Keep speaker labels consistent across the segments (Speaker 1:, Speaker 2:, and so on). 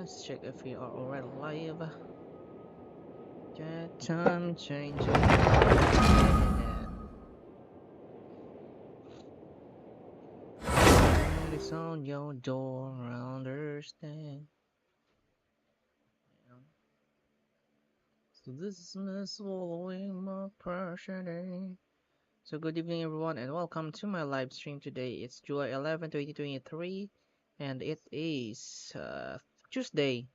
Speaker 1: Let's check if we are already live. Get time changing. It's on your door, understand. So this is swallowing my pressure day. So good evening everyone and welcome to my live stream today. It's July 11, 2023 and it is Tuesday.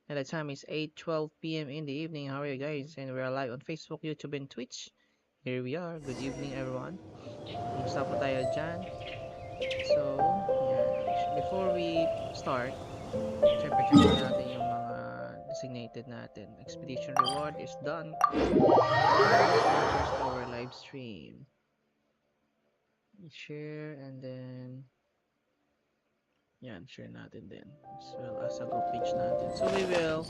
Speaker 1: And the time is 8:12 p.m. in the evening. How are you guys? And we're live on Facebook, YouTube, and Twitch. Here we are. Good evening, everyone. Kumusta po tayo dyan? So, yan. Before we start, syempre check na natin yung mga designated natin. Expedition reward is done. First our live stream. Share and then yan, share natin din as well as a group page natin. So we will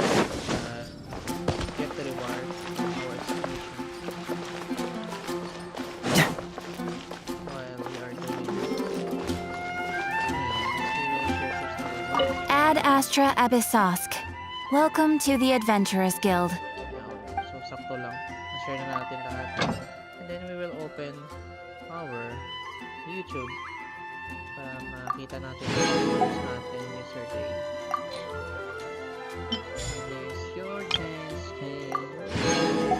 Speaker 1: get the reward for our expedition while we are doing
Speaker 2: Ad Astra Abyssosk. Welcome to the Adventurers Guild.
Speaker 1: so sakto lang na-share na natin lahat and then we will open our YouTube para makita natin yung videos natin yesterday. This your chance, hey,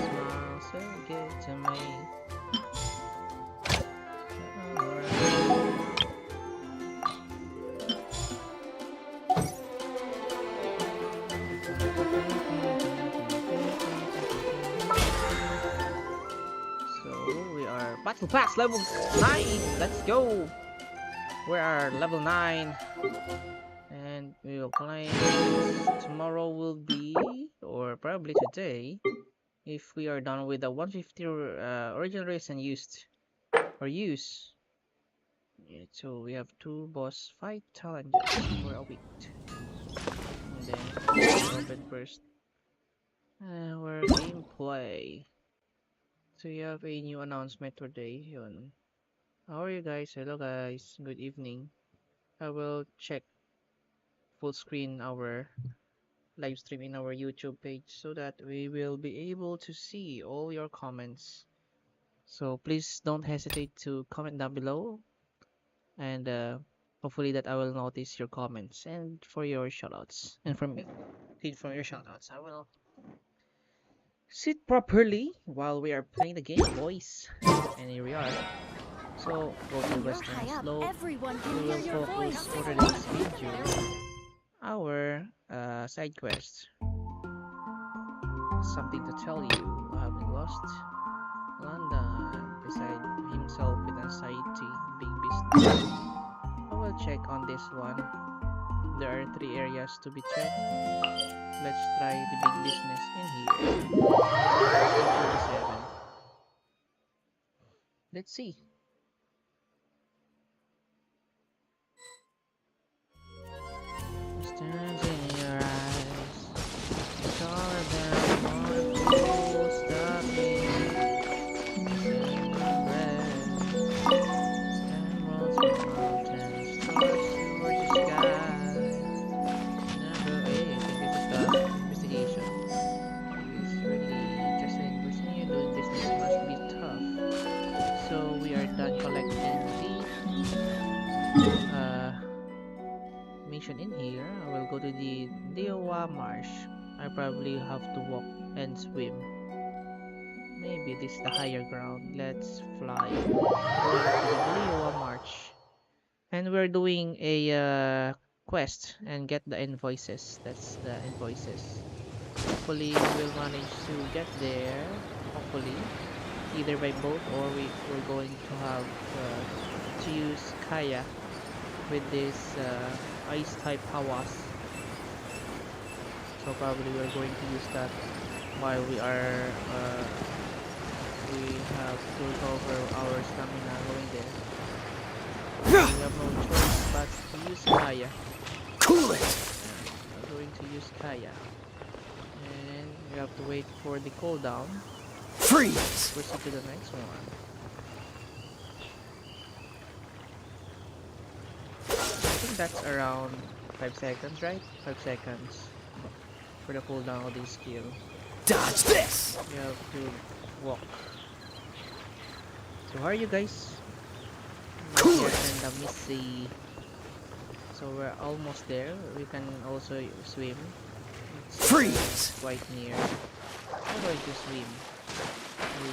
Speaker 1: smile so good to me. So we are battle pass level 9. Let's go. We are level 9 and we will climb. Tomorrow will be, or probably today, if we are done with the 150 original race and use. Yeah, so we have 2 boss fight challenges for a week. And then we'll open first our gameplay. So we have a new announcement today. Yun. How are you guys? Hello guys. Good evening. I will check full screen our live stream in our YouTube page so that we will be able to see all your comments. So please don't hesitate to comment down below and hopefully that I will notice your comments and for your shoutouts. And from your shoutouts, I will sit properly while we are playing the game, boys. And here we are. So go to Western Slope. We will focus for today's video our side quest. Something to tell you, having lost London beside himself with anxiety, big business. I will check on this one. There are 3 areas to be checked. Let's try the big business in here. 47. Let's see. Stands in your eyes, taller than more stop me. Emeralds and mountains, stars towards the sky. Number 8, this is the investigation. It's really just an person here doing business must be tough. So we are done collecting the mission in here. I will go to the Deowa Marsh. I probably have to walk and swim. Maybe this is the higher ground. Let's fly. Going to the Deowa Marsh. And we're doing a quest and get the invoices. That's the invoices. Hopefully we'll manage to get there. Hopefully. Either by boat or we're going to have to use Kaya with this ice type Hawas. So probably we're going to use that while we are we have to recover our stamina going there. We have no choice but to use Kaya.
Speaker 3: Cool it!
Speaker 1: We're going to use Kaya. And we have to wait for the cooldown.
Speaker 3: Freeze!
Speaker 1: Proceed to the next one. I think that's around 5 seconds, right? 5 seconds for the cooldown of this skill.
Speaker 3: Dodge this!
Speaker 1: You have to walk. So how are you guys? Not
Speaker 3: Cool
Speaker 1: yet
Speaker 3: it!
Speaker 1: and Missy. So we're almost there. We can also swim. It's
Speaker 3: Freeze!
Speaker 1: quite near. We're going to swim. We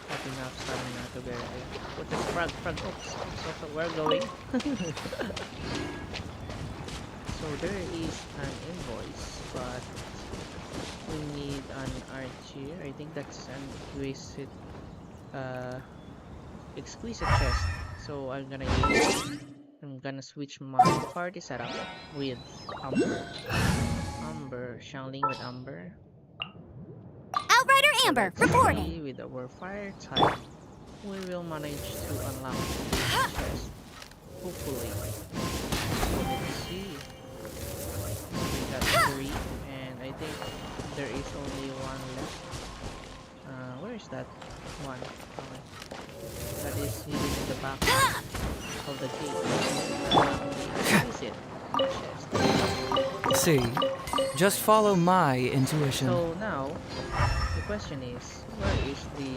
Speaker 1: have enough stamina to get there. What is frog? Oops. So we're going. So there is an invoice, but we need an archer. I think that's an exquisite chest. So I'm gonna switch my party setup with Xiangling with Amber.
Speaker 2: Outrider
Speaker 1: So
Speaker 2: Amber,
Speaker 1: let's
Speaker 2: reporting.
Speaker 1: see, with our fire type, we will manage to unlock this chest. Hopefully. So let's see. We got 3, and I think there is only 1 left. Where is that one? Okay. That is hidden in the back of the gate. Exquisite chest.
Speaker 3: See, just follow my intuition.
Speaker 1: So now, the question is, where is the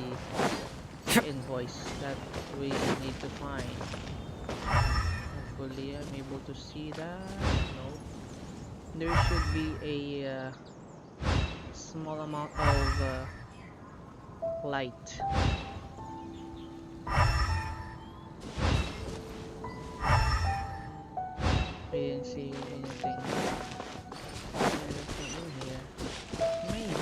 Speaker 1: invoice that we need to find? Hopefully I'm able to see that. No. There should be a small amount of light. I didn't see anything. Anything in here. Maybe.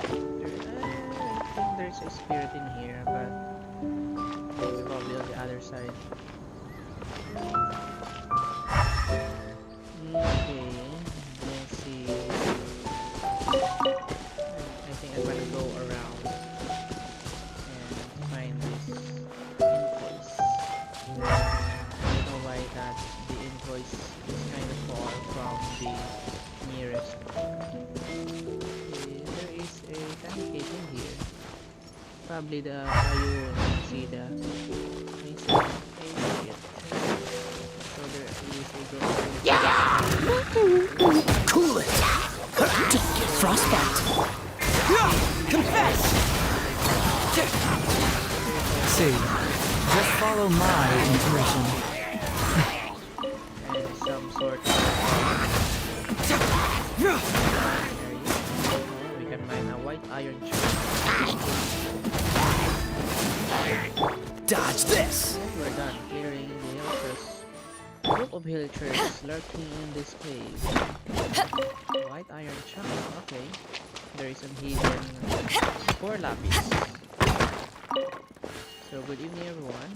Speaker 1: I think there's a spirit in here, but it's probably on the other side. Okay, let's see. I think I'm gonna go around and find this invoice. I don't know why that the invoice is kind of far from the nearest. Okay, there is a tiny cave in here. Probably the you see the I see it. So there is a growth.
Speaker 3: Cool it! Don't get frostbite! Confess! See, just follow my intuition.
Speaker 1: And some sort of area. We can mine a white iron
Speaker 3: Dodge this!
Speaker 1: and we're done clearing the villagers. Group of villagers lurking in this cave. White iron chunk. Okay. There is some hidden 4 lapis. So good evening everyone.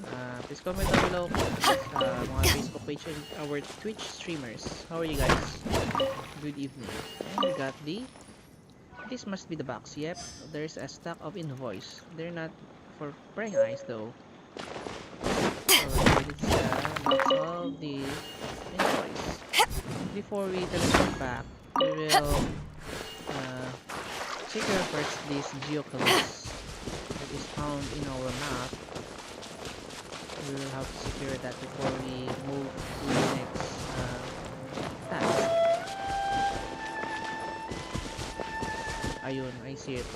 Speaker 1: Please comment down below mga Facebook page and our Twitch streamers. How are you guys? Good evening. And we got this must be the box. Yep, there's a stack of invoice. They're not for praying eyes though. So it's a box of the invoice. Before we teleport back, we will secure first this geocalix that is found in our map. We will have to secure that before we move to the next task. Ayun, I see it.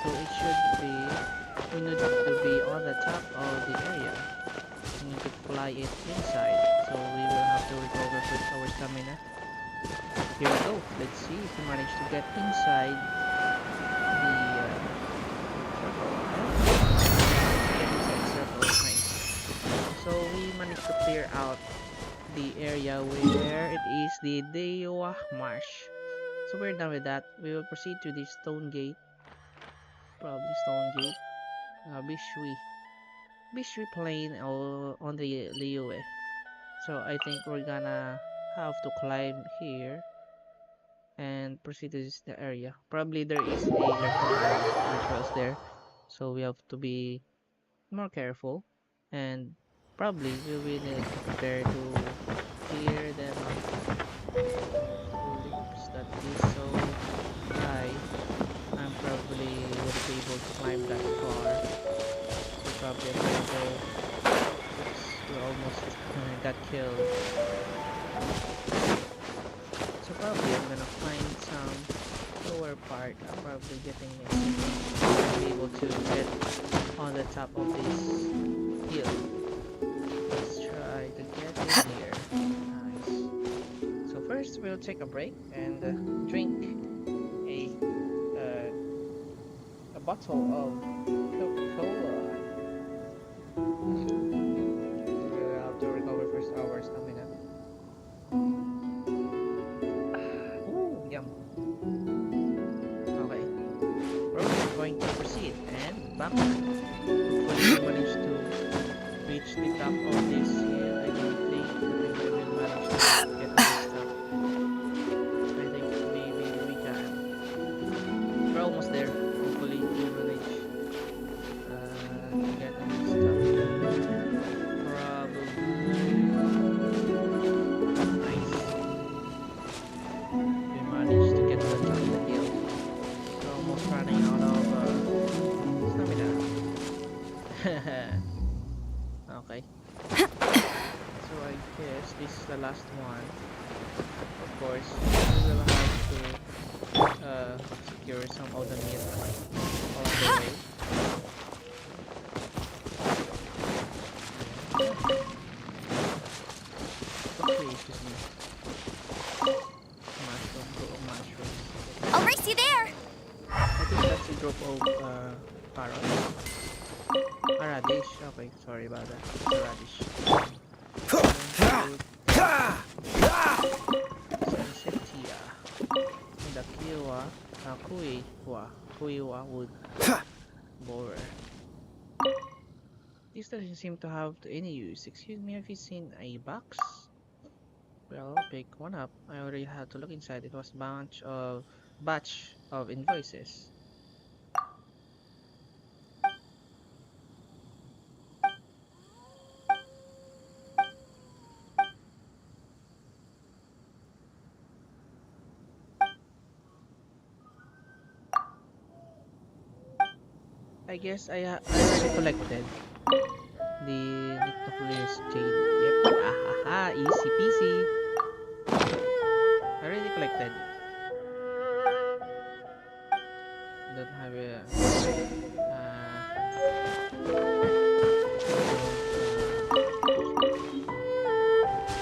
Speaker 1: So it should be, we need to be on the top of the area. We need to fly it inside. So we will have to recover with our stamina. Here we go. Let's see if we manage to get inside the circle. Get inside the circle. Nice. So we managed to clear out the area where it is the Dewa Marsh. So we're done with that. We will proceed to the stone gate. Probably stone gate. Bishui Plain on the Liyue. So I think we're gonna have to climb here and proceed to this the area. Probably there is a rituals there, so we have to be more careful, and probably we will need to prepare to clear them out. Leaps that is so high. I'm probably won't be able to climb that far. So probably I'm gonna go. Oops. kill. So probably I'm gonna find some lower part. I'm probably getting it to be able to get on the top of this hill. Let's try to get in here. Nice. So first we'll take a break and drink a bottle of Coca-Cola. We'll have to recover first our stamina. Ooh, yum. Okay. We're going to proceed and back. Hopefully we manage to reach the top of this hill. I don't think we will manage to get to this top. I think maybe we can. We're almost there. Hopefully we manage to get on this top. Probably. Nice. We managed to get to the top of the hill. So almost running out of stamina. Okay. So I guess this is the last one. Of course, we will have to secure some of the meat along the way. Okay, excuse me. Mushroom.
Speaker 2: I'll race you there!
Speaker 1: I think that's a group of parrots. A radish. Okay, sorry about that. It's a radish. Sensitia. The Kuiwa wood borer. This doesn't seem to have any use. Excuse me, have you seen a box? Well, pick one up. I already had to look inside. It was batch of invoices. I guess I already collected the nucleus jade. Yep. Ahaha, easy peasy. I already collected. Don't have a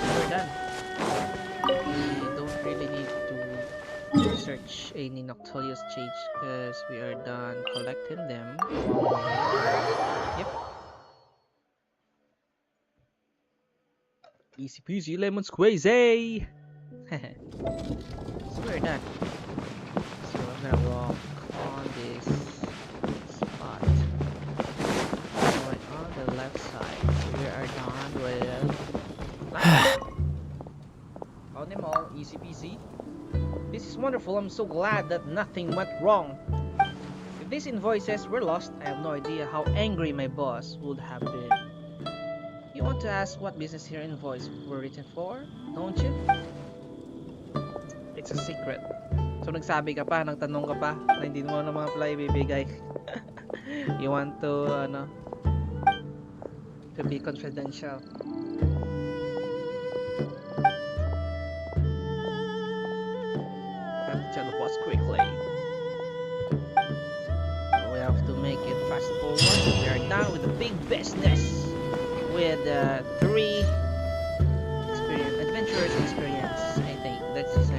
Speaker 1: we're done. We don't really need to search any Noctilius Jade because we are done collecting them. Yep. Easy peasy lemon squeezy! So we're done. So I'm gonna walk on this spot. Going on the left side. So we are done with on them all, easy peasy. This is wonderful. I'm so glad that nothing went wrong. If these invoices were lost, I have no idea how angry my boss would have been. You want to ask what business your invoice were written for, don't you? It's a secret. So nagsabi ka pa, nagtanong ka pa, na hindi mo na mga pala ibibigay. You want to, to be confidential. Tell the boss quickly. So we have to make it fast forward. We are done with the big business with 3 adventurers experience. I think that's a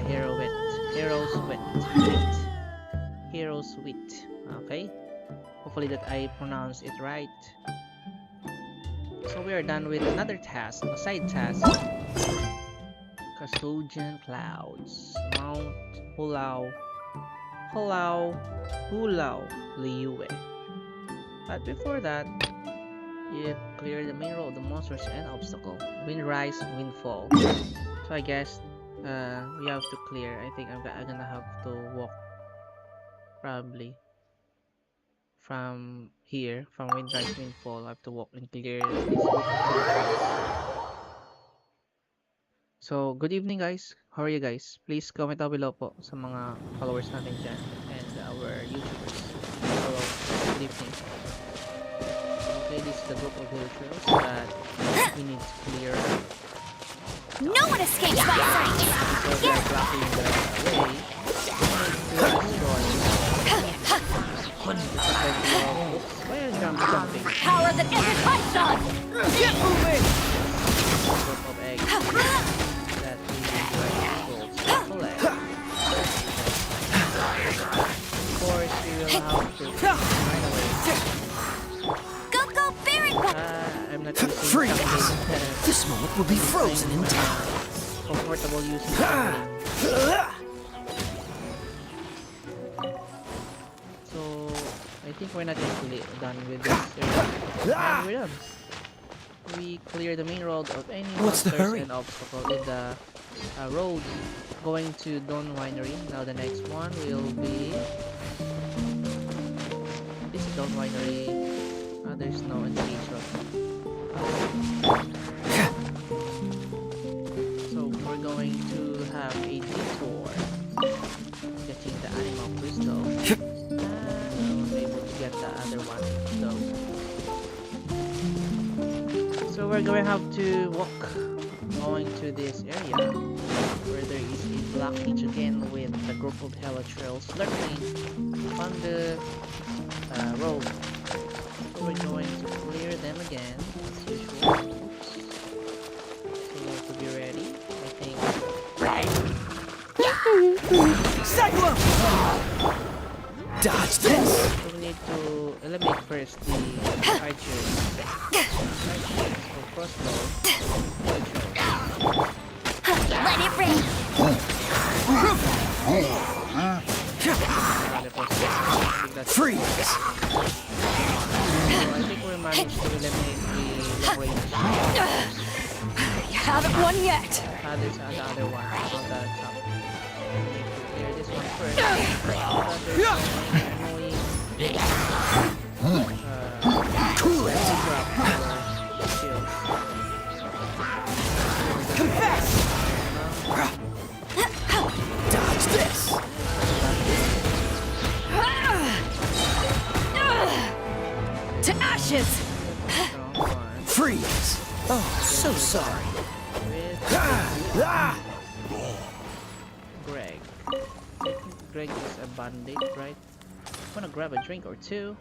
Speaker 1: hero's wit. Okay. Hopefully that I pronounce it right. So we are done with another task, a side task. Custodian Clouds, Mount Hulau Liyue. But before that, you clear the main road, the monsters and obstacle. Windrise, windfall. So I guess we have to clear. I think I'm gonna have to walk probably from here, from Windrise, windfall. I have to walk and clear this. So, good evening guys. How are you guys? Please comment down below po sa mga followers natin dyan and our YouTubers. Hello, good evening. Okay, this is the group of villagers that we need to clear.
Speaker 2: No one escapes my sight!
Speaker 1: So they're blocking the way. To destroy. Oops, why are you jumping?
Speaker 2: Power that enters Python!
Speaker 3: Get moving!
Speaker 1: Group of eggs that we will collect. Of course, we will have to find a way.
Speaker 2: Go, go, Barrack!
Speaker 1: I'm not using
Speaker 3: Freeze!
Speaker 1: something
Speaker 3: This moment will be frozen in time.
Speaker 1: comfortable using something. So, I think we're not yet done with this area. And we're done. We clear the main road of any
Speaker 3: What's the
Speaker 1: monsters
Speaker 3: hurry?
Speaker 1: and obstacle in the road going to Dawn Winery. Now the next one will be this is Dawn Winery. There's no indication. So we're going to have a detour getting the animal crystal. And we'll be able to get the other one though. So we're going to have to walk going to this area where there is a blockage again with a group of Helitrails lurking on the road. So we're going to clear them again as usual. Oops. So to be ready, I think.
Speaker 3: Cyclone! Dodge this!
Speaker 1: So we need to eliminate first the archers. So crossbow.
Speaker 2: Let it rain!
Speaker 3: Freeze!
Speaker 1: I think we managed to eliminate the range.
Speaker 2: You haven't won yet!
Speaker 1: There's the other one on the top. We need to clear this one first.
Speaker 3: Cool it!
Speaker 1: Drop our shields.
Speaker 3: Confess! Dodge this!
Speaker 2: To ashes!
Speaker 1: Strong one.
Speaker 3: Freeze! Oh, so sorry.
Speaker 1: With
Speaker 3: Ah!
Speaker 1: Greg. I think Greg is a bandit, right? Wanna grab a drink or two?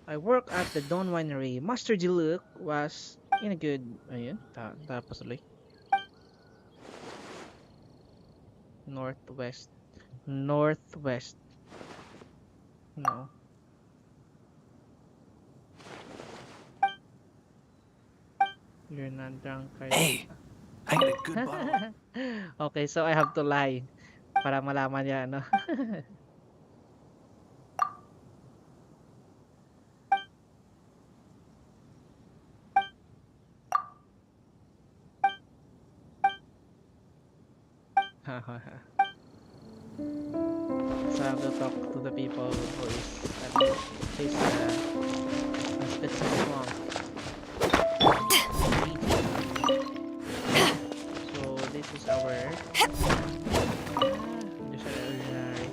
Speaker 1: I work at the Dawn Winery. Master Diluc was in a good... Ayun, tapos ulit. Northwest. Northwest. No. You're not drunk, right?
Speaker 3: Hey, I got a good bottle.
Speaker 1: Okay, so I have to lie para malaman niya, ano? So I have to talk to the people who is at this specific one. So this is our just an ordinary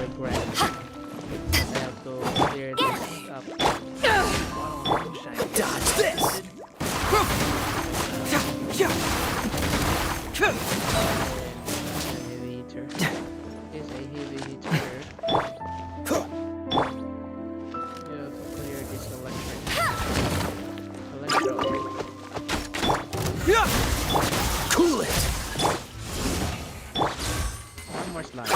Speaker 1: regret. I have to clear this up.
Speaker 3: Dodge this!
Speaker 1: Heavy hitter is a heavy hitter. You have to clear this electro.
Speaker 3: Cool it!
Speaker 1: One more slide.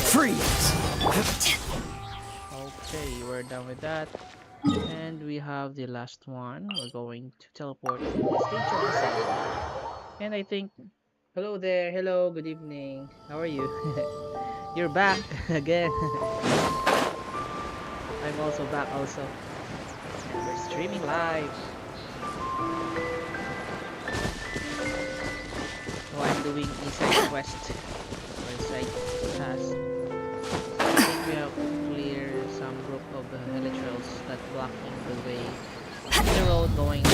Speaker 3: Freeze!
Speaker 1: Okay, we're done with that. And we have the last one. We're going to teleport to the stage of the sun. And I think... Hello there. Hello. Good evening. How are you? You're back again. I'm also back also. And we're streaming live. So I'm doing a side quest. Or side task. I think we have cleared some group of the Helitrails that blocking the way. The road going to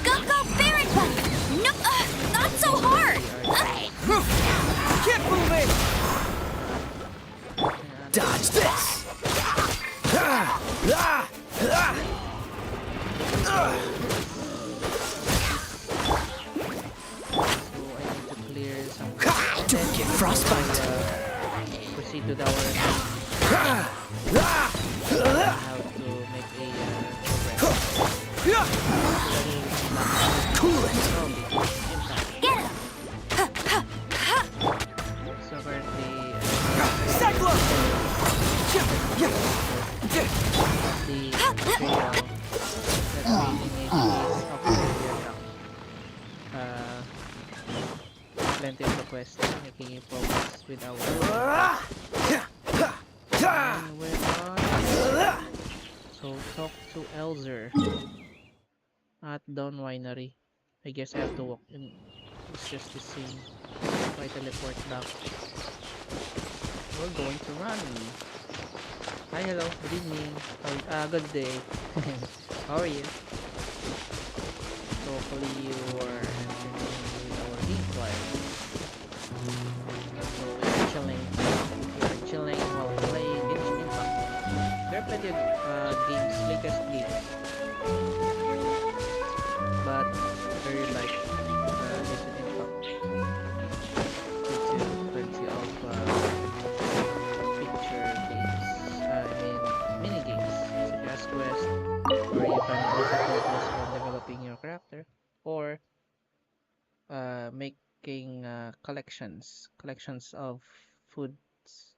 Speaker 2: Go, go, Barrack! No, not so hard!
Speaker 3: Keep moving!
Speaker 1: and
Speaker 3: Dodge Watch this! Ah, ah, ah.
Speaker 1: So I need to clear some.
Speaker 3: Don't get frostbite.
Speaker 1: Proceed to our
Speaker 3: Ah, ah,
Speaker 1: how to make a progress.
Speaker 3: Cool it!
Speaker 1: So currently,
Speaker 3: Cyclone! Yeah,
Speaker 1: the material that's reading is upgraded now. Plenty of requests making progress with our and we're on. So talk to Elzer at Dawn Winery. I guess I have to walk in. It's just the same. So I teleport back. We're going to run. Hi, hello, good evening. Good day. How are you? So hopefully you are entertained with our gameplay. So we're chilling. We're chilling while playing Genshin Impact. There are plenty of games, latest games. But very like Genshin Impact. Due to plenty of picture games. I mean mini games such as Quest, where you can also focus on developing your character or making collections of foods,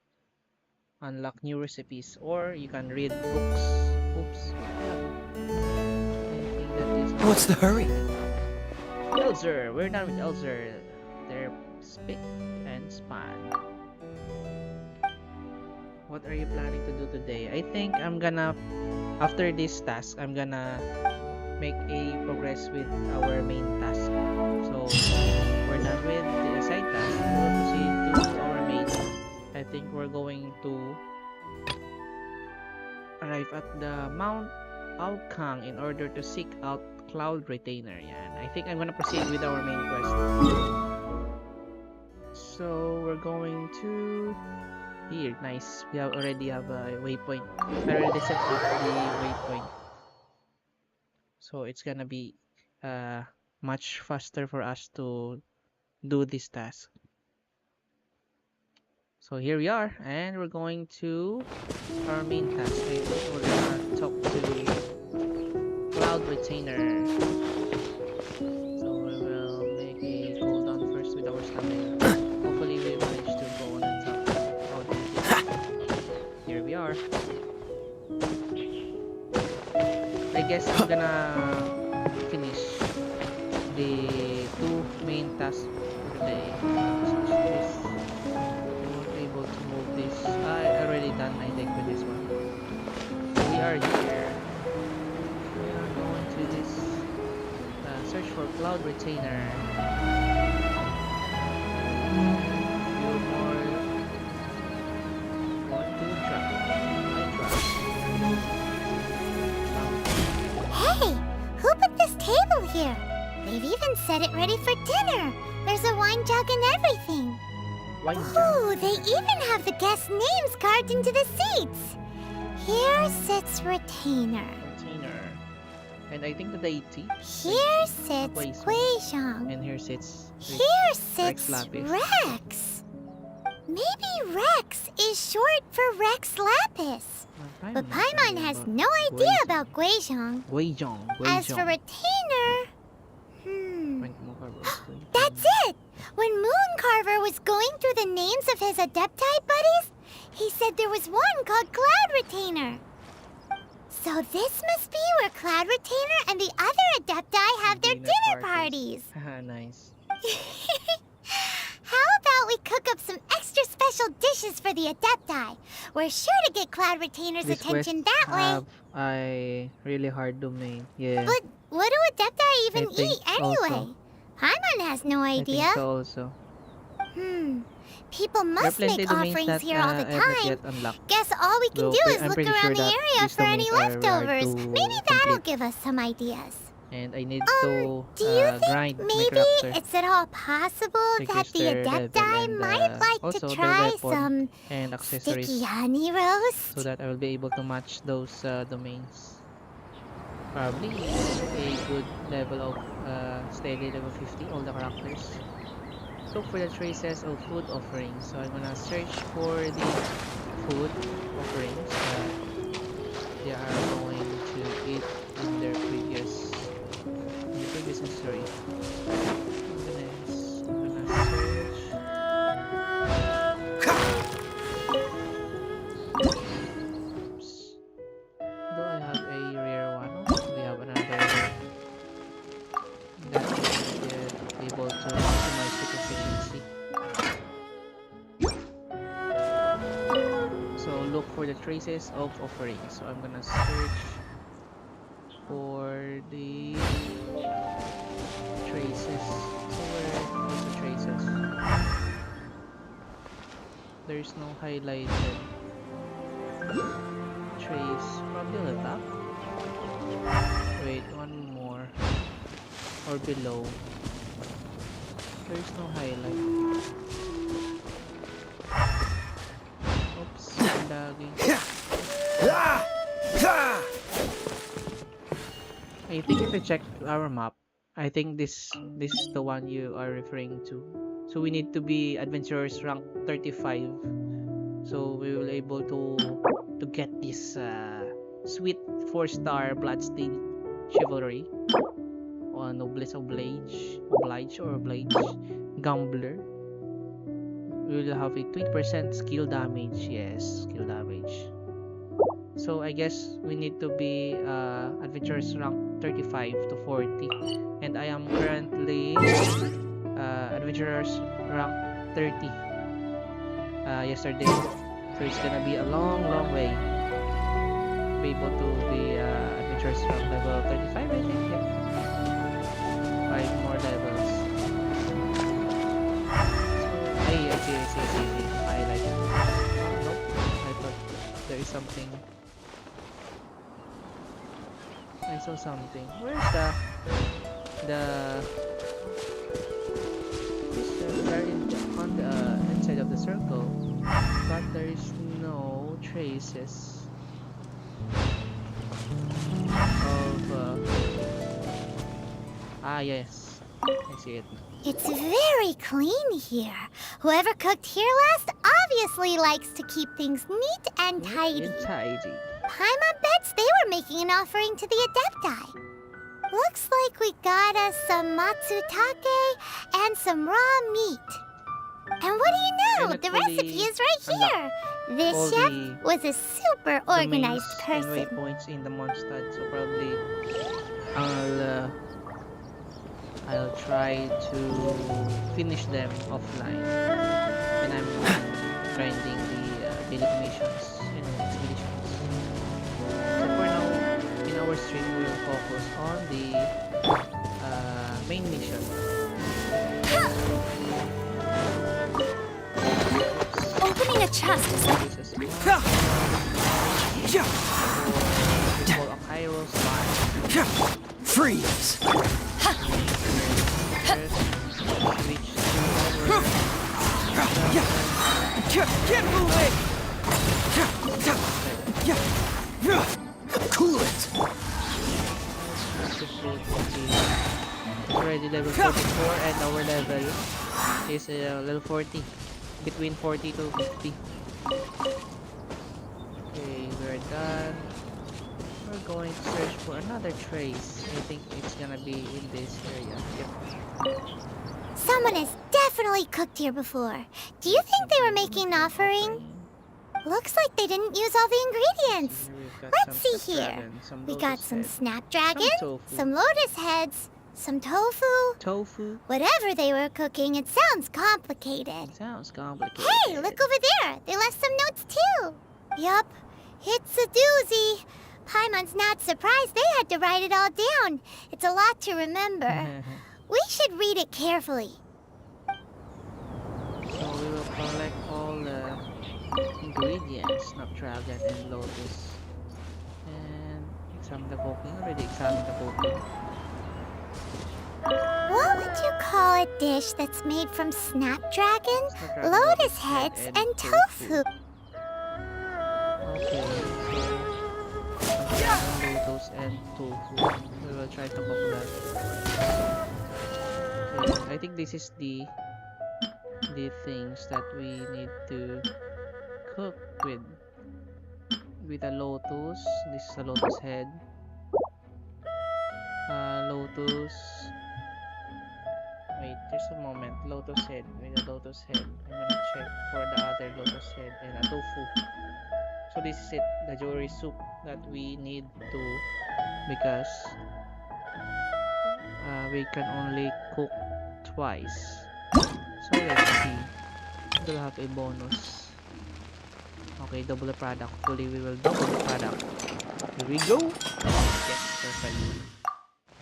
Speaker 1: unlock new recipes, or you can read books. Oops. Anything that is
Speaker 3: what's the hurry?
Speaker 1: Elzer, we're done with Elzer. They're spick and span. What are you planning to do today? I think I'm gonna, after this task, I'm gonna make a progress with our main task. So we're done with the side task. We'll proceed to our main. I think we're going to arrive at the Mount Aokang in order to seek out Cloud Retainer. Yan. I think I'm gonna proceed with our main quest. So we're going to here. Nice. We already have a waypoint. I already set up the waypoint. So it's gonna be much faster for us to do this task. So here we are, and we're going to our main task. We're gonna talk to Cloud Retainer. So we will make a cooldown first with our stamina. Hopefully we manage to go on and talk to Cloud Retainer. Here we are. I guess I'm gonna finish the two main tasks for today. Switch this. I won't be able to move this. I already done, I think, with this one. We are here. We are going to this search for Cloud Retainer. Few more. One, two, drop. I drop.
Speaker 4: Hey, who put this table here? They've even set it ready for dinner. There's a wine jug and everything.
Speaker 1: Wine
Speaker 4: Ooh, they even have the guests' names carved into the seats. Here sits Retainer.
Speaker 1: Retainer. And I think the deity.
Speaker 4: Here sits
Speaker 1: Guizhong.
Speaker 4: Guizhong.
Speaker 1: And here sits
Speaker 4: Here sits
Speaker 1: Lapis.
Speaker 4: Rex. Maybe Rex is short for Rex Lapis. But Paimon has no idea about Guizhong.
Speaker 1: Guizhong.
Speaker 4: As for Retainer... That's it! When Mooncarver was going through the names of his Adepti buddies, he said there was one called Cloud Retainer. So this must be where Cloud Retainer and the other Adepti have their dinner parties.
Speaker 1: Nice.
Speaker 4: How about we cook up some extra special dishes for the Adepti? We're sure to get Cloud Retainer's
Speaker 1: This
Speaker 4: attention
Speaker 1: quest
Speaker 4: that way.
Speaker 1: have a really hard domain. Yeah.
Speaker 4: But what do Adepti even
Speaker 1: I think
Speaker 4: eat anyway?
Speaker 1: also.
Speaker 4: Paimon has no
Speaker 1: I
Speaker 4: idea.
Speaker 1: think so also.
Speaker 4: People
Speaker 1: There are
Speaker 4: must
Speaker 1: plenty
Speaker 4: make
Speaker 1: domains
Speaker 4: offerings
Speaker 1: that
Speaker 4: here all the
Speaker 1: I have not
Speaker 4: time.
Speaker 1: yet unlocked.
Speaker 4: Guess all we can
Speaker 1: Though
Speaker 4: do is
Speaker 1: I'm
Speaker 4: look
Speaker 1: pretty
Speaker 4: around
Speaker 1: sure
Speaker 4: the
Speaker 1: that
Speaker 4: area
Speaker 1: these
Speaker 4: for any
Speaker 1: domains are hard
Speaker 4: leftovers.
Speaker 1: to
Speaker 4: Maybe that'll
Speaker 1: complete.
Speaker 4: give us some ideas.
Speaker 1: and I need to
Speaker 4: Do you think
Speaker 1: grind my
Speaker 4: maybe
Speaker 1: character
Speaker 4: it's at all possible
Speaker 1: to
Speaker 4: that
Speaker 1: increase
Speaker 4: the
Speaker 1: their level
Speaker 4: Adepti
Speaker 1: and
Speaker 4: might like to
Speaker 1: also their
Speaker 4: try
Speaker 1: weapon
Speaker 4: some
Speaker 1: and accessories,
Speaker 4: sticky honey roast?
Speaker 1: so that I will be able to match those domains. Probably a good level of steady level 50, all the characters. Look for the traces of food offerings. So I'm gonna search for the food offerings that they are going to eat in their previous history. I'm gonna search. Oops. Do I have a rare one? Oh, we have another that is able to optimize the efficiency. So look for the traces of offerings. So I'm gonna search for the traces. So where's the traces? There's no highlighted trace. Probably on the top. Wait, one more. Or below. There's no highlight. Oops, I'm lagging. I think if you check our map, I think this is the one you are referring to. So we need to be adventurers rank 35. So we will able to get this sweet 4-star bloodstained chivalry or noblesse oblige gambler. We will have a 20% skill damage. Yes, skill damage. So I guess we need to be adventurers rank 35 to 40, and I am currently adventurers rank 30 yesterday. So it's gonna be a long way to be able to be adventurers rank level 35, I think. Yeah. 5 more levels. So, I see. Highlight. Nope. I thought there is something. I saw something. Where's they're on the inside of the circle, but there is no traces of yes, I see it.
Speaker 4: It's very clean here. Whoever cooked here last obviously likes to keep things neat and tidy. Paimon bets they were making an offering to the Adepti. Looks like we got us some matsutake and some raw meat. And what do you know? The recipe is right here. This
Speaker 1: all
Speaker 4: chef
Speaker 1: the
Speaker 4: was a super organized
Speaker 1: and
Speaker 4: person.
Speaker 1: waypoints in the Mondstadt, so probably I'll try to finish them offline when I'm grinding the daily missions and expeditions. So for now, in our stream, we will focus on the main mission.
Speaker 2: Opening a chest is like
Speaker 1: This is for a Cairo slide.
Speaker 3: Freeze!
Speaker 1: Reach to
Speaker 3: Get moving! Cool it!
Speaker 1: already level 44 and our level is level 40, between 40 to 50. Okay, we're done. We're going to search for another trace. I think it's gonna be in this area. Yep.
Speaker 4: Someone has definitely cooked here before. Do you think they were making an offering? Looks like they didn't use all the ingredients. Let's see here. We got some snapdragon, some lotus heads, some tofu. Whatever they were cooking, it sounds complicated.
Speaker 1: Sounds complicated.
Speaker 4: Hey, look over there. They left some notes too. Yup, it's a doozy. Paimon's not surprised they had to write it all down. It's a lot to remember. We should read it carefully.
Speaker 1: So we will collect all the ingredients, snapdragon and lotus, and examine the cooking. Already examined the cooking.
Speaker 4: What would you call a dish that's made from snapdragon,
Speaker 1: Snapdragon,
Speaker 4: lotus heads, and tofu?
Speaker 1: Okay, so snapdragon, lotus, and tofu. We will try to cook that. Okay, I think this is the things that we need to cook with a lotus. This is a lotus head. Lotus. Wait, just a moment. Lotus head with a lotus head. I'm gonna check for the other lotus head and a tofu. So this is it, the jewelry soup that we need to, because we can only cook twice. So let's see. We'll have a bonus. Okay, double the product. Hopefully we will double the product. Here we go. Yes, perfect.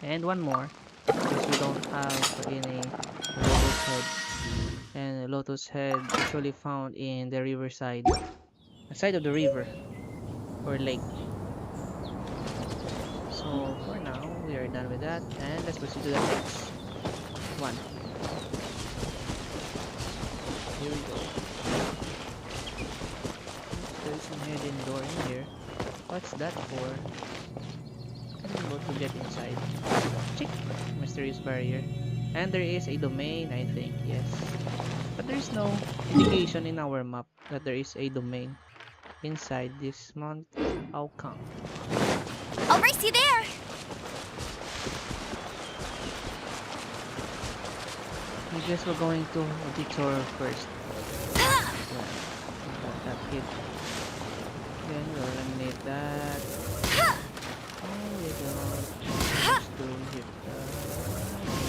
Speaker 1: And one more, because we don't have any lotus head. And lotus head usually found in the riverside, the side of the river or lake. So for now, we are done with that, and let's proceed to the next one. Here we go. There's a hidden door in here. What's that for? I'm about to get inside. Check! Mysterious barrier. And there is a domain, I think, yes. But there is no indication in our map that there is a domain inside this Mount Aokang.
Speaker 2: I'll race you there!
Speaker 1: I guess we're going to detour first. Yeah, got that hit. Then we'll eliminate that. Oh, we don't just to hit the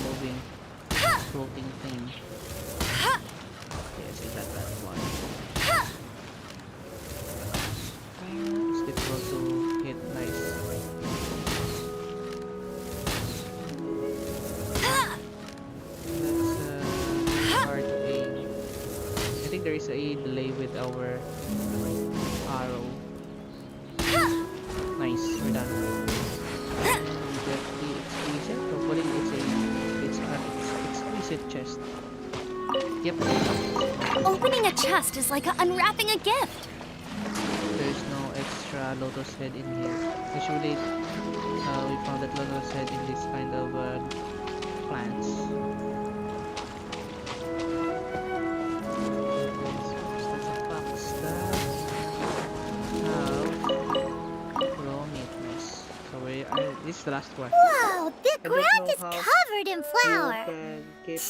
Speaker 1: moving floating thing. Yes, we got that one. It's difficult to hit nice. That's hard to aim. I think there is a delay with our arrow. Nice, we're done. We get the exquisite. Hopefully it's an exquisite chest. Yep.
Speaker 2: Opening a chest is like unwrapping a gift.
Speaker 1: There's no extra lotus head in here. Usually, we found that lotus head in this kind of plants. That's a box. Raw meat, nice. So this is the last one.
Speaker 4: Wow, the
Speaker 1: I don't
Speaker 4: ground
Speaker 1: know
Speaker 4: is
Speaker 1: how
Speaker 4: covered in flour.
Speaker 1: You can keep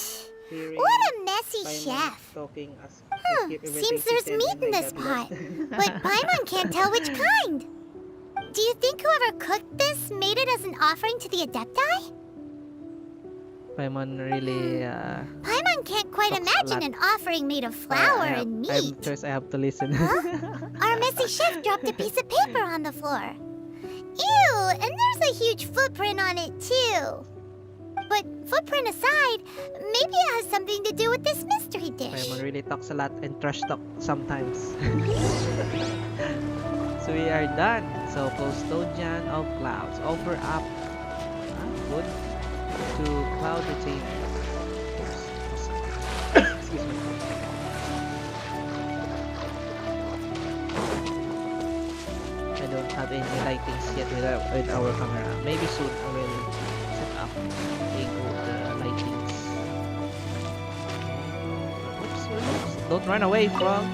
Speaker 1: hearing
Speaker 4: What a messy
Speaker 1: Paimon
Speaker 4: chef.
Speaker 1: talking as keep everything
Speaker 4: Seems there's
Speaker 1: hidden
Speaker 4: meat in
Speaker 1: my
Speaker 4: this
Speaker 1: tablet.
Speaker 4: pot. But Paimon can't tell which kind. Do you think whoever cooked this made it as an offering to the Adepti?
Speaker 1: Paimon really
Speaker 4: Paimon can't quite
Speaker 1: Talks a
Speaker 4: imagine
Speaker 1: lot.
Speaker 4: an offering made of flour and meat.
Speaker 1: I have to listen.
Speaker 4: Our messy chef dropped a piece of paper on the floor. Ew, and there's a huge footprint on it too. But footprint aside, maybe it has something to do with this mystery dish.
Speaker 1: Paimon really talks a lot and trash talk sometimes. So we are done. So custodian of clouds, offer up food to cloud retainer. Excuse me. I don't have any lightings yet with our camera. Maybe soon I will set up a good lightings. Oops. Don't run away, frog!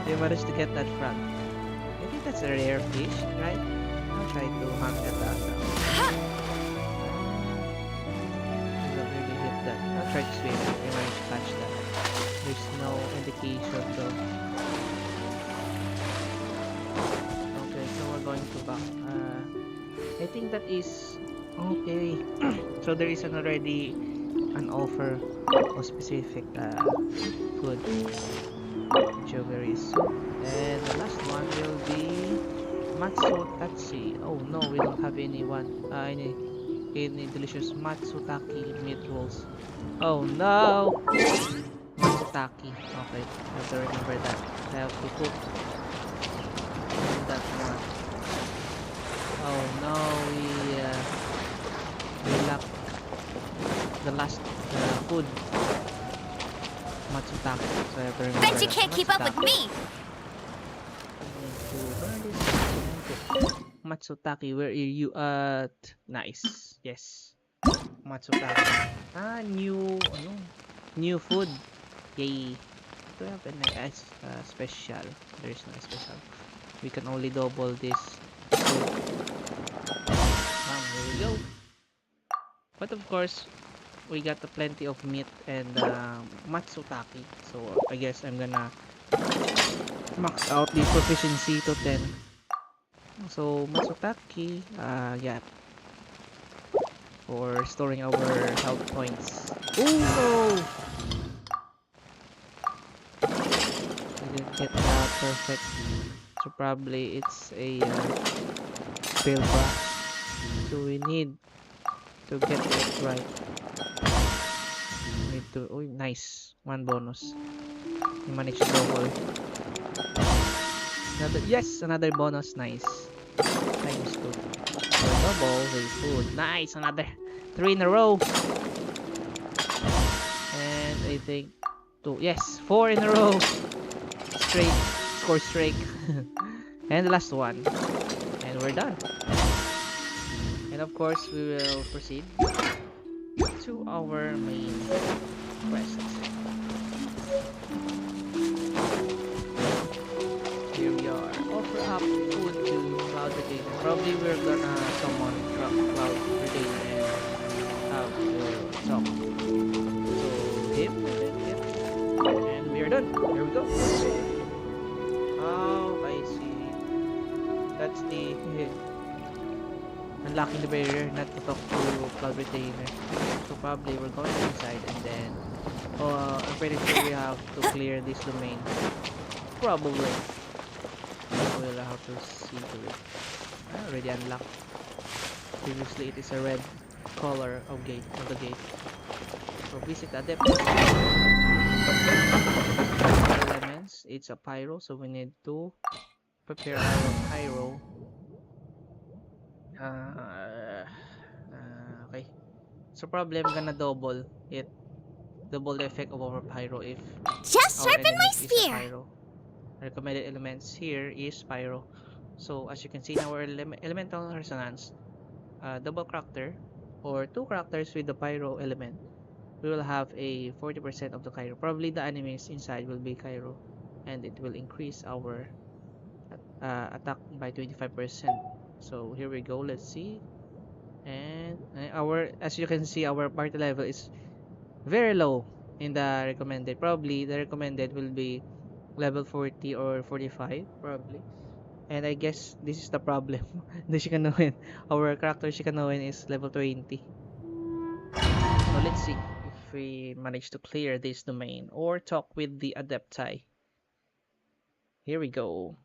Speaker 1: They managed to get that frog. I think that's a rare fish, right? I'll try to hunt that down now. I don't really hit that. I'll try to swim if I manage to catch that. There's no indication though. Okay, so we're going to back. I think that is okay. So there is already an offer of specific food, jewelry soup, and the last one will be matsutake. Oh no, we don't have any delicious matsutake meat rolls. Oh no, matsutake. Okay, I have to remember that. I have to cook that one. Oh no, we lack last food. Matsutake. So I have to remember
Speaker 2: Bet you
Speaker 1: that.
Speaker 2: can't keep up with
Speaker 1: Matsutake.
Speaker 2: me!
Speaker 1: To burn this and Matsutake, where are you at? Nice. Yes. Matsutake. New food. Yay. Do have a nice special? There's no special. We can only double this food. Here we go. But of course, we got plenty of meat and matsutake. So I guess I'm gonna max out the proficiency to 10. So matsutake, yeah, for storing our health points. Oh no! We didn't get that perfect. So probably it's a fail pass. So we need to get it right. We need to. Oh, nice! One bonus. We managed to double. Another bonus. Nice. Times 2. For double, very good. Nice, another 3 in a row. And I think 2. Yes, 4 in a row. Straight. Score straight. And the last one. And we're done. And of course, we will proceed to our main quest. Here we are. Offer up food to Cloud Retainer. Probably we're gonna summon Cloud Retainer and have to talk to him. Yeah. And we are done. Here we go. Oh, I see. That's the unlocking the barrier not to talk to Cloud Retainer. So probably we're going inside and then I'm pretty sure we have to clear this domain. Probably. We'll have to see to it. Already unlocked. Previously it is a red color of the gate. So visit Adept. Elements. It's a pyro, so we need to prepare our pyro. Okay. So probably I'm gonna double it. Double the effect of our pyro if
Speaker 4: Just
Speaker 1: our
Speaker 4: sharpen my
Speaker 1: enemies is a
Speaker 4: spear.
Speaker 1: pyro. Recommended elements here is pyro. So as you can see in our elemental resonance, double character or 2 characters with the pyro element, we will have a 40% of the pyro. Probably the enemies inside will be pyro, and it will increase our attack by 25%. So here we go. Let's see. And as you can see, our party level is very low in the recommended. Probably the recommended will be level 40 or 45 probably, and I guess this is the problem. The Shikanoin, our character Shikanoin is level 20. So let's see if we manage to clear this domain or talk with the Adepti. Here we go.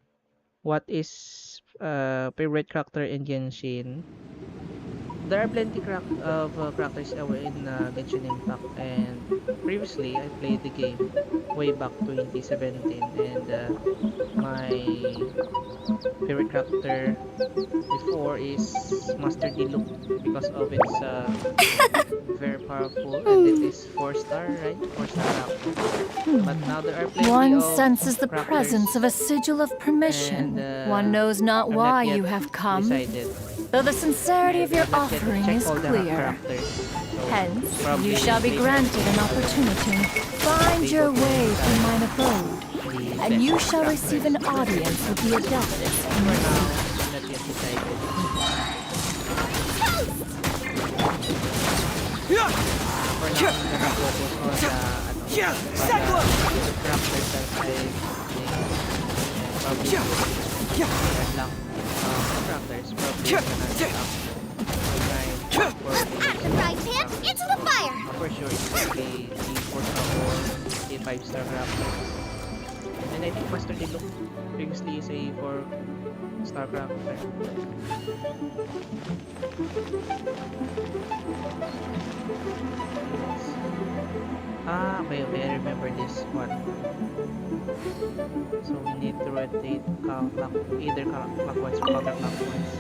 Speaker 1: What is favorite character in Genshin? There are plenty of characters in Genshin Impact, and previously I played the game way back 2017, and my favorite character before is Master Diluc because of its very powerful, and it is 4-star, right? 4-star character. But now there are plenty
Speaker 2: One
Speaker 1: of
Speaker 2: senses the
Speaker 1: characters,
Speaker 2: presence of a sigil of permission.
Speaker 1: and
Speaker 2: One knows not
Speaker 1: I'm
Speaker 2: why
Speaker 1: not yet
Speaker 2: you have come,
Speaker 1: decided.
Speaker 2: though the sincerity of your
Speaker 1: And I've not yet
Speaker 2: offering
Speaker 1: checked
Speaker 2: is
Speaker 1: all the
Speaker 2: clear.
Speaker 1: characters. So
Speaker 2: Hence,
Speaker 1: probably
Speaker 2: you shall be
Speaker 1: later
Speaker 2: granted an opportunity. Find
Speaker 1: be
Speaker 2: your
Speaker 1: able to
Speaker 2: way
Speaker 1: decide
Speaker 2: from mine abode,
Speaker 1: the
Speaker 2: and you
Speaker 1: best
Speaker 2: shall receive an
Speaker 1: characters.
Speaker 2: audience with the Adeptus.
Speaker 1: For now, I'm not yet decided. For now, I'm gonna focus on the characters that I think, and probably unlock characters. Probably I'm gonna unlock
Speaker 4: Out of the frying pan, into the fire.
Speaker 1: for sure it will be the 4-star or a 5-star character. And I think Master Diluc previously is a 4-star character. Okay, I remember this one. So we need to rotate either clockwise or counterclockwise.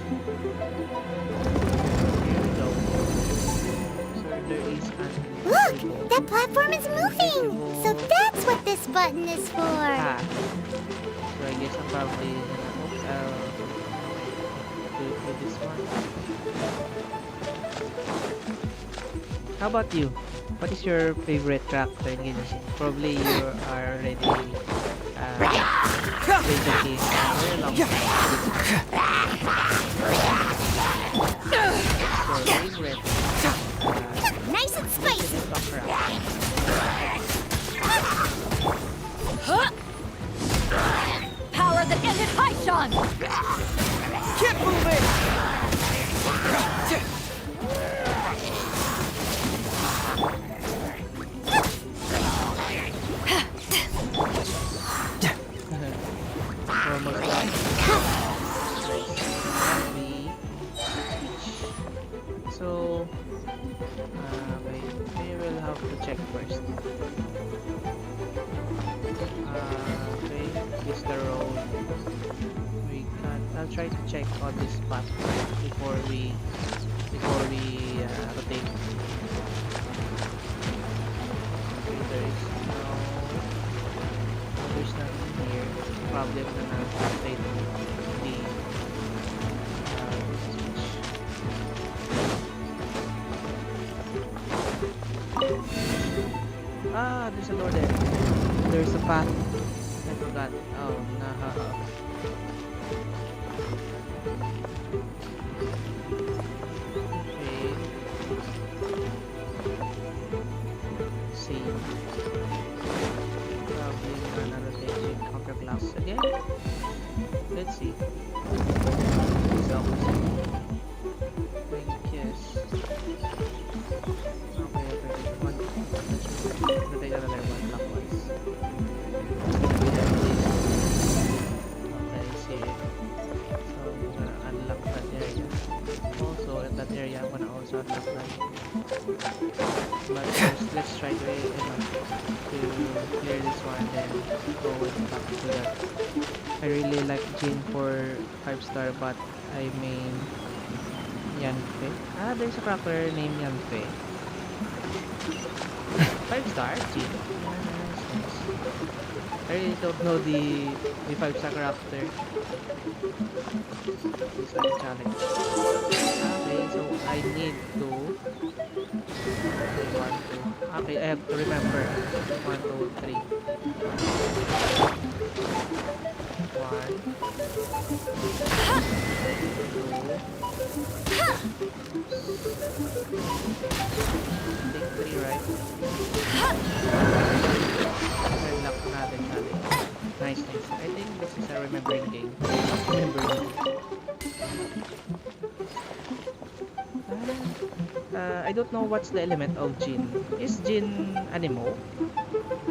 Speaker 1: Here we go. So there is an
Speaker 4: Look!
Speaker 1: invisible
Speaker 4: That platform is moving! So that's what this button is for!
Speaker 1: path. So I guess I'm probably do this one. How about you? What is your favorite character in Genshin? Probably you are already played the game for a very long time. What's your favorite
Speaker 4: Nice and spicy!
Speaker 5: Power that ended Haishan!
Speaker 3: Keep moving!
Speaker 1: Almost done. So, wait, we will have to check first. Okay, this is the road. We can. I'll try to check on this path before we rotate. Okay, there's nothing here. Probably I'm gonna rotate the switch. Ah, there's a door there. There's a path. I forgot. Oh no. Okay. See. Probably gonna rotate counterclocks again. Let's see. It's opposite. I guess. Okay, one. Let's rotate another one clockwise. Okay, see. So I'm gonna unlock that area. Also, in that area, I'm gonna also unlock that. But first, let's try to clear this one, then go back to that. I really like Jin for 5-star, but I main Yanfei. Ah, there's a character named Yanfei. 5-star, Jin. Nice. I really don't know the 5-star character. It's like a challenge. Okay, so I need to. Okay, I have to remember. 1, 2, 3. 1. Take 3, right? Unlock natin challenge. Nice. I think this is a remembering game. I don't know what's the element of Jin. Is Jin Animo?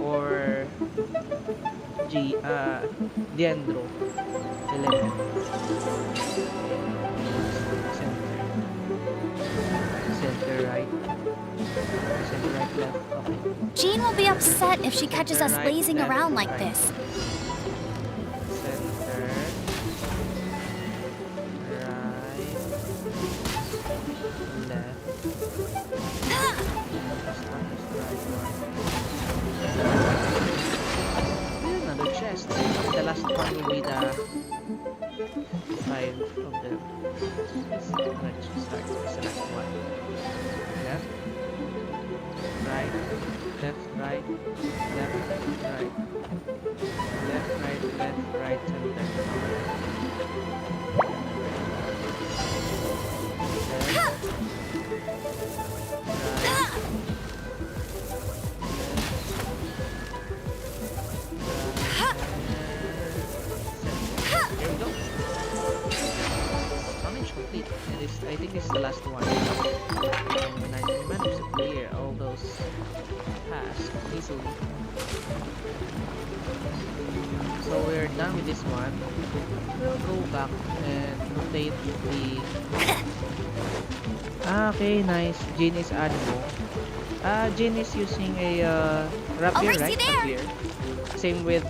Speaker 1: Or Diandro element? Center right. Center right left. Okay.
Speaker 2: Jean will be upset if she catches us
Speaker 1: Right,
Speaker 2: lazing
Speaker 1: left,
Speaker 2: around like
Speaker 1: right.
Speaker 2: this.
Speaker 1: Center right left. Another chest. The last one will be the 5 of them. Let's start with the last one. Left, right, left, right, left, right, left, right, center. Here we go. Challenge complete. I think this is the last one. And I managed to clear all those tasks easily. So we're done with this one. We'll go back and rotate the... okay, nice. Jin is animal. Jin is using a rapier,
Speaker 2: Alright,
Speaker 1: right?
Speaker 2: see there.
Speaker 1: Rapier. Same with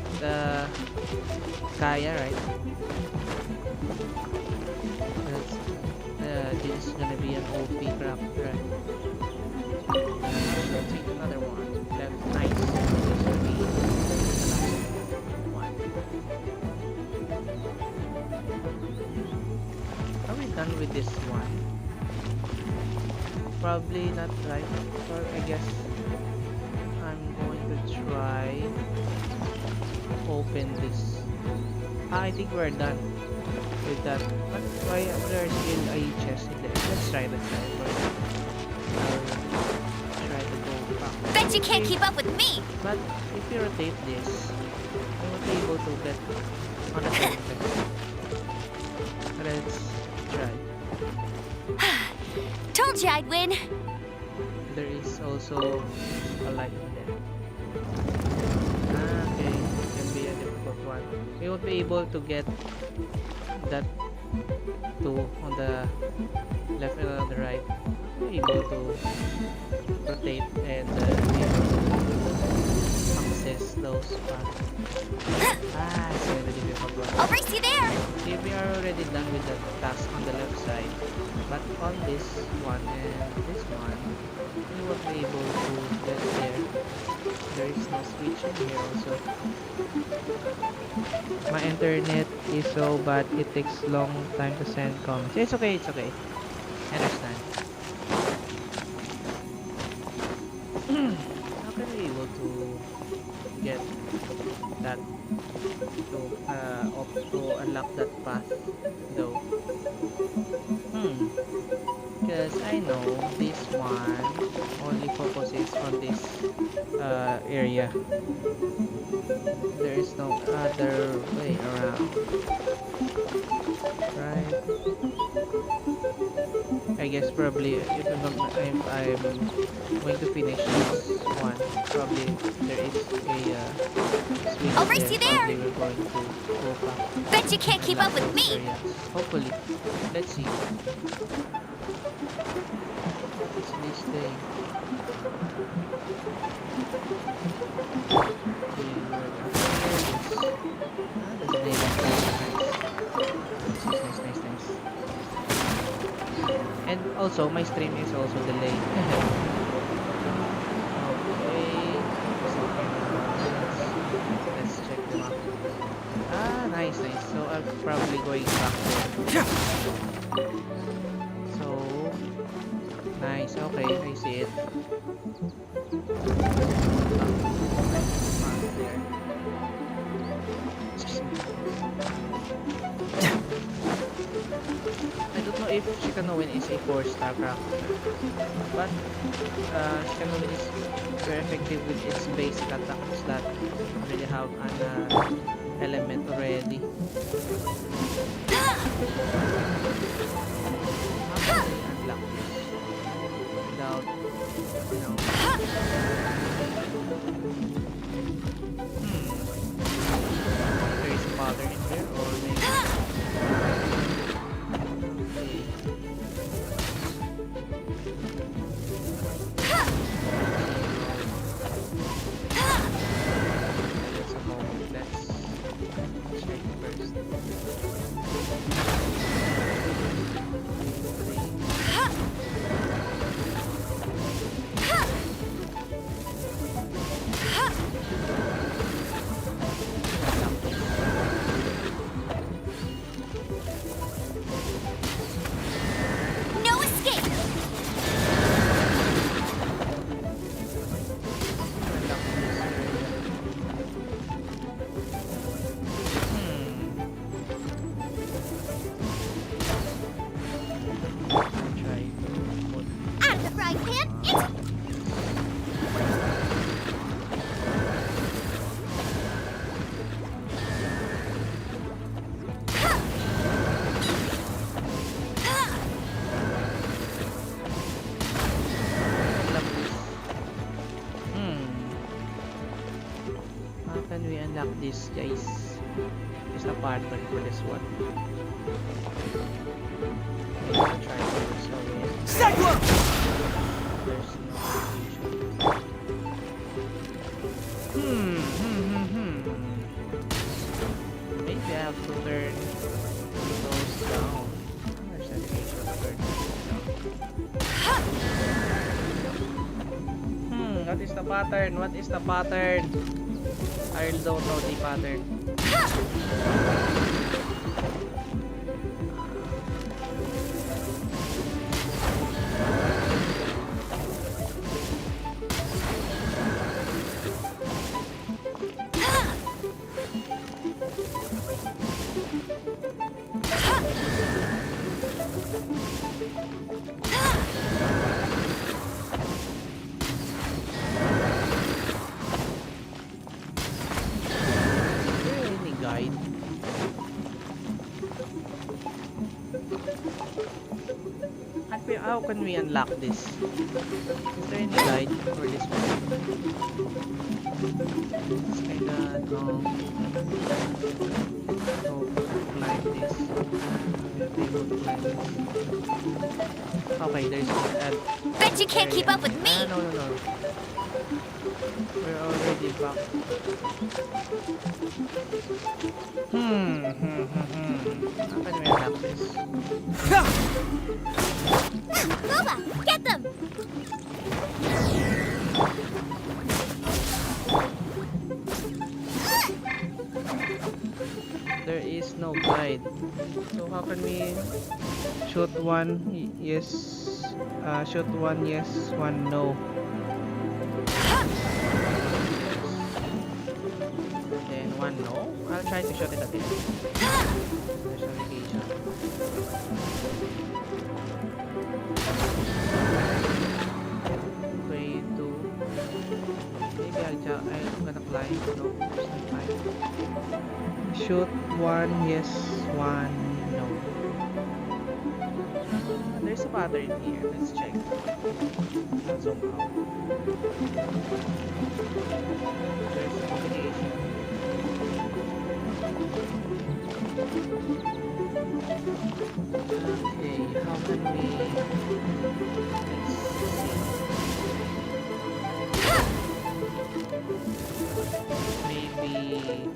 Speaker 1: Kaya, right? This is gonna be an OP character. done with this one. Probably not right, or I guess I'm going to try open this. I think we're done with that. But why there's still a chest in there? Let's try. I'll try to go back.
Speaker 5: Bet you can't
Speaker 1: Okay.
Speaker 5: keep up with me!
Speaker 1: But if you rotate this, I won't be able to get on the same place. Let's try.
Speaker 5: Told you I'd win!
Speaker 1: There is also a light in there. Ah, okay. Can be a difficult one. We won't be able to get that two on the left and on the right. We're able to rotate and be able to access those paths. Ah, it's a very difficult one.
Speaker 5: I'll race you there!
Speaker 1: See, we are already done with the task on the left side, but on this one and this one, we won't be able to get there. There is no switch in here also. My internet is so bad, it takes long time to send comments. It's okay, it's okay. I understand. How can we able to get that to unlock that path though? Because I know this one only focuses on this area. There is no other way around, right? I guess probably if I'm going to finish this one, probably there is a switch
Speaker 5: I'll race you there!
Speaker 1: Probably we're going to go back.
Speaker 5: Bet you can't keep up with me!
Speaker 1: Areas. Hopefully. Let's see. What's this thing? And also, my stream is also delayed. Okay. Let's check them out. Ah, nice. So I'm probably going back there. So nice. Okay, I see it. There. I don't know if Shikanoin is a 4-star character, but Shikanoin is very effective with its basic attacks that already have an element already. How can I unlock this without, you know? There is a pattern in there, or maybe. Just a moment, let's check first.
Speaker 5: No escape!
Speaker 4: Out of the frying pan, into
Speaker 1: How can we unlock this, guys? Just a pattern for this one. Okay, I'll try this away.
Speaker 3: Cyclone!
Speaker 1: There's no confusion. Maybe I have to turn those down. There's animation to turn those down. What is the pattern? What is the pattern? I don't know the pattern. Is there any guide? How can we unlock this? Is there any guide for this one? It's kinda long. So, climb this. We'll be able to climb this. Okay, there's that.
Speaker 5: Bet you can't keep up with me.
Speaker 1: No. We're already back. How can we unlock this?
Speaker 5: Boba, get them.
Speaker 1: There is no guide. So how can we shoot one yes, shoot one yes, one no. Then one no. I'll try to shoot it again. There's navigation. Way to maybe I'm gonna fly. No, there's no fly. Shoot one yes, one no. There's a pattern here. Let's check. Zoom out. There's a combination. Okay, how can we? Let's see. Maybe.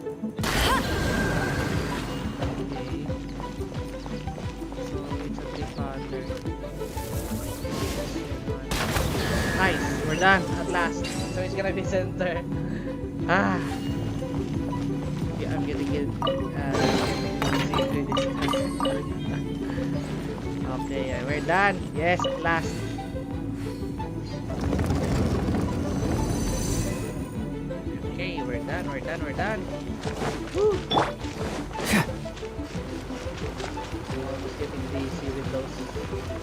Speaker 1: Okay. So it's a bit harder. Nice, we're done at last. So it's gonna be center. Ah. Yeah, I'm getting it. Okay, we're done. Yes, at last. Okay, we're done. Woo! Almost getting busy with those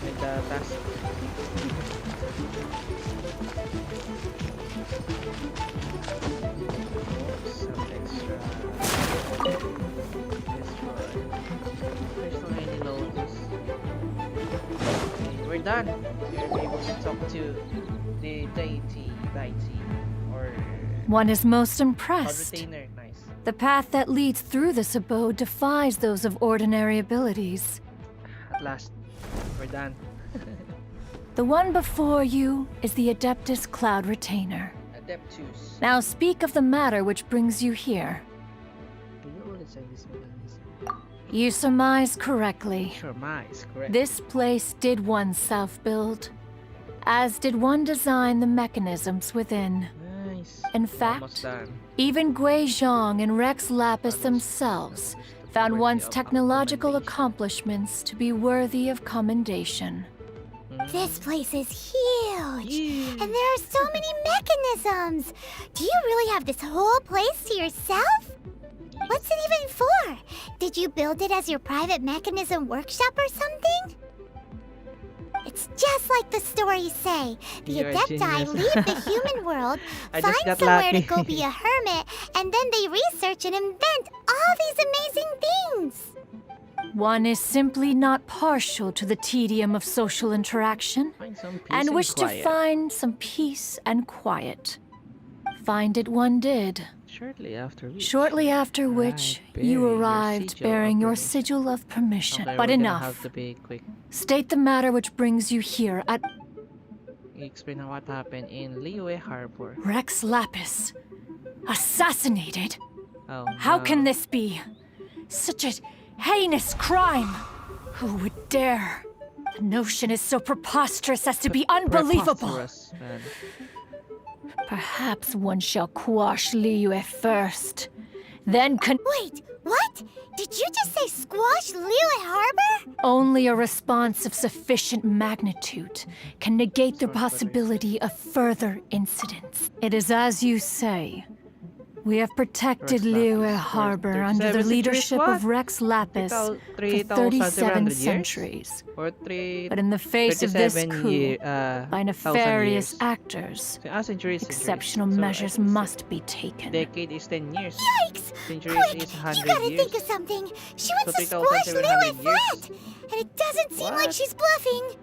Speaker 1: with the task. Some extra. There's so many loads. Okay, we're done. We're able to talk to the deity or
Speaker 2: One is most
Speaker 1: cloud
Speaker 2: impressed.
Speaker 1: retainer. Nice.
Speaker 2: The path that leads through this abode defies those of ordinary abilities.
Speaker 1: At last, we're done.
Speaker 2: The one before you is the Adeptus Cloud Retainer.
Speaker 1: Adeptus.
Speaker 2: Now speak of the matter which brings you here.
Speaker 1: Can you already say this mechanism?
Speaker 2: You surmise correctly.
Speaker 1: Surmise, correct.
Speaker 2: This place did once self-build, as did one design the mechanisms within.
Speaker 1: Nice.
Speaker 2: In
Speaker 1: Almost
Speaker 2: fact,
Speaker 1: done.
Speaker 2: even Gui Zhang and Rex Lapis themselves found one's technological accomplishments to be worthy of commendation.
Speaker 4: This place is huge, and there are so many mechanisms. Do you really have this whole place to yourself? What's it even for? Did you build it as your private mechanism workshop or something? It's just like the stories say. The
Speaker 1: You're a
Speaker 4: Adepti
Speaker 1: genius.
Speaker 4: leave the human world,
Speaker 1: I just
Speaker 4: find
Speaker 1: got
Speaker 4: somewhere to
Speaker 1: lucky.
Speaker 4: go be a hermit, and then they research and invent all these amazing things.
Speaker 2: One is simply not partial to the tedium of social interaction,
Speaker 1: Find some peace
Speaker 2: and wish to
Speaker 1: quiet.
Speaker 2: find some peace and quiet. Find it one did. Shortly after which, you arrived bearing your sigil of permission.
Speaker 1: Okay,
Speaker 2: But
Speaker 1: we're gonna
Speaker 2: enough.
Speaker 1: have to be quick.
Speaker 2: State the matter which brings you here at
Speaker 1: Explain what happened in Liyue Harbor.
Speaker 2: Rex Lapis. Assassinated?
Speaker 1: Oh,
Speaker 2: How
Speaker 1: no.
Speaker 2: can this be? Such a heinous crime! Who would dare? The notion is so preposterous as to be unbelievable.
Speaker 1: Preposterous, man.
Speaker 2: Perhaps one shall quash Liyue first. Then
Speaker 4: Wait, what? Did you just say squash Liyue Harbor?
Speaker 2: only a response of sufficient magnitude can negate the possibility of further incidents. It is as you say. We have protected
Speaker 1: Rex
Speaker 2: Liyue
Speaker 1: Lapis.
Speaker 2: Harbor
Speaker 1: 37
Speaker 2: under the
Speaker 1: centuries,
Speaker 2: leadership
Speaker 1: what?
Speaker 2: of Rex Lapis for 37 centuries.
Speaker 1: Or 3
Speaker 2: But in the face of this
Speaker 1: 37
Speaker 2: coup, by
Speaker 1: 1,000
Speaker 2: nefarious
Speaker 1: years.
Speaker 2: actors,
Speaker 1: Centuries.
Speaker 2: exceptional
Speaker 1: So I
Speaker 2: measures
Speaker 1: think
Speaker 2: must be taken.
Speaker 1: decade is 10 years.
Speaker 4: Yikes!
Speaker 1: Centuries
Speaker 4: Quick,
Speaker 1: is
Speaker 4: you
Speaker 1: 100
Speaker 4: gotta
Speaker 1: years.
Speaker 4: think of something. She
Speaker 1: So
Speaker 4: wants to squash
Speaker 1: 3,700
Speaker 4: Liyue
Speaker 1: years.
Speaker 4: flat! And it doesn't seem like
Speaker 1: What?
Speaker 4: she's bluffing.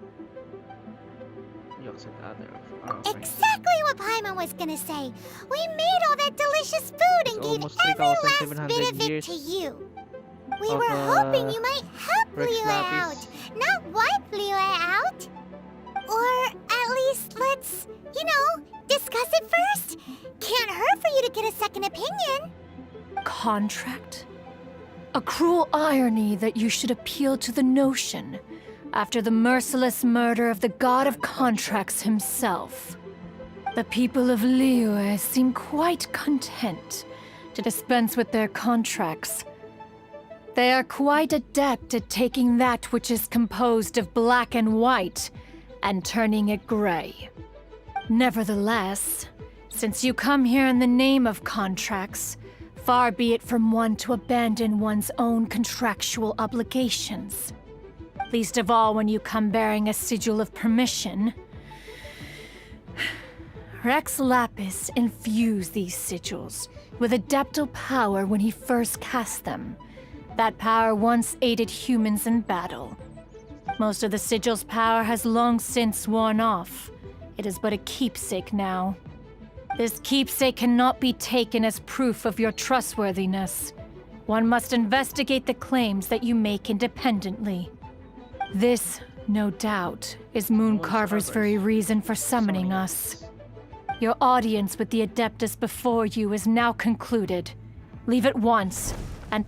Speaker 1: You accept other of our friends.
Speaker 4: Exactly what Paimon was gonna say. We made all that delicious food and
Speaker 1: It's
Speaker 4: gave
Speaker 1: almost
Speaker 4: every last
Speaker 1: 3,700
Speaker 4: bit of it
Speaker 1: years
Speaker 4: to you. We
Speaker 1: of,
Speaker 4: were hoping you might help
Speaker 1: Rex
Speaker 4: Liyue
Speaker 1: Lapis.
Speaker 4: out, not wipe Liyue out. Or at least let's, discuss it first. Can't hurt for you to get a second opinion.
Speaker 2: Contract? A cruel irony that you should appeal to the notion after the merciless murder of the god of contracts himself. The people of Liyue seem quite content to dispense with their contracts. They are quite adept at taking that which is composed of black and white and turning it gray. Nevertheless, since you come here in the name of contracts, far be it from one to abandon one's own contractual obligations. Least of all when you come bearing a sigil of permission. Rex Lapis infused these sigils with adeptal power when he first cast them. That power once aided humans in battle. Most of the sigil's power has long since worn off. It is but a keepsake now. This keepsake cannot be taken as proof of your trustworthiness. One must investigate the claims that you make independently. This, no doubt, is Mooncarver's very reason for summoning us. Your audience with the Adeptus before you is now concluded. Leave at once, and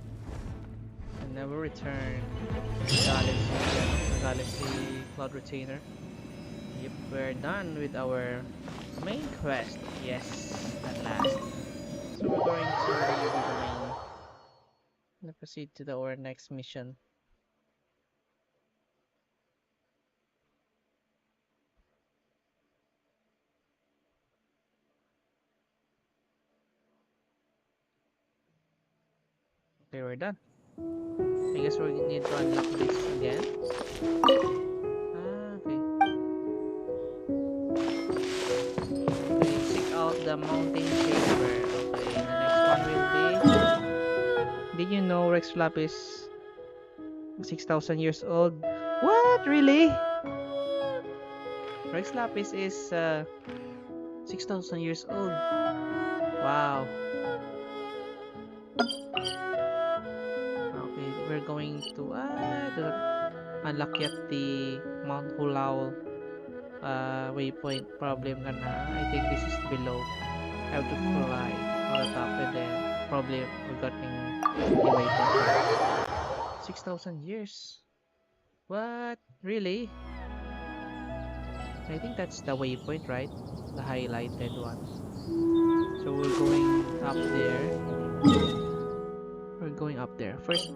Speaker 1: never return. Galaxy Cloud Retainer. Yep, we're done with our main quest. Yes, at last. So we're going to leave the domain and proceed to our next mission. Okay, we're done. I guess we need to unlock this again. Okay. Okay, seek out the mountain chamber. Okay, the next one will be... Did you know Rex Lapis 6,000 years old? What? Really? Rex Lapis is 6,000 years old. Wow. Okay, we're going to unlock yet the Mount Hulao waypoint problem I think this is below. I have to fly on the top and then probably we're getting the waypoint. 6,000 years. What? Really? I think that's the waypoint, right? The highlighted one. So we're going up there. We're going up there. First,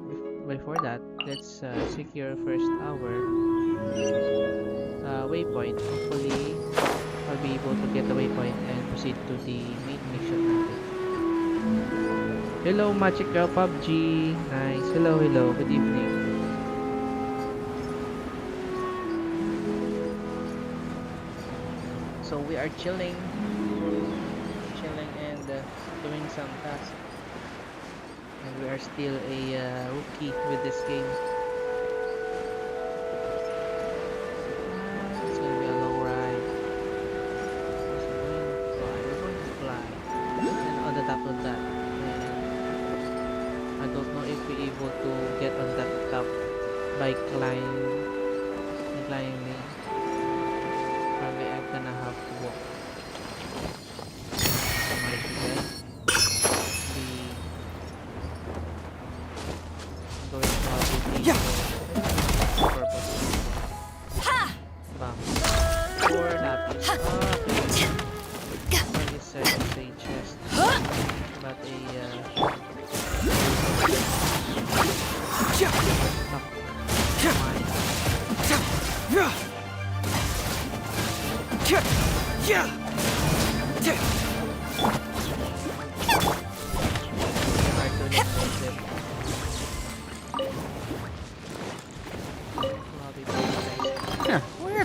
Speaker 1: before that, let's secure first our waypoint. Hopefully, I'll be able to get the waypoint and proceed to the main mission. Hello, Magic Girl PUBG. Nice. Hello. Good evening. So we are chilling and doing some tasks. And we are still a rookie with this game. It's gonna be a long ride. We're going to fly. And on the top of that, and I don't know if we're able to get on that top by climbing. Probably I'm gonna have to walk.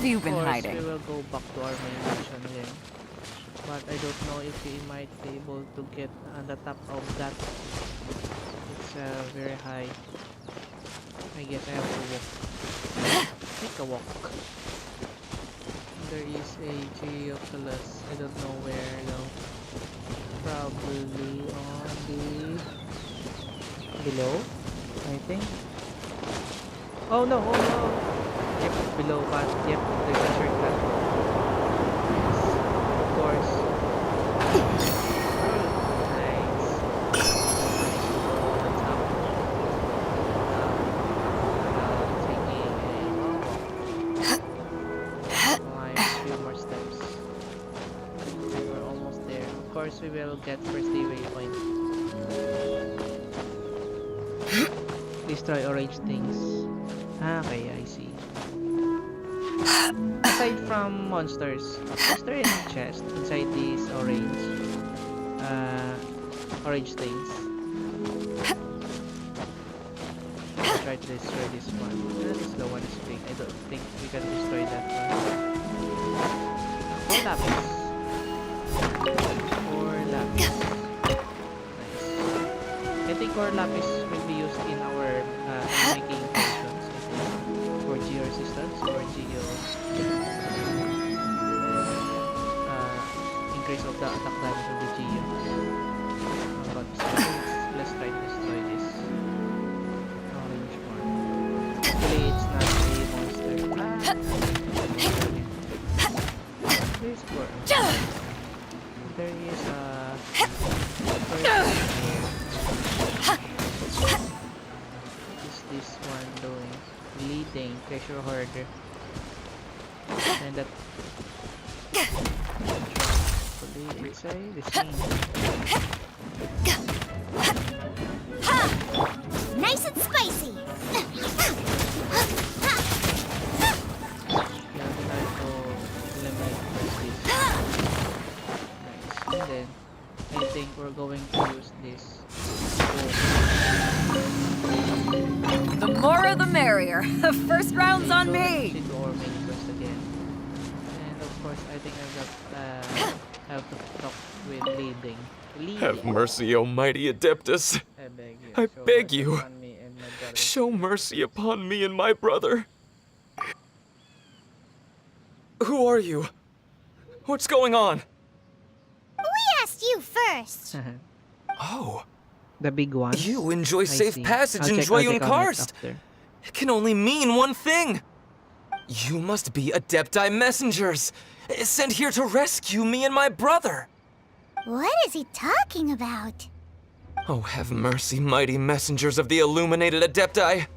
Speaker 3: you
Speaker 1: Of
Speaker 3: been
Speaker 1: course,
Speaker 3: hiding?
Speaker 1: we will go back to our main mission again. But I don't know if we might be able to get on the top of that. It's very high. I guess I have to walk. Take a walk. There is a Geoculus. I don't know where though. Probably on the below, I think. Oh no, oh no! Yep, below, but yep, there's a shortcut. Yes, of course. Nice. What's up? Taking a climb a few more steps. And we're almost there. Of course, we will get first day waypoint. Destroy orange things. Okay, I see. Aside from monsters, is there any chest inside these orange things? I'll try to destroy this one. This the one is big. I don't think we can destroy that one. Four lapis. Nice. I think core lapis will be used in our making potions, I think, for geo resistance or geo increase of the attack damage of the geos. But let's try to destroy this orange one. Hopefully it's not a monster. There's four. There is a person here. What is this one doing? Leading treasure hoarder. And that hopefully it's the same.
Speaker 5: Nice and spicy.
Speaker 1: Yeah, we have to eliminate this. Nice. And then I think we're going to use this.
Speaker 3: The more the merrier. The first round's on me.
Speaker 1: Proceed to our main quest again. And of course, I think I have to talk with leading.
Speaker 6: Have mercy, O mighty Adeptus.
Speaker 1: I beg you.
Speaker 6: I
Speaker 1: show
Speaker 6: beg
Speaker 1: mercy
Speaker 6: you.
Speaker 1: upon me and my brother.
Speaker 6: Show mercy upon me and my brother. Who are you? What's going on?
Speaker 4: We asked you first.
Speaker 6: Oh,
Speaker 1: The big one.
Speaker 6: you enjoy
Speaker 1: I
Speaker 6: safe
Speaker 1: see.
Speaker 6: passage
Speaker 1: I'll
Speaker 6: in
Speaker 1: check on
Speaker 6: Joyun
Speaker 1: it
Speaker 6: Karst.
Speaker 1: after.
Speaker 6: It can only mean one thing. You must be Adepti messengers, sent here to rescue me and my brother.
Speaker 4: What is he talking about?
Speaker 6: Oh, have mercy, mighty messengers of the illuminated Adepti.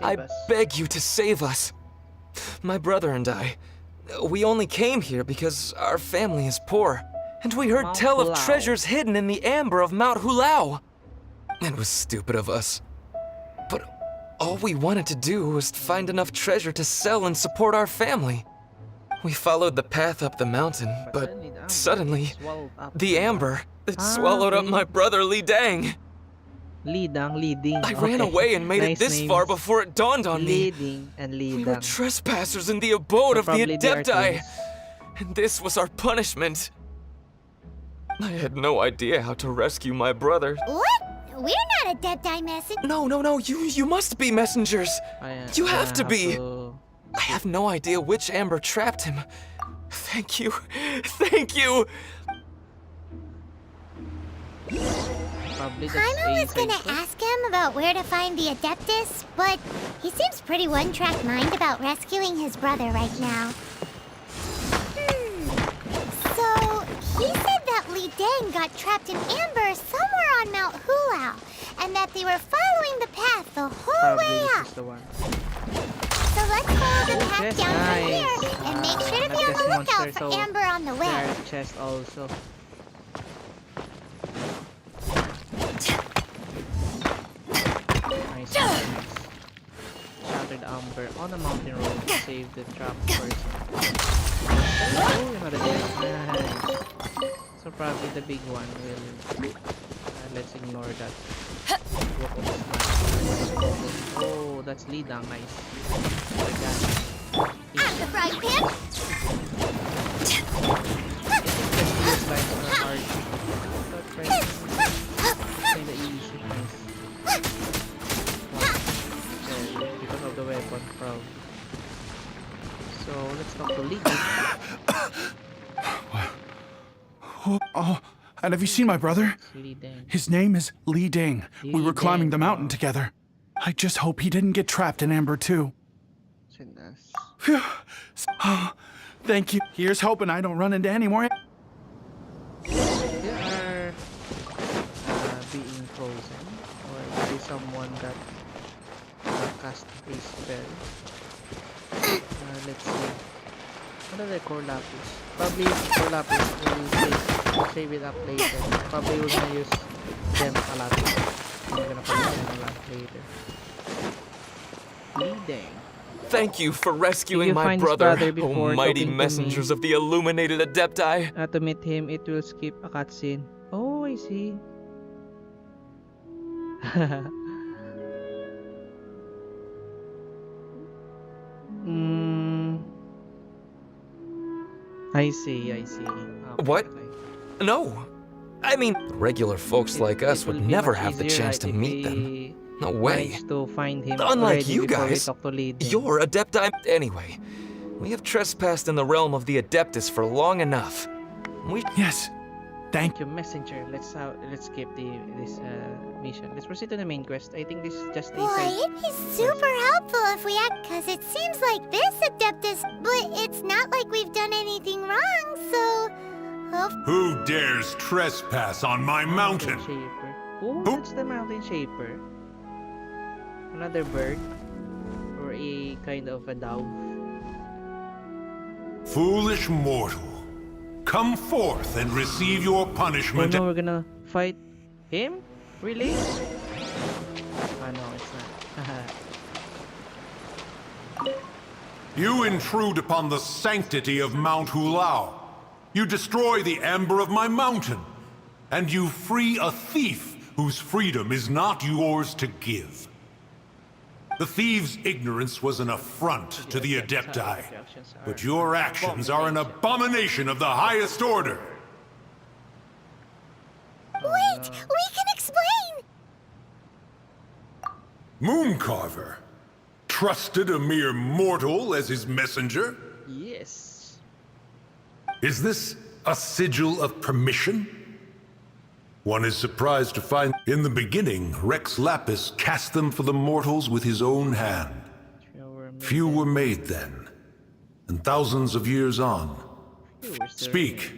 Speaker 6: I beg you to save us. My brother and I, we only came here because our family is poor, and we heard
Speaker 1: Mount
Speaker 6: tell of
Speaker 1: Hulao.
Speaker 6: treasures hidden in the amber of Mount Hulao. It was stupid of us. But all we wanted to do was find enough treasure to sell and support our family. We followed the path up the mountain, but suddenly, the amber, it swallowed up
Speaker 1: okay.
Speaker 6: my brother Li Dang.
Speaker 1: Leading.
Speaker 6: I ran away and made it this far before it dawned on me.
Speaker 1: Leading and
Speaker 6: We were
Speaker 1: leading.
Speaker 6: trespassers in the abode of the
Speaker 1: Probably they are
Speaker 6: Adepti,
Speaker 1: twins.
Speaker 6: and this was our punishment. I had no idea how to rescue my brother.
Speaker 4: What? We're not a Adepti message.
Speaker 6: No, you must be messengers. You have to be. I have no idea which amber trapped him. Thank you.
Speaker 1: Probably that's
Speaker 4: Paimon
Speaker 1: a
Speaker 4: was gonna
Speaker 1: side quest.
Speaker 4: ask him about where to find the Adeptus, but he seems pretty one-track mind about rescuing his brother right now. So, he said that Li Dang got trapped in amber somewhere on Mount Hulao, and that they were following the path the whole
Speaker 1: Probably
Speaker 4: way
Speaker 1: this
Speaker 4: up.
Speaker 1: is the one.
Speaker 4: So let's follow the path
Speaker 1: Yes,
Speaker 4: down from
Speaker 1: nice.
Speaker 4: here, and make sure to
Speaker 1: Not
Speaker 4: be on
Speaker 1: just
Speaker 4: the lookout
Speaker 1: monster,
Speaker 4: for
Speaker 1: so
Speaker 4: amber on the way.
Speaker 1: There are chests also. Nice. Shattered amber on a mountain road to save the trapped person. Oh, another chest. Nice. So probably the big one will. Let's ignore that. Oh, that's Lidang. Nice. Like that.
Speaker 4: got the frying pan.
Speaker 1: These lines are hard. But kinda easy. Nice. Because of the weapon probably. So let's talk to Lee.
Speaker 7: Oh, and have you seen my brother?
Speaker 1: Lee Deng.
Speaker 7: His name is Li Ding. We were
Speaker 1: Li
Speaker 7: climbing
Speaker 1: Ding,
Speaker 7: the mountain
Speaker 1: wow.
Speaker 7: together. I just hope he didn't get trapped in Amber too.
Speaker 1: Goodness.
Speaker 7: Phew. Oh, thank you. Here's hoping I don't run into any more.
Speaker 1: They are being frozen, or maybe someone that cast a spell. Let's see. What are the core lapis? Probably core lapis will save it up later. Probably we're gonna use them a lot. We're gonna collect them a lot later. Bleeding.
Speaker 6: Thank you for rescuing
Speaker 1: You
Speaker 6: my
Speaker 1: find his
Speaker 6: brother,
Speaker 1: brother
Speaker 6: oh
Speaker 1: before
Speaker 6: mighty
Speaker 1: talking to
Speaker 6: messengers
Speaker 1: me.
Speaker 6: of the illuminated Adepti.
Speaker 1: To meet him, it will skip a cutscene. Oh, I see. mm, I see, I see.
Speaker 6: What?
Speaker 1: Okay.
Speaker 6: No. I mean, regular folks like us
Speaker 1: will
Speaker 6: would
Speaker 1: be
Speaker 6: never
Speaker 1: much
Speaker 6: have the
Speaker 1: easier,
Speaker 6: chance
Speaker 1: right,
Speaker 6: to
Speaker 1: if
Speaker 6: meet them.
Speaker 1: we
Speaker 6: No way.
Speaker 1: manage to find him
Speaker 6: Unlike
Speaker 1: already
Speaker 6: you
Speaker 1: before we
Speaker 6: guys,
Speaker 1: talk to Lee Ding.
Speaker 6: you're Adepti. Anyway, we have trespassed in the realm of the Adeptus for long enough. We
Speaker 7: Yes. Thank
Speaker 1: Thank you, messenger. Let's skip this mission. Let's proceed to the main quest. I think this is just a
Speaker 4: Boy,
Speaker 1: side.
Speaker 4: it'd be super helpful if we had, because it seems like this Adeptus, but it's not like we've done anything wrong, so...
Speaker 8: Who dares trespass on my mountain?
Speaker 1: Shaper. Oh, that's the mountain shaper. Another bird. Or a kind of a dove.
Speaker 8: Foolish mortal, come forth and receive your
Speaker 1: Oh
Speaker 8: punishment.
Speaker 1: no, we're gonna fight him? Really? Ah no, it's not.
Speaker 8: You intrude upon the sanctity of Mount Hulao. You destroy the amber of my mountain. And you free a thief whose freedom is not yours to give. The thief's ignorance was an affront to the Adepti, but your actions are an abomination of the highest order.
Speaker 4: Wait, we can explain!
Speaker 8: Mooncarver trusted a mere mortal as his messenger?
Speaker 1: Yes.
Speaker 8: Is this a sigil of permission? One is surprised to find in the beginning, Rex Lapis cast them for the mortals with his own hand. Few were made then, and thousands of years on. Speak.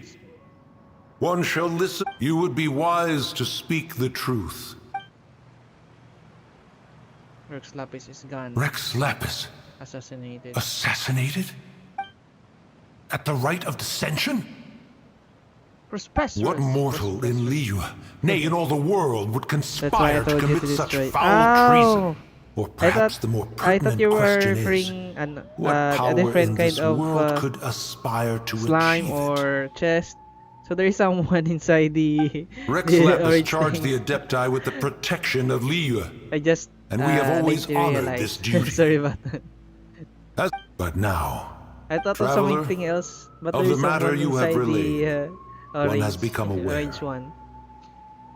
Speaker 8: One shall listen. You would be wise to speak the truth.
Speaker 1: Rex Lapis is gone.
Speaker 8: Rex Lapis,
Speaker 1: Assassinated.
Speaker 8: assassinated? At the rite of dissension?
Speaker 1: Prosperous.
Speaker 8: What mortal in Liyue, nay, in all the world, would
Speaker 1: That's why I
Speaker 8: conspire to
Speaker 1: told you
Speaker 8: commit
Speaker 1: to
Speaker 8: such
Speaker 1: destroy.
Speaker 8: foul treason?
Speaker 1: Oh!
Speaker 8: Or perhaps the more
Speaker 1: I thought
Speaker 8: pertinent
Speaker 1: you were
Speaker 8: question is,
Speaker 1: referring
Speaker 8: what
Speaker 1: a
Speaker 8: power in
Speaker 1: different
Speaker 8: this
Speaker 1: kind of
Speaker 8: world could aspire to
Speaker 1: slime
Speaker 8: achieve
Speaker 1: or chest. So there is someone inside the.
Speaker 8: it? Rex
Speaker 1: the
Speaker 8: Lapis
Speaker 1: orange
Speaker 8: charged
Speaker 1: thing.
Speaker 8: the Adepti with the protection of Liyue,
Speaker 1: I just.
Speaker 8: and we have always
Speaker 1: lately
Speaker 8: honored
Speaker 1: realized.
Speaker 8: this duty.
Speaker 1: Sorry about that.
Speaker 8: But now,
Speaker 1: I thought of
Speaker 8: Traveler,
Speaker 1: something else, but
Speaker 8: of
Speaker 1: there is
Speaker 8: the matter
Speaker 1: someone
Speaker 8: you have
Speaker 1: inside
Speaker 8: relayed,
Speaker 1: the
Speaker 8: one has
Speaker 1: orange,
Speaker 8: become aware.
Speaker 1: orange one.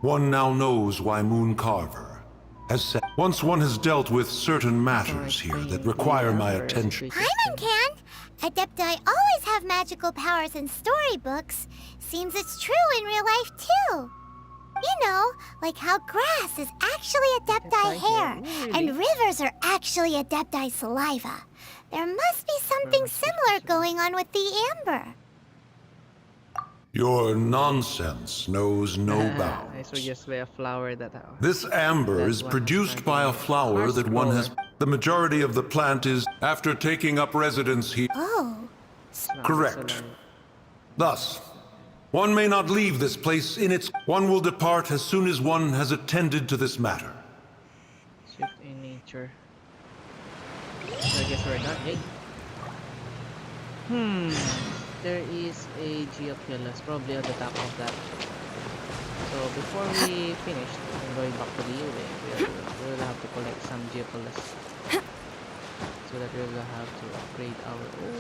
Speaker 8: one now knows why Mooncarver has said. Once one has dealt with certain matters here that require my attention.
Speaker 4: Paimon can! Adepti always have magical powers in storybooks. Seems it's true in real life, too. You know, like how grass is actually Adepti hair, and rivers are actually Adepti saliva. There must be something similar going on with the amber.
Speaker 8: Your nonsense knows no
Speaker 1: I
Speaker 8: bounds.
Speaker 1: saw just by a flower that.
Speaker 8: This amber
Speaker 1: That
Speaker 8: is
Speaker 1: one
Speaker 8: produced
Speaker 1: was
Speaker 8: by a
Speaker 1: not
Speaker 8: flower
Speaker 1: Mars
Speaker 8: that one has.
Speaker 1: grower.
Speaker 8: The majority of the plant is after taking up residence here.
Speaker 4: Oh,
Speaker 8: Correct. Thus, one may not leave this place in its. One will depart as soon as one has attended to this matter.
Speaker 1: Shift in nature. So I guess we're done, yay. There is a Geoculus probably on the top of that. So before we finish going back to the UA, we'll have to collect some Geoculus. so that we will have to upgrade our. Oh,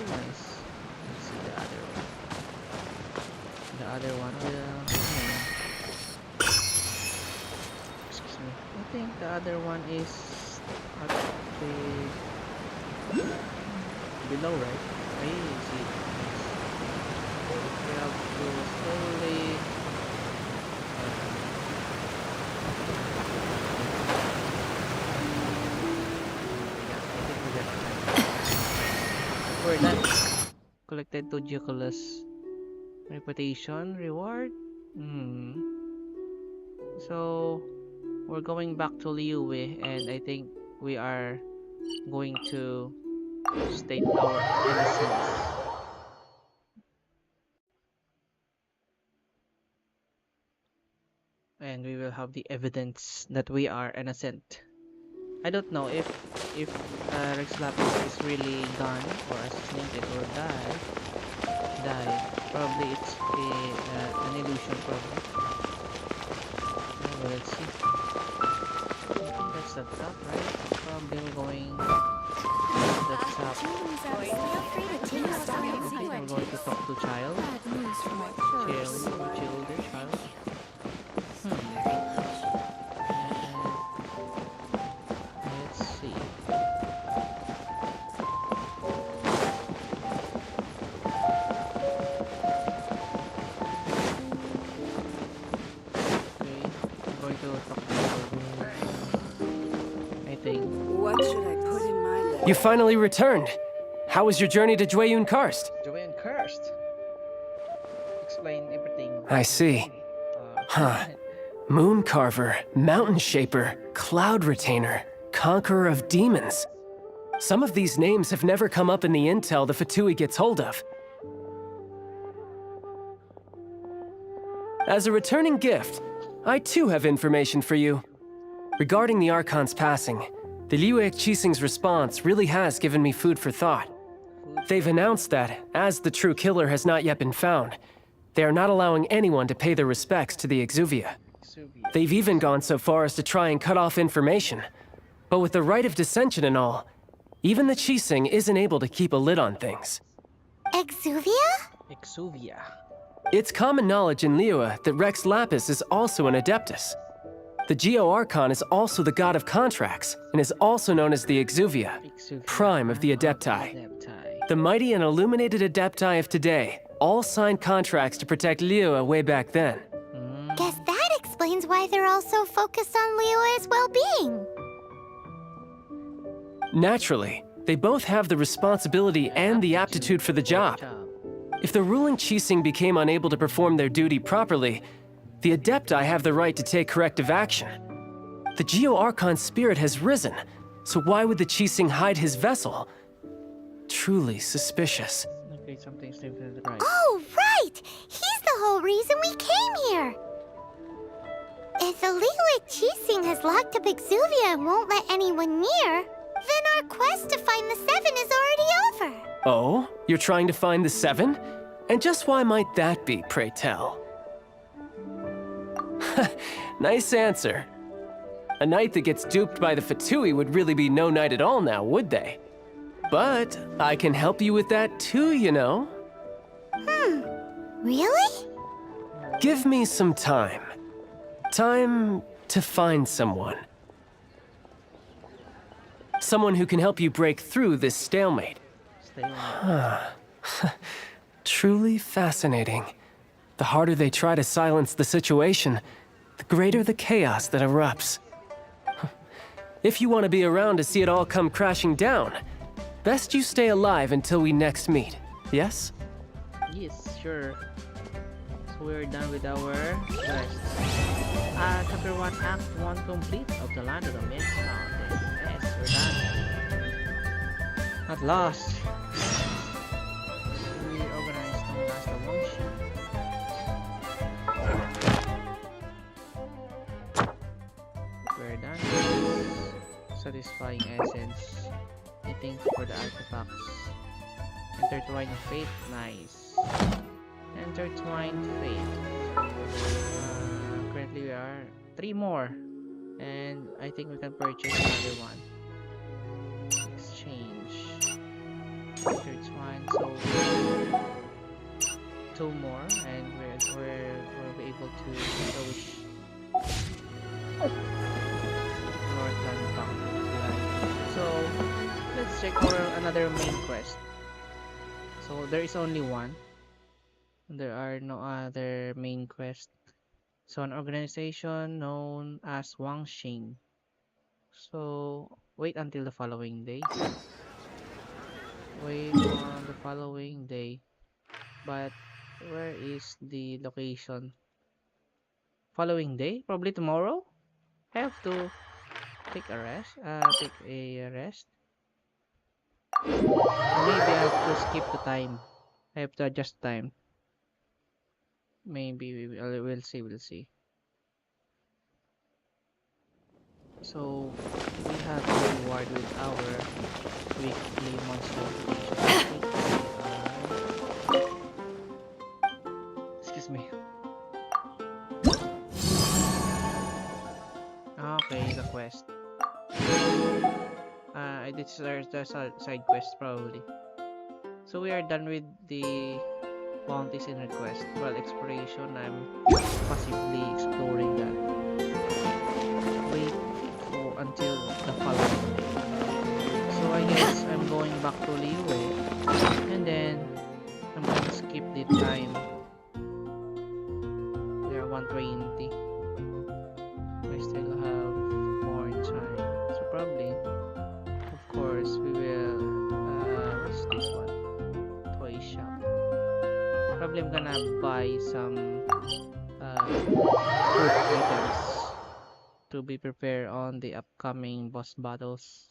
Speaker 1: nice. Let's see the other one. The other one will. Excuse me. I think the other one is at the below, right? I see it. We have to slowly. We're done. Collected to Nicholas. Reputation reward. So we're going back to Liyue, and I think we are going to state our innocence. And we will have the evidence that we are innocent. I don't know if Rex Lapis is really gone or assassinated or died. Probably it's an illusion. Probably. Well, let's see. I think that's the top, right? Probably we're going to the top. I think we're going to talk to child. Child. Let's see. Okay, I'm going to talk to child. I think.
Speaker 3: What should I put in my letter?
Speaker 9: You finally returned. How was your journey to Jueyun Karst?
Speaker 1: Joanne Cursed. Explain everything.
Speaker 9: I see. Huh. Moon Carver, Mountain Shaper, Cloud Retainer, Conqueror of Demons. Some of these names have never come up in the intel the Fatui gets hold of. As a returning gift, I too have information for you. Regarding the Archon's passing, the Liu Qixing's response really has given me food for thought. They've announced that, as the true killer has not yet been found, they are not allowing anyone to pay their respects to the Exuvia. They've even gone so far as to try and cut off information. But with the right of dissension and all, even the Qixing isn't able to keep a lid on things.
Speaker 1: Exuvia.
Speaker 9: It's common knowledge in Liyue that Rex Lapis is also an Adeptus. The Geo-Archon is also the god of contracts, and is also known as the Exuvia, prime of the Adepti. The mighty and illuminated Adepti of today all signed contracts to protect Liyue way back then.
Speaker 4: Guess that explains why they're all so focused on Liyue's well-being.
Speaker 9: Naturally, they both have the responsibility and the aptitude for the job. If the ruling Qixing became unable to perform their duty properly, the Adepti have the right to take corrective action. The Geo-Archon's spirit has risen, so why would the Qixing hide his vessel? Truly suspicious.
Speaker 1: Okay, something's different, right?
Speaker 4: Oh, right! He's the whole reason we came here! If the Liyue Qixing has locked up Exuvia and won't let anyone near, then our quest to find the Seven is already over.
Speaker 9: Oh? You're trying to find the Seven? And just why might that be, pray tell? Nice answer. A knight that gets duped by the Fatui would really be no knight at all now, would they? But I can help you with that too, you know.
Speaker 4: Really?
Speaker 9: Give me some time. Time to find someone. Someone who can help you break through this stalemate. Truly fascinating. The harder they try to silence the situation, the greater the chaos that erupts. If you want to be around to see it all come crashing down, best you stay alive until we next meet, yes?
Speaker 1: Yes, sure. So we're done with our quest. Chapter 1, Act 1 complete of the Land of the Mist Mountain. Yes, we're done. Not lost. We organized the Master Motion. We're done. Satisfying essence. I think for the artifacts. Intertwined Fate, nice. Intertwined Fate. Currently we are 3 more. And I think we can purchase another one. Exchange. There's one, so two more, and we'll be able to approach Northland Bank. So let's check for another main quest. So there is only one. There are no other main quest. So an organization known as Wang Xing. So wait until the following day. Wait on the following day. But where is the location? Following day? Probably tomorrow? I have to take a rest. Take a rest. Maybe I have to skip the time. I have to adjust time. Maybe we'll see. We'll see. So we have to reward with our weekly monster notification. Excuse me. Okay, the quest. I did the side quest probably. So we are done with the bounties and request. While exploration, I'm passively exploring that. Wait until the following day. So I guess I'm going back to Liyue, and then I'm going to skip the time. There are 120. I still have more time. So probably, of course, we will. What's this one? Toy shop. Probably I'm gonna buy some food items to be prepared on the upcoming boss battles.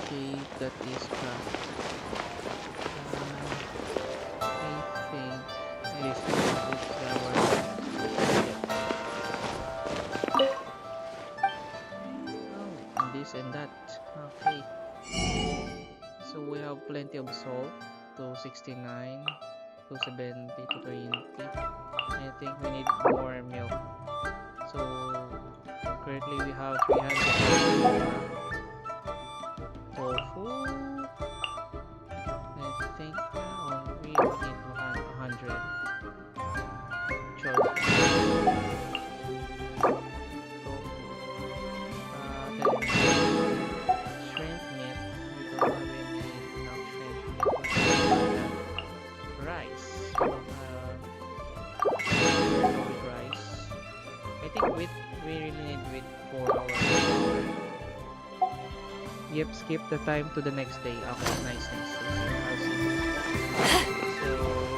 Speaker 1: Okay, that is craft. I think it is and this and that. Okay. So we have plenty of salt, 269. 270 to 20. I think we need more milk. So currently we have 300 tofu. I think we need 100 tofu. Then shrimp meat. We don't have any enough shrimp meat. Rice. Rice. I think we really need wheat 4 hours. Yep, skip the time to the next day. Okay, nice. I'll see. So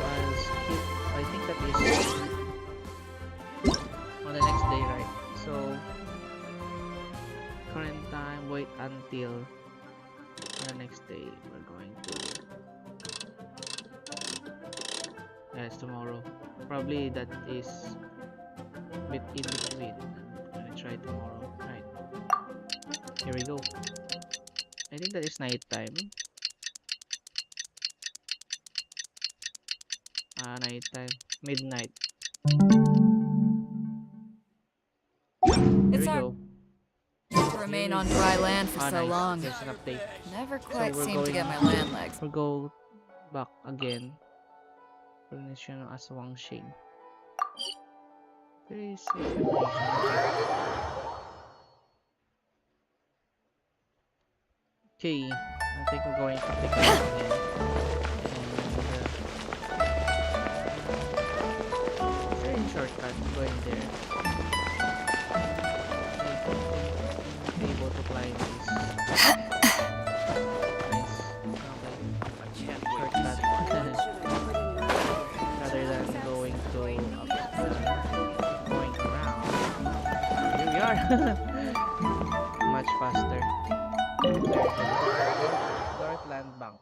Speaker 1: I'll skip. I think that is on the next day, right? So current time. Wait until the next day. We're going to. Yes, tomorrow. Probably that is a bit in between. I'm gonna try tomorrow. Right. Here we go. I think that is night time. Night time. Midnight. Here we go.
Speaker 3: To remain on dry land for so
Speaker 1: nice.
Speaker 3: long.
Speaker 1: There's an update.
Speaker 3: Never quite
Speaker 1: we're
Speaker 3: seem to get
Speaker 1: going-
Speaker 3: my land legs.
Speaker 1: We'll go back again. Pronunciation as Wang Xing. Very safe information. Okay, I think we're going to pick it up again. And very shortcut going there. Be able to climb this. Nice. Okay. Shortcut. Rather than going around. Here we are. Much faster. Northland Bank.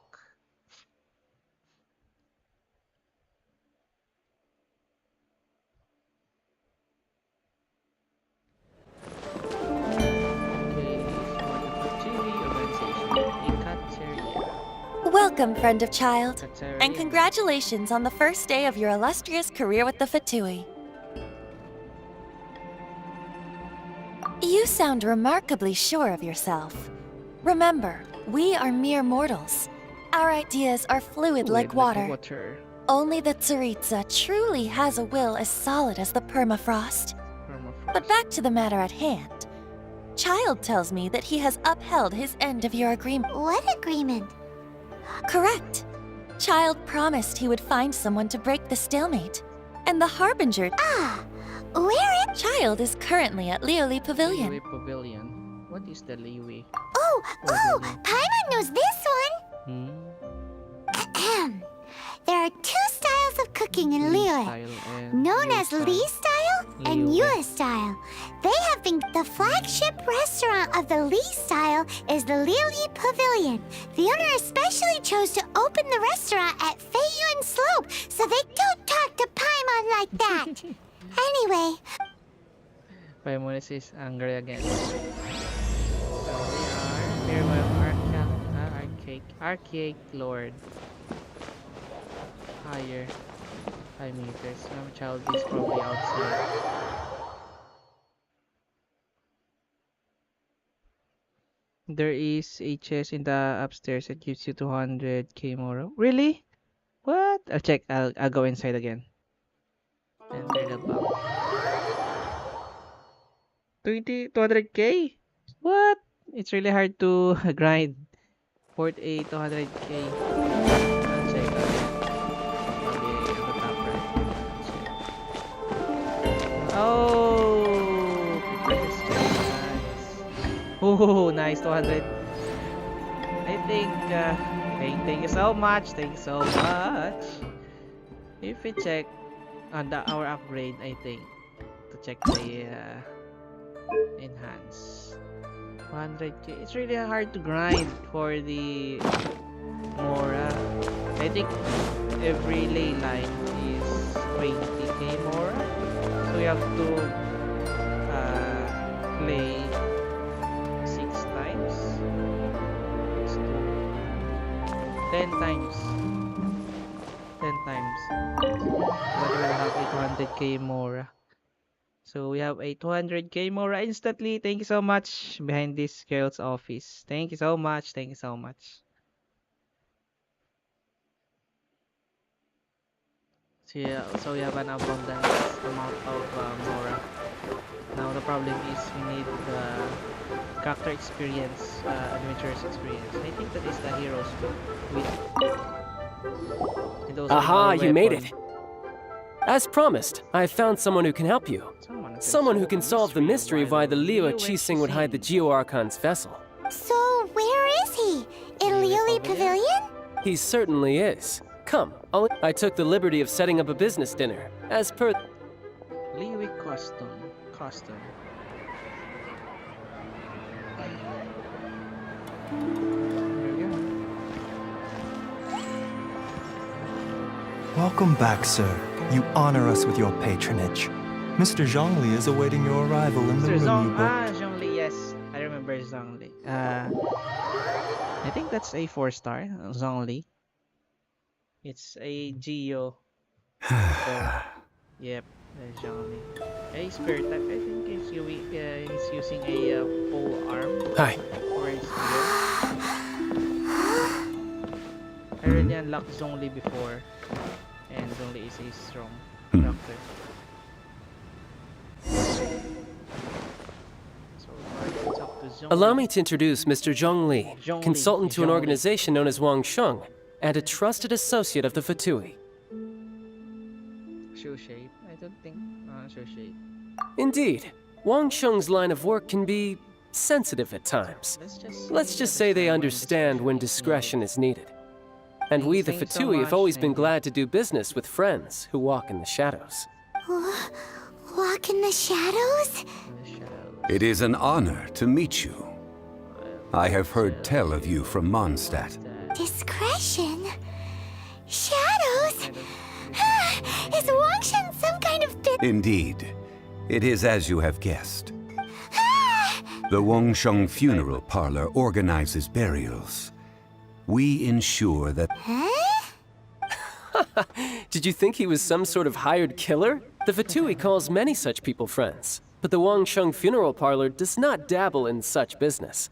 Speaker 5: Welcome, friend of child. And congratulations on the first day of your illustrious career with the Fatui. You sound remarkably sure of yourself. Remember, we are mere mortals. Our ideas are fluid like water. Only the Tsaritsa truly has a will as solid as the permafrost. But back to the matter at hand. Child tells me that he has upheld his end of your agreement.
Speaker 4: What agreement?
Speaker 5: Correct. Child promised he would find someone to break the stalemate. And the Harbinger...
Speaker 4: Ah, where is...
Speaker 5: Child is currently at Lioli Pavilion.
Speaker 1: Liwi Pavilion. What is the Liwi?
Speaker 4: Oh, Paimon knows this one!
Speaker 1: Hmm?
Speaker 4: There are two styles of cooking in Liyue, known as Li style and Yue style. They have been the flagship restaurant of the Li style is the Lioli Pavilion. The owner especially chose to open the restaurant at Feiyuan Slope, so they don't talk to Paimon like that. Anyway,
Speaker 1: Paimon is angry again. So we are Farewell Archaic Lord. Higher 5 meters. Our child is probably outside. There is a chest in the upstairs that gives you 200k more. Really? What? I'll check. I'll go inside again. Enter the box. 200k? What? It's really hard to grind. Port a 200k. I'll check. Oh, oh, nice 200. I think. Thank you so much. Thank you so much. If we check on our upgrade, I think to check the enhance 100k. It's really hard to grind for the Mora. I think every ley line is 20k Mora. So we have to play 6 times. 10 times. 10 times. But we will have a 200k Mora. So we have a 200k Mora instantly. Thank you so much behind this girl's office. Thank you so much. Thank you so much. So, yeah, so we have an abundance amount of Mora. Now the problem is we need the character experience, adventurous experience. I think that is the heroes with
Speaker 9: Aha, you made it. As promised, I found someone who can help you. Someone who can solve the mystery of why the Liu Qixing would hide the Geo-Archon's vessel.
Speaker 4: So where is he? In Lioli Pavilion?
Speaker 9: He certainly is. Come, I took the liberty of setting up a business dinner, as per...
Speaker 1: Liwi custom.
Speaker 10: Welcome back, sir. You honor us with your patronage. Mr. Zhongli is awaiting your arrival in the room you booked.
Speaker 1: Zhongli, yes. I remember Zhongli. I think that's a 4-star, Zhongli. It's a Geo. So, yep, Zhongli. A spirit type. I think he's using a pole arm.
Speaker 9: Hi.
Speaker 1: For his spear. I already unlocked Zhongli before. And Zhongli is a strong doctor.
Speaker 9: Allow me to introduce Mr. Zhongli, consultant to an organization known as Wang Sheng, and a trusted associate of the Fatui.
Speaker 1: Show shape? I don't think... show shape.
Speaker 9: Indeed. Wang Sheng's line of work can be sensitive at times. Let's just say they understand when discretion is needed. And we, the Fatui, have always been glad to do business with friends who walk in the shadows.
Speaker 4: Walk in the shadows?
Speaker 11: It is an honor to meet you. I have heard tell of you from Mondstadt.
Speaker 4: Discretion? Shadows? Is Wangshan some kind of bit?
Speaker 11: Indeed. It is as you have guessed. The Wangsheng Funeral Parlor organizes burials. We ensure that...
Speaker 9: Did you think he was some sort of hired killer? The Fatui calls many such people friends. but the Wangsheng Funeral Parlor does not dabble in such business.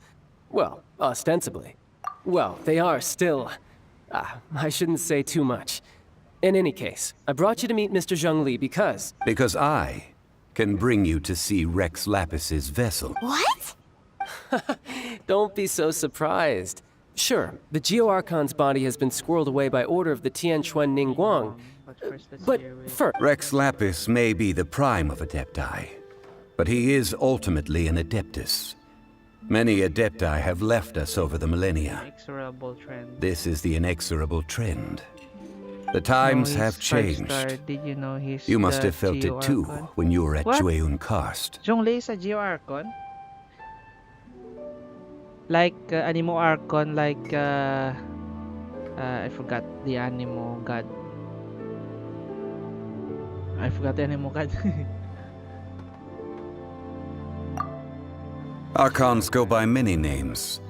Speaker 9: Well, ostensibly. Well, they are still... I shouldn't say too much. In any case, I brought you to meet Mr. Zhongli because...
Speaker 11: Because I can bring you to see Rex Lapis's vessel.
Speaker 4: What?
Speaker 9: Don't be so surprised. Sure, the Geo-Archon's body has been squirreled away by order of the Tianquan Ningguang. But first...
Speaker 11: Rex Lapis may be the prime of Adepti, but he is ultimately an Adeptus. Many Adepti have left us over the millennia.
Speaker 1: Inexorable trend.
Speaker 11: This is the inexorable trend. The times have changed.
Speaker 1: Did you know he's
Speaker 11: You must have felt it too
Speaker 1: Geo-Archon?
Speaker 11: when you were at
Speaker 1: What?
Speaker 11: Jueyun Karst.
Speaker 1: Zhongli is a Geo-Archon? Like Animo Archon, like I forgot the Animo God. I forgot the Animo God.
Speaker 11: Archons go by many names.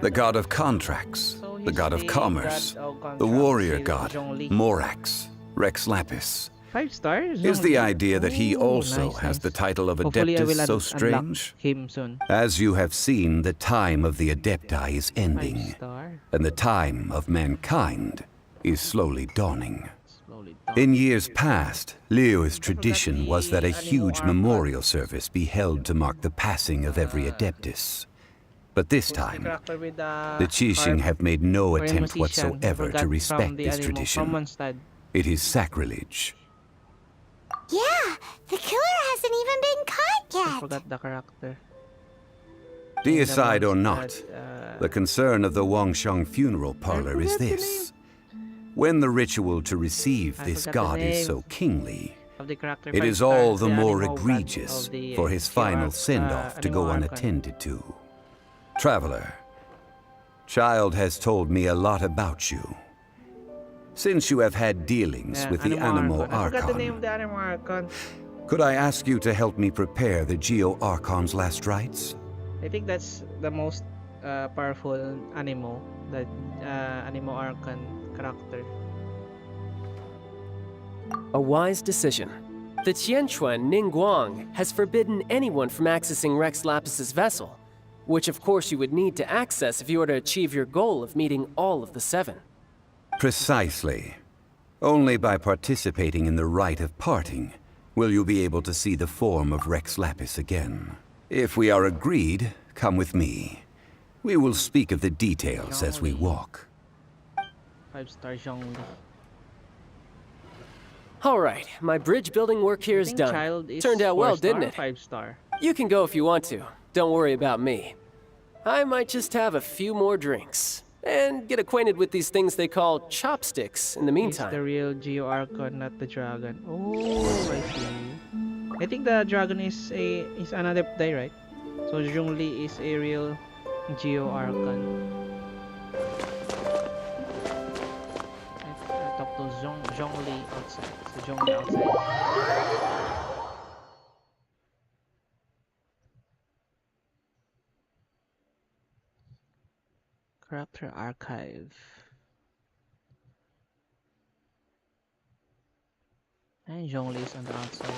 Speaker 11: The god of contracts,
Speaker 1: So
Speaker 11: the
Speaker 1: he's
Speaker 11: god of commerce,
Speaker 1: god of
Speaker 11: the
Speaker 1: contracts,
Speaker 11: warrior
Speaker 1: he's
Speaker 11: god,
Speaker 1: Zhongli.
Speaker 11: Morax, Rex Lapis.
Speaker 1: 5 stars?
Speaker 11: Is the
Speaker 1: Zhongli.
Speaker 11: idea that he
Speaker 1: Ooh,
Speaker 11: also
Speaker 1: nice,
Speaker 11: has
Speaker 1: nice.
Speaker 11: the title of
Speaker 1: Hopefully I will
Speaker 11: Adeptus so
Speaker 1: unlock
Speaker 11: strange?
Speaker 1: him soon.
Speaker 11: As you have seen, the time of the Adepti is
Speaker 1: 5
Speaker 11: ending,
Speaker 1: star.
Speaker 11: and the time of mankind is slowly dawning.
Speaker 1: Slowly
Speaker 11: In years past, Leo's tradition was that a huge memorial service be held to mark the passing of every Adeptus. But this time, the Qixing have made no attempt whatsoever to respect this tradition. It is sacrilege.
Speaker 4: Yeah, the killer hasn't even been caught
Speaker 1: I
Speaker 4: yet.
Speaker 1: forgot the character.
Speaker 11: Deicide or not, the concern of the Wangsheng Funeral Parlor is this. When the ritual to receive this
Speaker 1: forgot the
Speaker 11: god is
Speaker 1: name
Speaker 11: so kingly,
Speaker 1: Of the character
Speaker 11: it
Speaker 1: 5
Speaker 11: is all
Speaker 1: stars,
Speaker 11: the more
Speaker 1: Animo God
Speaker 11: egregious
Speaker 1: of the
Speaker 11: for his final send-off to
Speaker 1: Animo
Speaker 11: go
Speaker 1: Archon.
Speaker 11: unattended to. Traveler, Child has told me a lot about you. Since you have had dealings with the Animo
Speaker 1: I forgot the name of
Speaker 11: Archon,
Speaker 1: the Animo Archon.
Speaker 11: could I ask you to help me prepare the Geo-Archon's last rites?
Speaker 1: I think that's the most powerful Animo, the Animo Archon character.
Speaker 9: A wise decision. The Tianquan Ningguang has forbidden anyone from accessing Rex Lapis's vessel, which of course you would need to access if you were to achieve your goal of meeting all of the 7.
Speaker 11: Precisely. Only by participating in the rite of parting will you be able to see the form of Rex Lapis again. If we are agreed, come with me. We will speak of the details as we walk.
Speaker 1: 5-star Zhongli.
Speaker 9: Alright, my bridge building work here is done.
Speaker 1: Child is
Speaker 9: Turned out well,
Speaker 1: 4-star,
Speaker 9: didn't it?
Speaker 1: 5-star.
Speaker 9: You can go if you want to. Don't worry about me. I might just have a few more drinks. And get acquainted with these things they call chopsticks in the
Speaker 1: It's the
Speaker 9: meantime.
Speaker 1: real Geo Archon, not the dragon. Oh, I see. I think the dragon is another Adepti, right? So Zhongli is a real Geo Archon. I talk to Zhongli outside. So Zhongli outside. Character archive. And Zhongli is on the outside.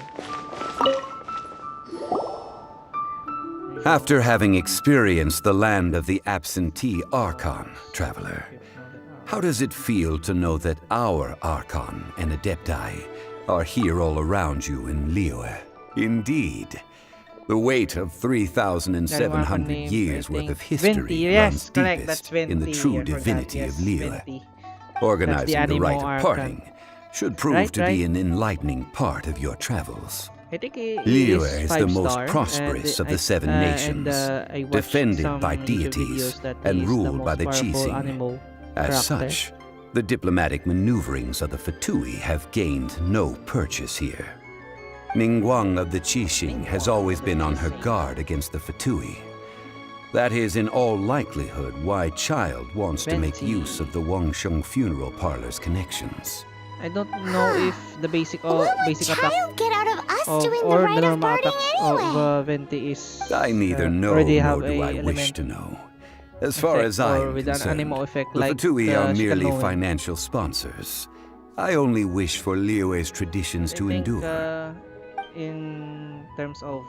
Speaker 11: After having experienced the land of the absentee Archon, Traveler, how does it feel to know that our Archon and Adepti are here all around you in Liyue? Indeed, the weight of 3,700 years worth of history runs deepest in the true divinity of Liyue. Organizing the rite of parting should prove to be an enlightening part of your travels.
Speaker 1: I think
Speaker 11: Liyue is the most prosperous of the 7 nations, defended by deities and ruled by the Qixing. As such, the diplomatic maneuverings of the Fatui have gained no purchase here. Ningguang of the Qixing has always been on her guard against the Fatui. That is in all likelihood why Child wants to make use of the Wangsheng Funeral Parlor's connections.
Speaker 1: I don't know if the basic basic attack
Speaker 4: Child get out of us doing the
Speaker 1: or
Speaker 4: rite
Speaker 1: the
Speaker 4: of
Speaker 1: normal
Speaker 4: parting
Speaker 1: attacks
Speaker 4: anyway.
Speaker 1: of Venti is
Speaker 11: I neither know
Speaker 1: already have
Speaker 11: nor do
Speaker 1: a
Speaker 11: I wish
Speaker 1: element
Speaker 11: to know. As far
Speaker 1: effect
Speaker 11: as I
Speaker 1: or
Speaker 11: am
Speaker 1: with an
Speaker 11: concerned,
Speaker 1: animo effect
Speaker 11: the
Speaker 1: like
Speaker 11: Fatui are merely
Speaker 1: Shikanoan.
Speaker 11: financial sponsors. I only wish for Liyue's traditions to
Speaker 1: I think,
Speaker 11: endure.
Speaker 1: in terms of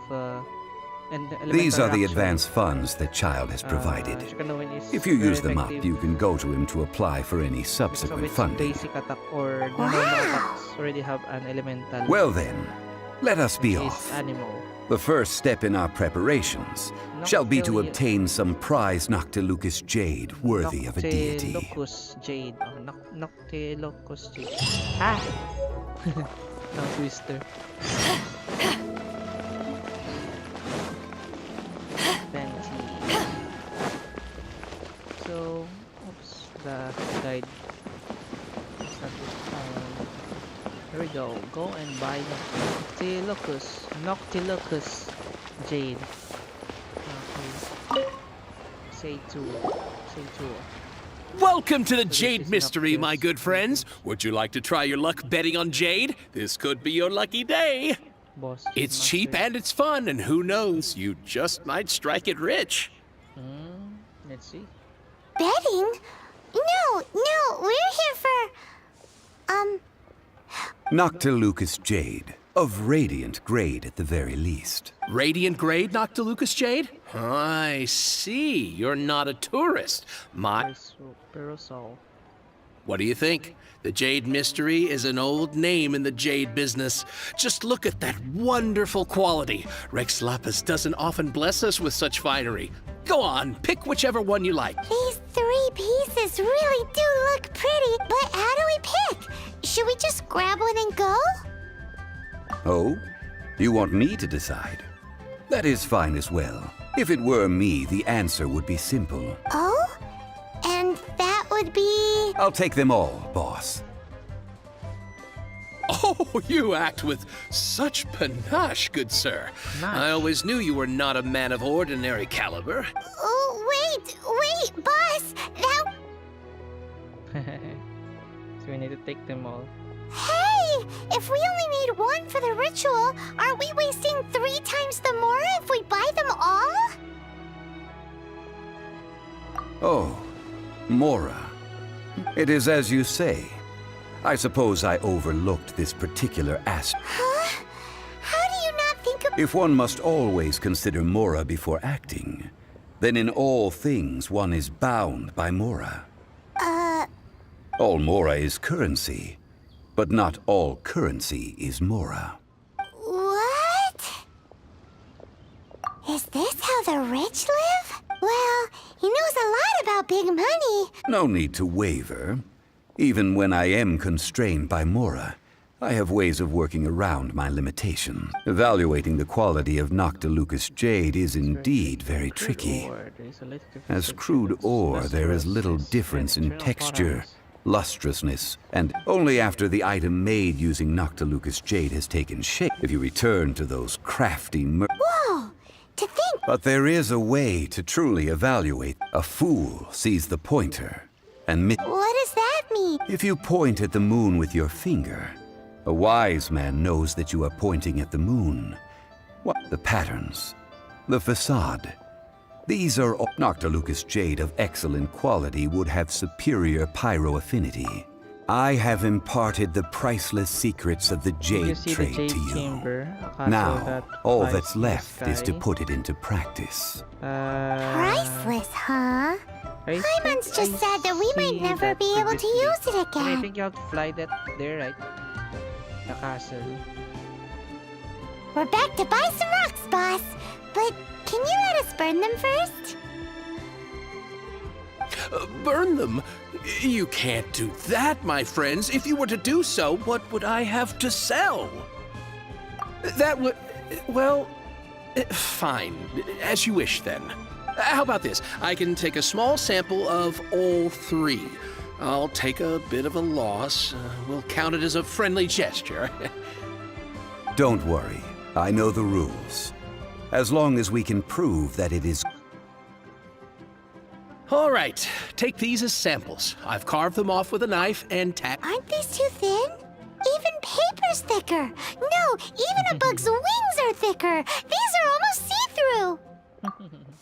Speaker 11: These are the
Speaker 1: elemental
Speaker 11: advance funds that Child has provided.
Speaker 1: Shikanoin is
Speaker 11: If you
Speaker 1: very
Speaker 11: use them up,
Speaker 1: effective.
Speaker 11: you can go to him to apply for any
Speaker 1: Some of
Speaker 11: subsequent
Speaker 1: its
Speaker 11: funding.
Speaker 1: basic attack or normal attacks already have an elemental.
Speaker 11: Well then, let us be
Speaker 1: which is
Speaker 11: off.
Speaker 1: Animal.
Speaker 11: The first step in our preparations shall be to obtain some prize Noctilucous jade worthy of a deity.
Speaker 1: Noctilucous jade. Oh, Noctilucous jade. Ah! Tongue twister. Fancy. So, oops, the guide. Here we go. Go and buy Noctilucous jade. Okay. Say two.
Speaker 12: Welcome to the
Speaker 1: this
Speaker 12: Jade
Speaker 1: is
Speaker 12: Mystery, my
Speaker 1: Noctis.
Speaker 12: good friends. Would you like to try your luck betting on Jade? This could be your lucky day.
Speaker 1: Boss.
Speaker 12: It's
Speaker 1: Master.
Speaker 12: cheap and it's fun, and who knows, you just might strike it rich.
Speaker 1: Let's see.
Speaker 4: Betting? No, we're here for...
Speaker 11: Noctilucous jade, of radiant grade at the very least.
Speaker 12: Radiant grade, Noctilucous Jade? I see. You're not a tourist.
Speaker 1: Parasol.
Speaker 12: What do you think? The Jade Mystery is an old name in the jade business. Just look at that wonderful quality. Rex Lapis doesn't often bless us with such finery. Go on, pick whichever one you like.
Speaker 4: These 3 pieces really do look pretty, but how do we pick? Should we just grab one and go?
Speaker 11: Oh? You want me to decide? That is fine as well. If it were me, the answer would be simple.
Speaker 4: Oh? And that would be...
Speaker 11: I'll take them all, boss.
Speaker 12: Oh, you act with such panache, good sir. I always knew you were not a man of ordinary caliber.
Speaker 4: Oh, wait, boss! That...
Speaker 1: So we need to take them all.
Speaker 4: Hey! If we only need 1 for the ritual, aren't we wasting 3 times the more if we buy them all?
Speaker 11: Oh, Mora. It is as you say. I suppose I overlooked this particular aspect.
Speaker 4: Huh? How do you not think of...
Speaker 11: If one must always consider Mora before acting, then in all things one is bound by Mora. All Mora is currency, but not all currency is Mora.
Speaker 4: What? Is this how the rich live? Well, he knows a lot about big money.
Speaker 11: No need to waver. Even when I am constrained by Mora, I have ways of working around my limitations. Evaluating the quality of Noctilucous jade is indeed very tricky. As crude ore, there is little difference in texture, lustrousness, and only after the item made using Noctilucous jade has taken shape, if you return to those crafty
Speaker 4: Whoa! To think...
Speaker 11: But there is a way to truly evaluate. A fool sees the pointer and
Speaker 4: What does that mean?
Speaker 11: If you point at the moon with your finger, a wise man knows that you are pointing at the moon. What? The patterns, the facade. These are all. Noctilucous jade of excellent quality would have superior pyro affinity. I have imparted the priceless secrets of the jade trade to you. Now, all that's left is to put it into practice.
Speaker 4: Priceless, huh? Hyman's just said that we might never be able to use it
Speaker 1: I
Speaker 4: again.
Speaker 1: think you have to fly that there, right? The castle.
Speaker 4: We're back to buy some rocks, boss. But can you let us burn them first?
Speaker 12: Burn them? You can't do that, my friends. If you were to do so, what would I have to sell? That would... well... fine. As you wish, then. How about this? I can take a small sample of all 3. I'll take a bit of a loss. We'll count it as a friendly gesture.
Speaker 11: Don't worry. I know the rules. As long as we can prove that it is...
Speaker 12: All right. Take these as samples. I've carved them off with a knife and tacked...
Speaker 4: Aren't these too thin? Even paper's thicker. No, even a bug's wings are thicker. These are almost see-through.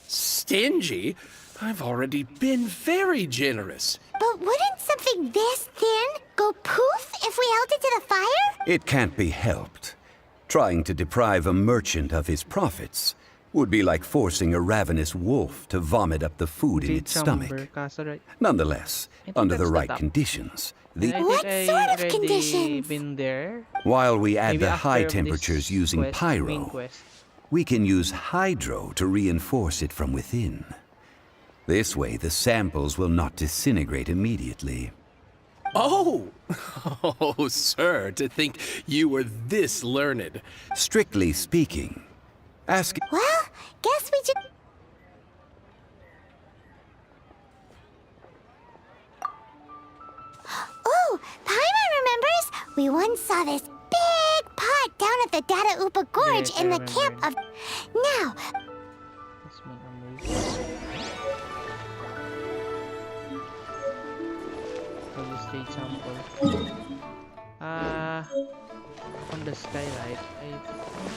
Speaker 12: Stingy? I've already been very generous.
Speaker 4: But wouldn't something this thin go poof if we held it to the fire?
Speaker 11: It can't be helped. Trying to deprive a merchant of his profits would be like forcing a ravenous wolf to vomit up the food in its stomach. Nonetheless, under the right conditions,
Speaker 4: What sort of conditions?
Speaker 1: Been there.
Speaker 11: while we add
Speaker 1: Maybe
Speaker 11: the high
Speaker 1: after
Speaker 11: temperatures
Speaker 1: this
Speaker 11: using
Speaker 1: main
Speaker 11: pyro,
Speaker 1: quest.
Speaker 11: we can use hydro to reinforce it from within. This way, the samples will not disintegrate immediately.
Speaker 12: Oh! Oh, sir, to think you were this learned.
Speaker 11: Strictly speaking, ask...
Speaker 4: Well, guess we just... Oh, Paimon remembers! We once saw this big pot down at the Data Upa Gorge
Speaker 1: Yes,
Speaker 4: in
Speaker 1: I
Speaker 4: the camp of... Now,
Speaker 1: Let's make a move. So the state sample. On the skylight.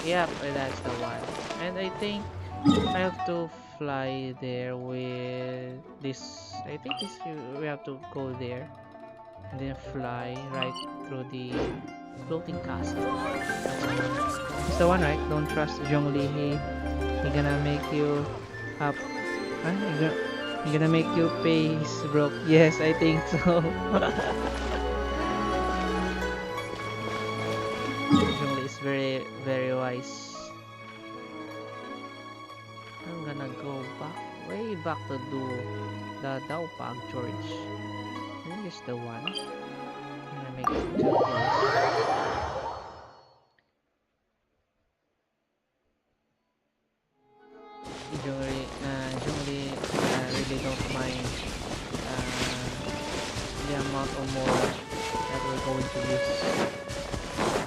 Speaker 1: Yep, that's the one. And I think I have to fly there with this. I think this we have to go there and then fly right through the floating castle. It's the one, right? Don't trust Zhongli. He gonna make you up. He gonna make you pay his broke. Yes, I think so. Zhongli is very, very wise. I'm gonna go back, way back to do the Daupag George. I think it's the one. I'm gonna make it too close. Zhongli really don't mind the amount of more that we're going to use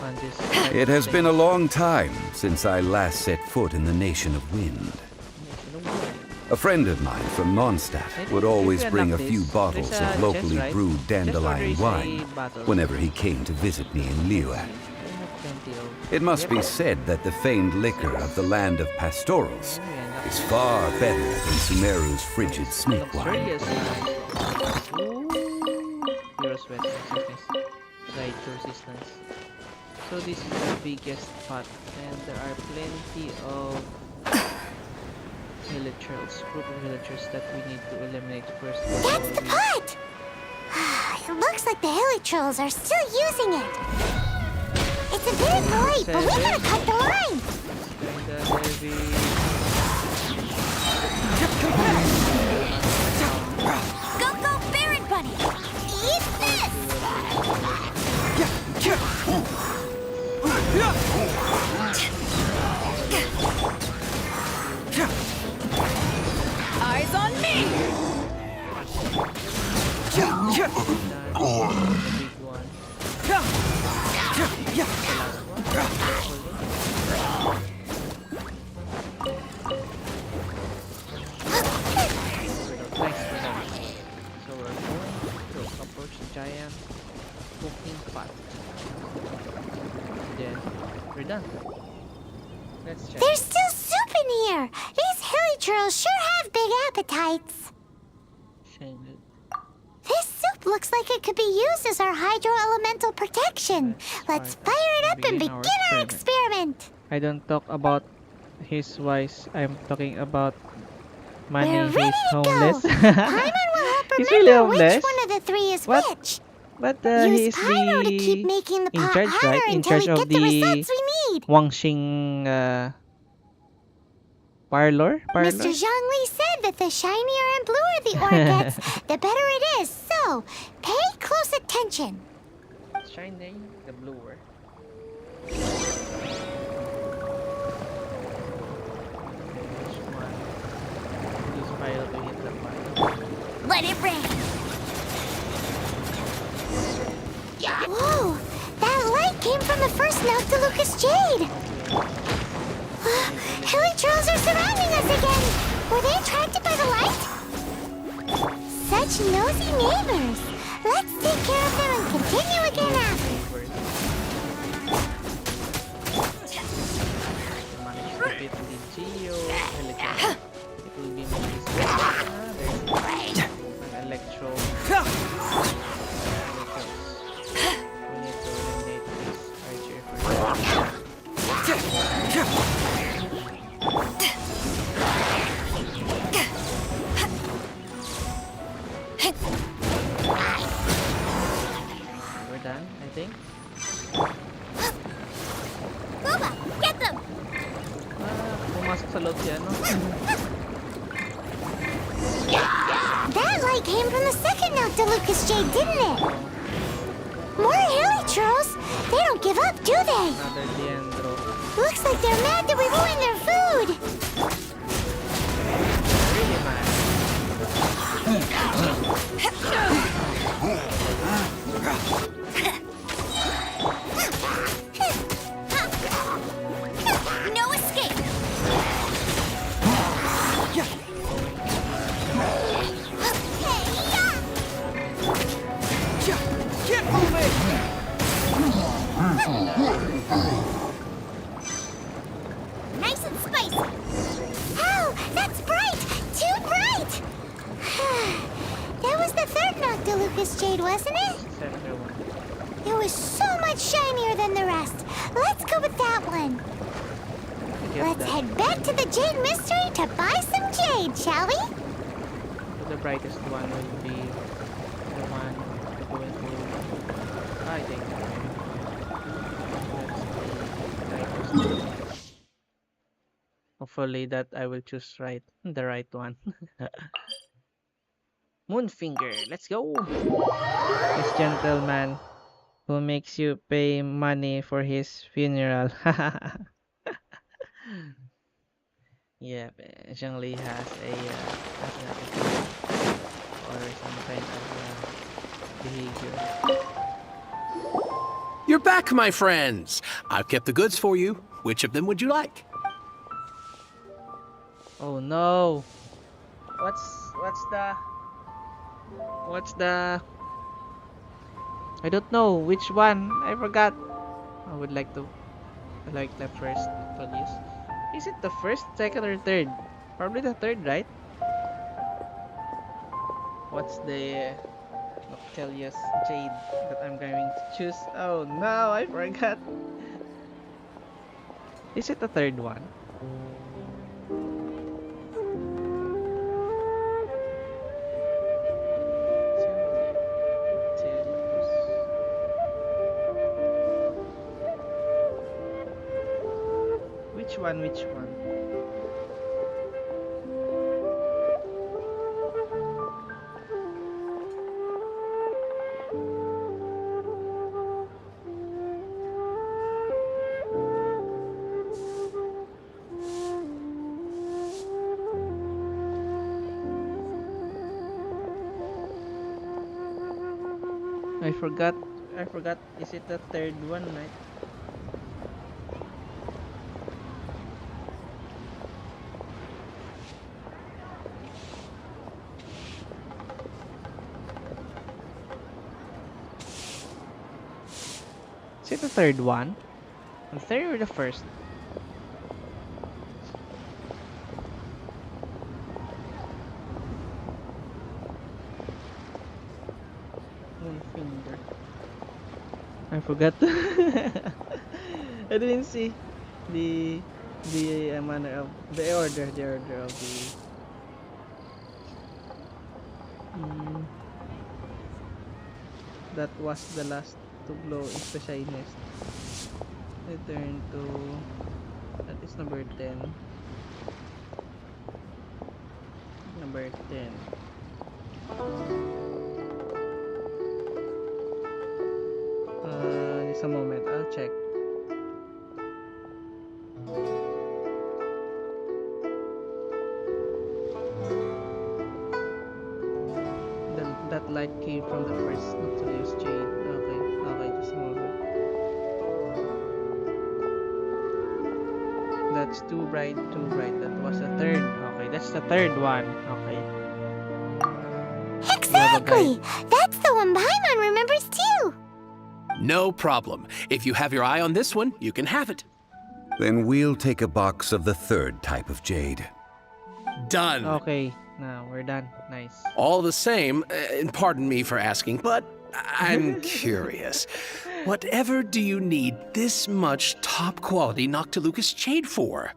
Speaker 1: on this.
Speaker 11: It has been a long time since I last set foot in the Nation of Wind. A friend of mine from Mondstadt would always bring a few bottles of locally brewed dandelion wine whenever he came to visit me in Liyue. It must be said that the famed liquor of the land of pastorals is far better than Sumeru's frigid snake wine.
Speaker 1: So this is the biggest pot, and there are plenty of villagers, group of villagers that we need to eliminate first.
Speaker 4: That's the pot! It looks like the hilly trolls are still using it. It's a bit polite, but we gotta cut the line. Go, Baron Bunny! Eat this!
Speaker 3: Eyes on me!
Speaker 1: So we're going to approach the giant cooking pot. Then we're done. Let's check.
Speaker 4: There's still soup in here! These hilly trolls sure have big appetites. This soup looks like it could be used as our hydro-elemental protection. Let's fire it up and begin our experiment.
Speaker 1: I don't talk about his wise. I'm talking about money.
Speaker 4: We're ready
Speaker 1: He's
Speaker 4: to
Speaker 1: homeless.
Speaker 4: go. Paimon will help
Speaker 1: He's really
Speaker 4: remember which
Speaker 1: homeless.
Speaker 4: one of the three is
Speaker 1: What?
Speaker 4: which.
Speaker 1: But
Speaker 4: Use
Speaker 1: he's
Speaker 4: pyro to
Speaker 1: the
Speaker 4: keep making the
Speaker 1: in
Speaker 4: pot
Speaker 1: charge,
Speaker 4: hotter
Speaker 1: right? In
Speaker 4: until
Speaker 1: charge
Speaker 4: we
Speaker 1: of
Speaker 4: get the results
Speaker 1: the
Speaker 4: we need.
Speaker 1: Wangxing parlor.
Speaker 4: Mr. Zhongli said that the shinier and bluer the ore gets, the better it is. So, pay close attention.
Speaker 1: Shiny, the bluer. Use pyro to hit the pyro.
Speaker 4: Let it rain. Whoa! That light came from the first Noctilucous Jade. Hilly trolls are surrounding us again. Were they attracted by the light? Such nosy neighbors. Let's take care of them and continue again after.
Speaker 1: Manage to beat the Geo Electro. It will be there's an Electro. We need to eliminate this archer first.
Speaker 4: Noctilucous Jade, didn't it? More helichurls? They don't give up, do they?
Speaker 1: Another Leandro.
Speaker 4: Looks like they're mad that we ruined their food.
Speaker 1: Really mad.
Speaker 4: No escape.
Speaker 9: Get moving!
Speaker 4: Nice and spicy. Oh, that's bright! Too bright! That was the third Noctilucous Jade, wasn't it?
Speaker 1: Second one.
Speaker 4: It was so much shinier than the rest. Let's go with that one. Let's head back to the Jade Mystery to buy some jade, shall we?
Speaker 1: The brightest one will be the one going to. I think. That's the brightest. Hopefully that I will choose the right one. Moonfinger, let's go. This gentleman who makes you pay money for his funeral. Yeah, Zhongli has a or some kind of behavior.
Speaker 12: You're back, my friends. I've kept the goods for you. Which of them would you like?
Speaker 1: Oh no! What's the? I don't know which one. I forgot. I would like the first, please. Is it the first, second, or third? Probably the third, right? What's the Noctilius Jade that I'm going to choose? Oh no, I forgot. Is it the third one? Which one? I forgot. Is it the third one, right? Is it the third one? The third or the first? One finger. I forgot. I didn't see the manner of the order of the. That was the last to glow is the shiniest. Return to that is number 10. Number 10. Just a moment, I'll check. That light came from the first Noctilius Jade. Okay, just a moment. That's too bright. That was the third. Okay, that's the third one. Okay.
Speaker 4: Exactly! That's the one Paimon remembers too!
Speaker 12: No problem. If you have your eye on this one, you can have it.
Speaker 11: Then we'll take a box of the third type of jade.
Speaker 12: Done.
Speaker 1: Okay, now we're done. Nice.
Speaker 12: All the same, and pardon me for asking, but I'm curious. Whatever do you need this much top-quality Noctilucous Jade for?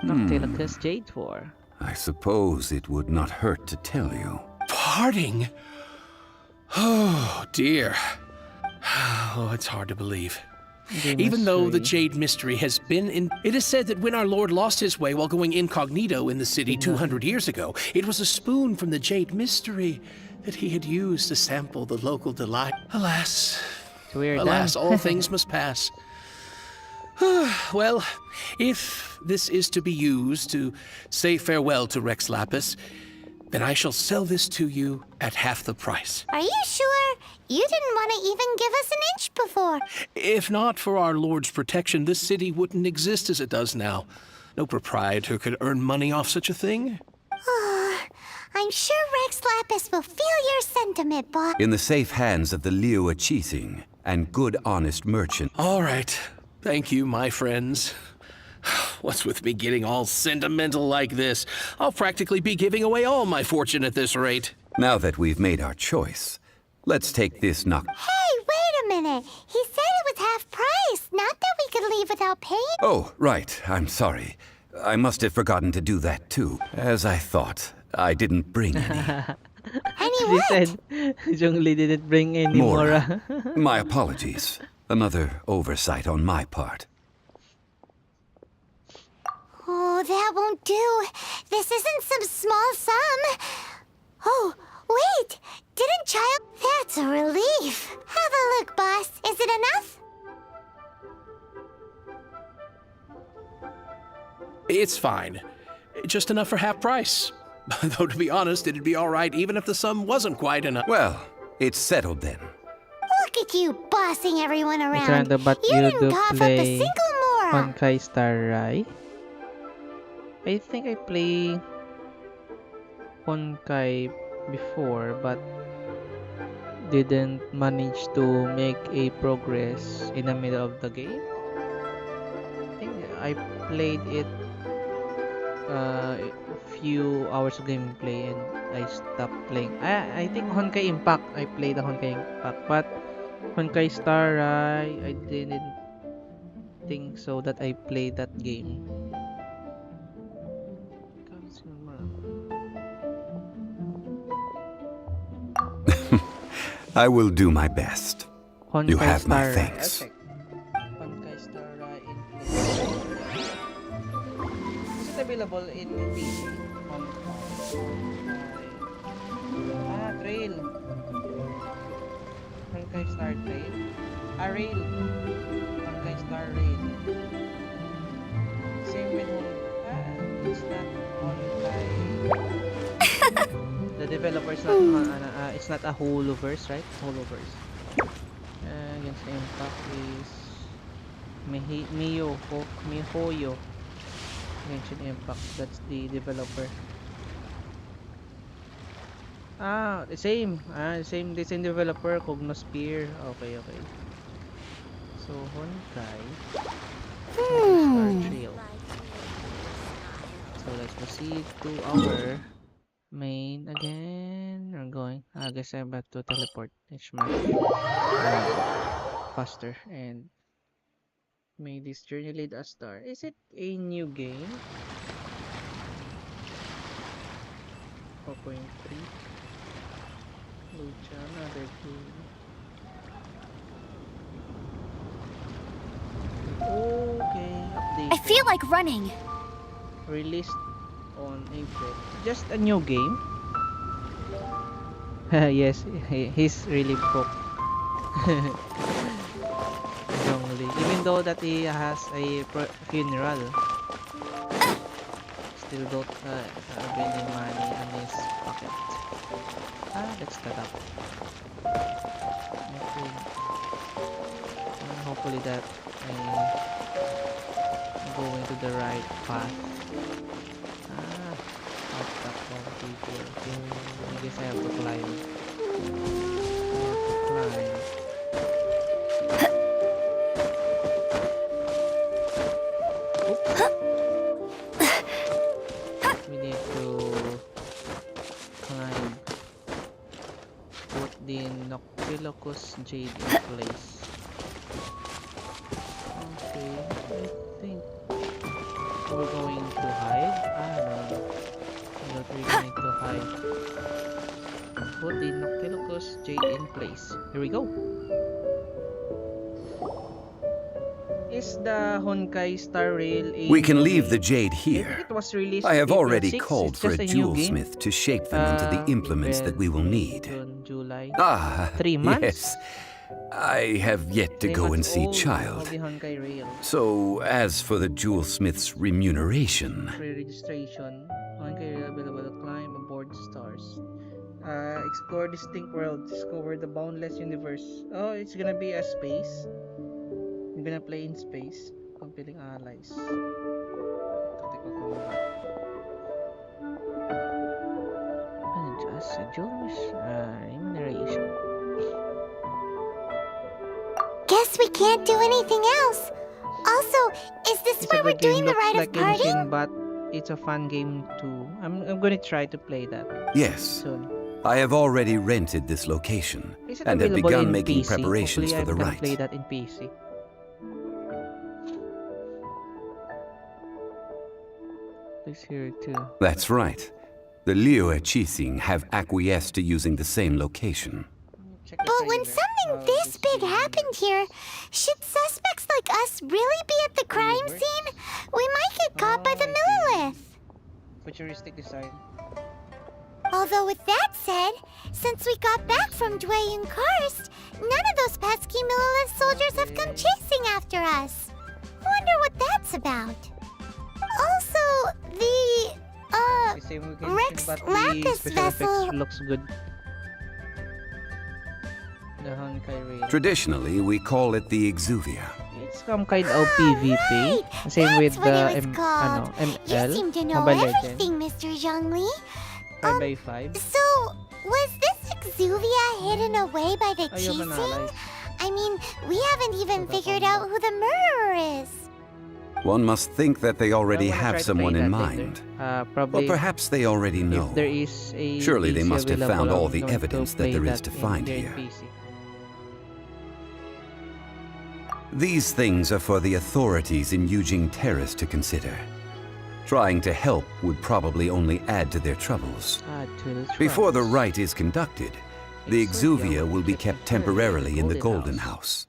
Speaker 1: Noctilucous Jade for?
Speaker 11: I suppose it would not hurt to tell you.
Speaker 12: Parting? Oh, dear. Oh, it's hard to believe. Even though the Jade Mystery has been in... It is said that when our Lord lost his way while going incognito in the city 200 years ago, it was a spoon from the Jade Mystery that he had used to sample the local delight. Alas. Alas, all things must pass. Well, if this is to be used to say farewell to Rex Lapis, then I shall sell this to you at half the price.
Speaker 4: Are you sure? You didn't want to even give us an inch before.
Speaker 12: If not for our Lord's protection, this city wouldn't exist as it does now. No proprietor could earn money off such a thing.
Speaker 4: I'm sure Rex Lapis will feel your sentiment, boss.
Speaker 11: In the safe hands of the Liu Chising and good, honest merchant.
Speaker 12: All right. Thank you, my friends. What's with me getting all sentimental like this? I'll practically be giving away all my fortune at this rate.
Speaker 11: Now that we've made our choice, let's take this knock.
Speaker 4: Hey, wait a minute. He said it was half price, not that we could leave without paying.
Speaker 11: Oh, right. I'm sorry. I must have forgotten to do that too. As I thought, I didn't bring any.
Speaker 1: She said Zhongli didn't bring any Mora.
Speaker 11: My apologies. Another oversight on my part.
Speaker 4: Oh, that won't do. This isn't some small sum. Oh, wait. Didn't Child... That's a relief. Have a look, boss. Is it enough?
Speaker 12: It's fine. Just enough for half price. Though, to be honest, it'd be all right even if the sum wasn't quite enough.
Speaker 11: Well, it's settled then.
Speaker 4: Look at you bossing everyone around.
Speaker 1: But
Speaker 4: You
Speaker 1: you
Speaker 4: didn't
Speaker 1: do
Speaker 4: cough up
Speaker 1: play
Speaker 4: a single Mora.
Speaker 1: Honkai Star Rail. I think I play Honkai before, but didn't manage to make a progress in the middle of the game. I think I played it a few hours of gameplay and I stopped playing. I think Honkai Impact, I played the Honkai Impact, but Honkai Star Rail, I didn't think so that I played that game.
Speaker 11: I will do my best.
Speaker 1: Honkai
Speaker 11: You have my
Speaker 1: Star
Speaker 11: thanks.
Speaker 1: Rail. Honkai Star Rail is it available in PC? Trail. Honkai Star Trail. Rail. Honkai Star Rail. Same with it's not Honkai. The developer's not it's not a Holoverse, right? Holoverse. Genshin Impact is Mihoyo. Genshin Impact, that's the developer. The same. The same developer, Cognosphere. Okay. So Honkai Star Trail. So let's proceed to our main again. We're going. I guess I'm about to teleport. It's much faster. And may this journey lead us there. Is it a new game? 4.3. Lucha, another game. Okay, update.
Speaker 4: I feel like running.
Speaker 1: Released on April. Just a new game. Yes, he's really broke. Zhongli. Even though that he has a funeral, still don't have any money in his pocket. Let's start up. Okay. Hopefully that I'm going to the right path. People. I guess I have to climb. We need to climb. Put the Noctilocus Jade in place. Okay, I think we're going to hide. No. We don't need to hide. Put the Noctilocus Jade in place. Here we go. is the Honkai Star Rail a
Speaker 11: We can
Speaker 1: new
Speaker 11: leave the
Speaker 1: game?
Speaker 11: jade
Speaker 1: I think
Speaker 11: here.
Speaker 1: it was released
Speaker 11: I have
Speaker 1: April
Speaker 11: already
Speaker 1: 6.
Speaker 11: called
Speaker 1: It's
Speaker 11: for
Speaker 1: just
Speaker 11: a
Speaker 1: a new game.
Speaker 11: jewelsmith to shape them into the implements that we will
Speaker 1: April, May,
Speaker 11: need.
Speaker 1: June, July.
Speaker 11: Ah,
Speaker 1: 3 months?
Speaker 11: yes. I have yet to
Speaker 1: 3
Speaker 11: go and
Speaker 1: months
Speaker 11: see
Speaker 1: old
Speaker 11: Child.
Speaker 1: of the Honkai Rail.
Speaker 11: So, as for the jewelsmith's remuneration,
Speaker 1: Pre-registration. Honkai Rail available to climb aboard stars. Explore distinct worlds. Discover the boundless universe. Oh, it's gonna be a space. You're gonna play in space. Compelling allies. Tactical combat. And just a jewel's remuneration.
Speaker 4: Guess we can't do anything else. Also, is this
Speaker 1: It's a
Speaker 4: where we're
Speaker 1: good game.
Speaker 4: doing the
Speaker 1: Looks
Speaker 4: rite
Speaker 1: like
Speaker 4: of parting?
Speaker 1: Genshin, but it's a fun game too. I'm gonna try to play that
Speaker 11: yes,
Speaker 1: soon.
Speaker 11: I have already rented this location
Speaker 1: Is it
Speaker 11: and have
Speaker 1: available
Speaker 11: begun
Speaker 1: in
Speaker 11: making
Speaker 1: PC?
Speaker 11: preparations
Speaker 1: Hopefully
Speaker 11: for the
Speaker 1: I can
Speaker 11: rite.
Speaker 1: play that in PC. This here too.
Speaker 11: That's right. The Liu Qixing have acquiesced to using the same location.
Speaker 1: Check the
Speaker 4: But when
Speaker 1: trailer.
Speaker 4: something this big happened here, should suspects like us really be at the crime scene? We might get caught by the Millilith.
Speaker 1: Futuristic design.
Speaker 4: Although with that said, since we got back from Dwayne Karst, none of those pesky Millilith soldiers have come chasing after us. Wonder what that's about. Also, the,
Speaker 1: The same with Genshin,
Speaker 4: Rex
Speaker 1: but the
Speaker 4: Lapis
Speaker 1: special effects
Speaker 4: vessel.
Speaker 1: looks good. The Honkai Rail.
Speaker 11: Traditionally, we call it the Exuvia.
Speaker 1: It's some kind of PvP.
Speaker 4: right.
Speaker 1: Same with
Speaker 4: That's what
Speaker 1: the
Speaker 4: it was called.
Speaker 1: ML.
Speaker 4: You seem to know
Speaker 1: Mobile Legends.
Speaker 4: everything, Mr. Zhongli.
Speaker 1: 5x5.
Speaker 4: So, was this Exuvia hidden away by the
Speaker 1: Ayaw
Speaker 4: Qixing?
Speaker 1: manalay.
Speaker 4: I mean, we haven't even figured out who the murderer is.
Speaker 11: One must think that they already
Speaker 1: I wanna try
Speaker 11: have
Speaker 1: to
Speaker 11: someone
Speaker 1: play
Speaker 11: in
Speaker 1: that later.
Speaker 11: mind. Or
Speaker 1: Probably
Speaker 11: perhaps they already know.
Speaker 1: if there is a
Speaker 11: Surely they
Speaker 1: PC
Speaker 11: must have found
Speaker 1: available,
Speaker 11: all
Speaker 1: I'm
Speaker 11: the
Speaker 1: going to
Speaker 11: evidence that
Speaker 1: play
Speaker 11: there is
Speaker 1: that
Speaker 11: to find
Speaker 1: in
Speaker 11: here.
Speaker 1: PC.
Speaker 11: These things are for the authorities in Yujing Terrace to consider. Trying to help would probably only add to their troubles.
Speaker 1: Add to the
Speaker 11: Before the
Speaker 1: trust.
Speaker 11: rite is conducted, the Exuvia will be kept temporarily in the Golden House.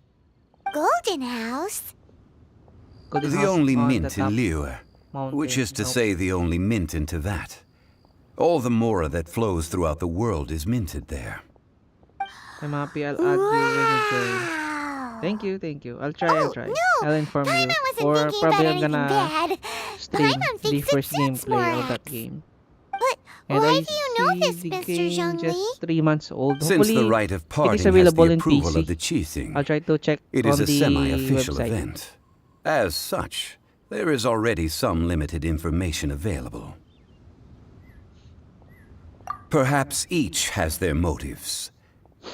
Speaker 4: Golden House?
Speaker 1: Golden
Speaker 11: The
Speaker 1: House
Speaker 11: only
Speaker 1: on
Speaker 11: mint
Speaker 1: the top
Speaker 11: in Liyue,
Speaker 1: mountain.
Speaker 11: which is to
Speaker 1: Nope.
Speaker 11: say the only mint in Teyvat. All the mora that flows throughout the world is minted there.
Speaker 1: I'm happy I'll add you when you join.
Speaker 4: Wow.
Speaker 1: Thank you. I'll try.
Speaker 4: No,
Speaker 1: I'll inform you.
Speaker 4: Paimon wasn't
Speaker 1: Or
Speaker 4: thinking
Speaker 1: probably
Speaker 4: about
Speaker 1: I'm
Speaker 4: anything
Speaker 1: gonna
Speaker 4: bad.
Speaker 1: stream
Speaker 4: Paimon
Speaker 1: the
Speaker 4: thinks
Speaker 1: first
Speaker 4: it suits
Speaker 1: gameplay of that
Speaker 4: Morax.
Speaker 1: game.
Speaker 4: But
Speaker 1: And
Speaker 4: why
Speaker 1: I
Speaker 4: do you know
Speaker 1: see
Speaker 4: this,
Speaker 1: the
Speaker 4: Mr.
Speaker 1: game
Speaker 4: Zhongli?
Speaker 1: just 3 months old.
Speaker 11: Since
Speaker 1: Hopefully,
Speaker 11: the rite of
Speaker 1: it
Speaker 11: parting
Speaker 1: is
Speaker 11: has
Speaker 1: available
Speaker 11: the
Speaker 1: in
Speaker 11: approval
Speaker 1: PC.
Speaker 11: of the Qixing,
Speaker 1: I'll try to check
Speaker 11: it
Speaker 1: on
Speaker 11: is a
Speaker 1: the
Speaker 11: semi-official
Speaker 1: website.
Speaker 11: event. As such, there is already some limited information available. Perhaps each has their motives.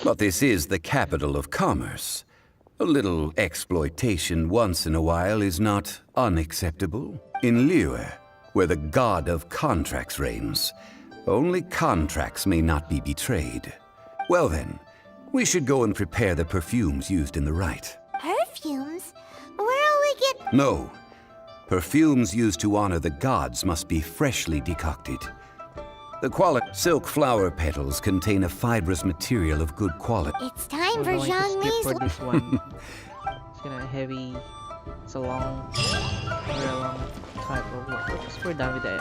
Speaker 11: But this is the capital of commerce. A little exploitation once in a while is not unacceptable. In Liyue, where the god of contracts reigns, only contracts may not be betrayed. Well then, we should go and prepare the perfumes used in the rite.
Speaker 4: Perfumes? Where'll we get...
Speaker 11: No. Perfumes used to honor the gods must be freshly decocted. The silk flower petals contain a fibrous material of good quality.
Speaker 4: It's time
Speaker 1: We're
Speaker 4: for
Speaker 1: going to skip
Speaker 4: Zhongli's...
Speaker 1: for this one. It's gonna heavy. It's a long, very long type of work. Just we're done with the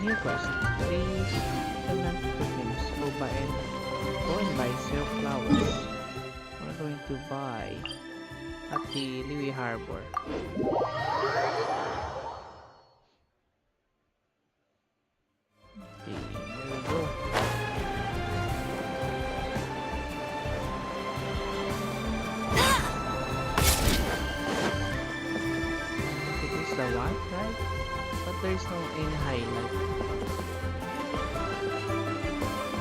Speaker 1: new quest. Please implement perfumes. Go and buy silk flowers. We're going to buy at the Liyue Harbor. Okay, there we go. It is the one, right? But there's no any highlight.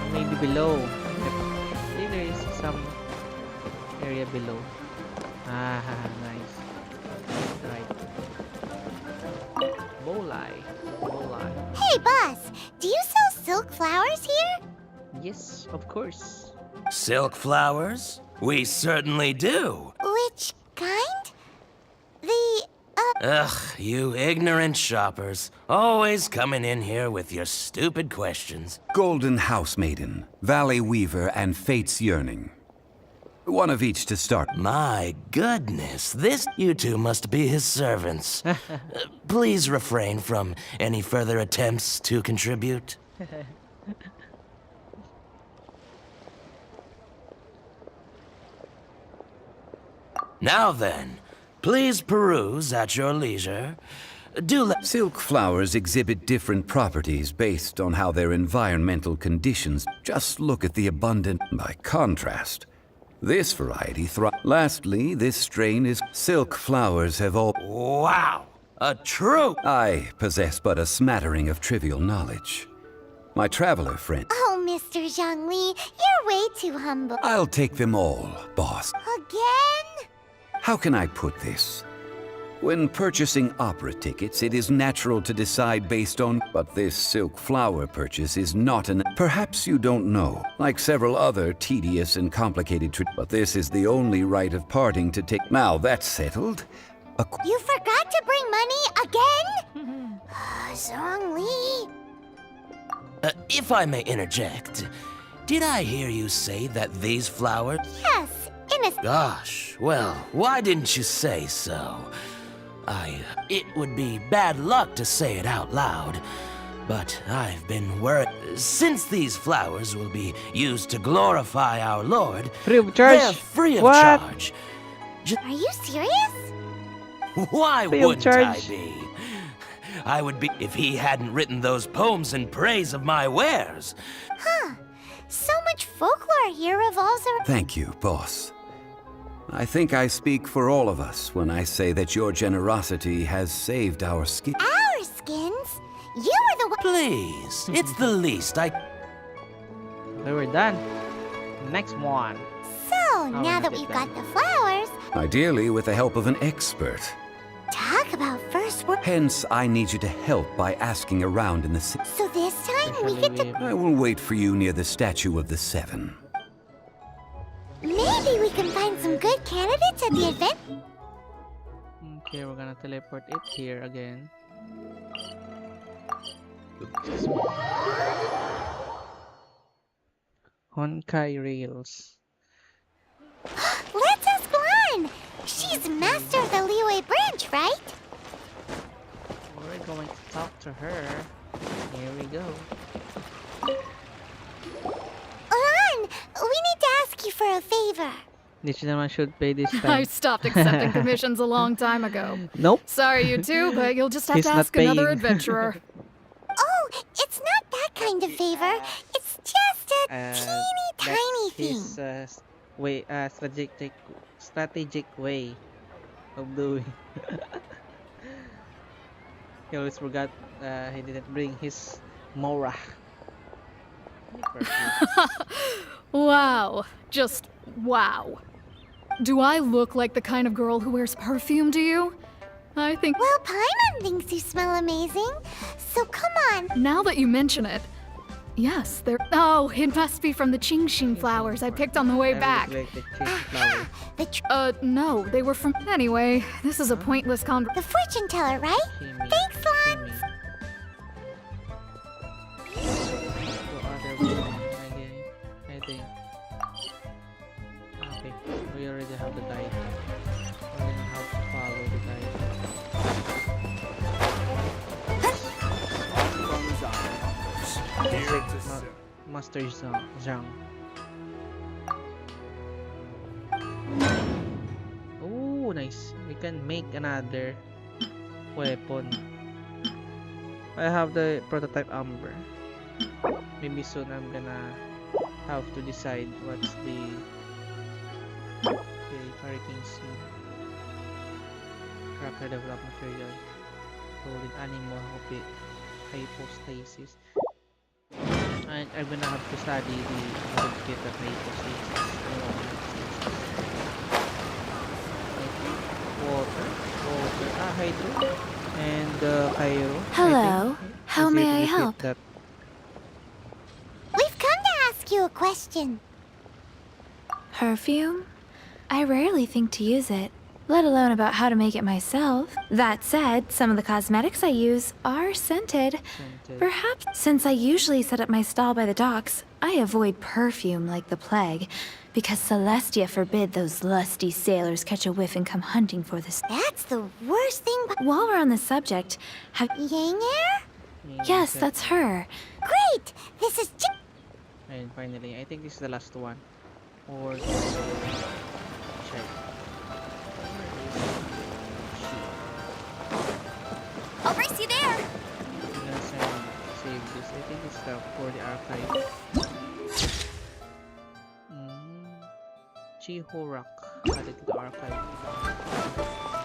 Speaker 1: Or maybe below. Maybe there is some area below. Ah, nice. Right. Bolai.
Speaker 4: Hey, boss! Do you sell silk flowers here?
Speaker 1: Yes, of course.
Speaker 13: Silk flowers? We certainly do.
Speaker 4: Which kind? The,
Speaker 13: Ugh, you ignorant shoppers. Always coming in here with your stupid questions.
Speaker 11: Golden House Maiden, Valley Weaver, and Fate's Yearning. One of each to start.
Speaker 13: My goodness, you two must be his servants. Please refrain from any further attempts to contribute. Now then, please peruse at your leisure.
Speaker 11: Silk flowers exhibit different properties based on how their environmental conditions. Just look at the abundant. By contrast, this variety thrives. Lastly, this strain is silk flowers have all.
Speaker 13: Wow! A true.
Speaker 11: I possess but a smattering of trivial knowledge. My traveler friend.
Speaker 4: Oh, Mr. Zhongli, you're way too humble.
Speaker 11: I'll take them all, boss.
Speaker 4: Again?
Speaker 11: How can I put this? When purchasing opera tickets, it is natural to decide based on, but this silk flower purchase is not an. Perhaps you don't know, like several other tedious and complicated but this is the only rite of parting to take. Now that's settled.
Speaker 4: You forgot to bring money again? Zhongli.
Speaker 13: If I may interject, did I hear you say that these flowers?
Speaker 4: Yes,
Speaker 13: Gosh, well, why didn't you say so? It would be bad luck to say it out loud, but I've been worried. Since these flowers will be used to glorify our Lord,
Speaker 1: free of charge.
Speaker 13: They're free of
Speaker 1: What?
Speaker 13: charge.
Speaker 4: Are you serious?
Speaker 13: Why
Speaker 1: Free of
Speaker 13: wouldn't I
Speaker 1: charge.
Speaker 13: be? I would be if he hadn't written those poems in praise of my wares.
Speaker 4: Huh. So much folklore here revolves around.
Speaker 11: Thank you, boss. I think I speak for all of us when I say that your generosity has saved our skin.
Speaker 4: Our skins? You were the one.
Speaker 13: Please, it's the least I.
Speaker 1: Okay, we're done. Next one.
Speaker 4: So, now that we've got the flowers,
Speaker 11: Ideally with the help of an expert.
Speaker 4: talk about first work.
Speaker 11: Hence, I need you to help by asking around in the city.
Speaker 4: So this time we get to.
Speaker 11: I will wait for you near the statue of the Seven.
Speaker 4: Maybe we can find some good candidates at the event.
Speaker 1: Okay, we're gonna teleport it here again. Honkai Rails.
Speaker 4: Let's ask Lan. She's master of the Liyue branch, right?
Speaker 1: We're going to talk to her. Here we go.
Speaker 4: Lan, we need to ask you for a favor.
Speaker 1: This naman should pay this
Speaker 2: I
Speaker 1: time.
Speaker 2: stopped accepting commissions a long time ago.
Speaker 1: Nope.
Speaker 2: Sorry, you two, but you'll just have
Speaker 1: He's
Speaker 2: to
Speaker 1: not
Speaker 2: ask another
Speaker 1: paying.
Speaker 2: adventurer.
Speaker 4: Oh, it's not that kind of favor. It's just a teeny tiny thing.
Speaker 1: His strategic way of doing. He always forgot he didn't bring his Mora.
Speaker 2: Wow. Just wow. Do I look like the kind of girl who wears perfume to you? I think.
Speaker 4: Well, Paimon thinks you smell amazing. So come on.
Speaker 2: Now that you mention it. Yes, they're. Oh, it must be from the Genshin flowers I picked on the way back. No, they were from. Anyway, this is a pointless
Speaker 4: The fortune teller, right? Thanks, Lan.
Speaker 1: I think. Okay, we already have the guide. We already know how to follow the guide. Master Zhang. Oh, nice. We can make another weapon. I have the prototype Amber. Maybe soon I'm gonna have to decide what's the Hurricane Seed, Cracker Develop Material, Golden Animal Hypostasis, and I'm gonna have to study the certificate of hypostasis. Water, hydro, and Cairo.
Speaker 5: Hello, how may I help?
Speaker 4: We've come to ask you a question.
Speaker 5: Perfume? I rarely think to use it.
Speaker 14: let alone about how to make it myself. That said, some of the cosmetics I use are scented. Perhaps since I usually set up my stall by the docks, I avoid perfume like the plague, because Celestia forbid those lusty sailors catch a whiff and come hunting for this.
Speaker 4: That's the worst thing.
Speaker 14: While we're on the subject, have
Speaker 4: Yanger?
Speaker 14: Yes, that's her.
Speaker 4: Great! This is
Speaker 1: And finally, I think this is the last one. Or check.
Speaker 5: I'll race you there!
Speaker 1: I'm gonna save this. I think it's for the archive. Chihorak added to the archive.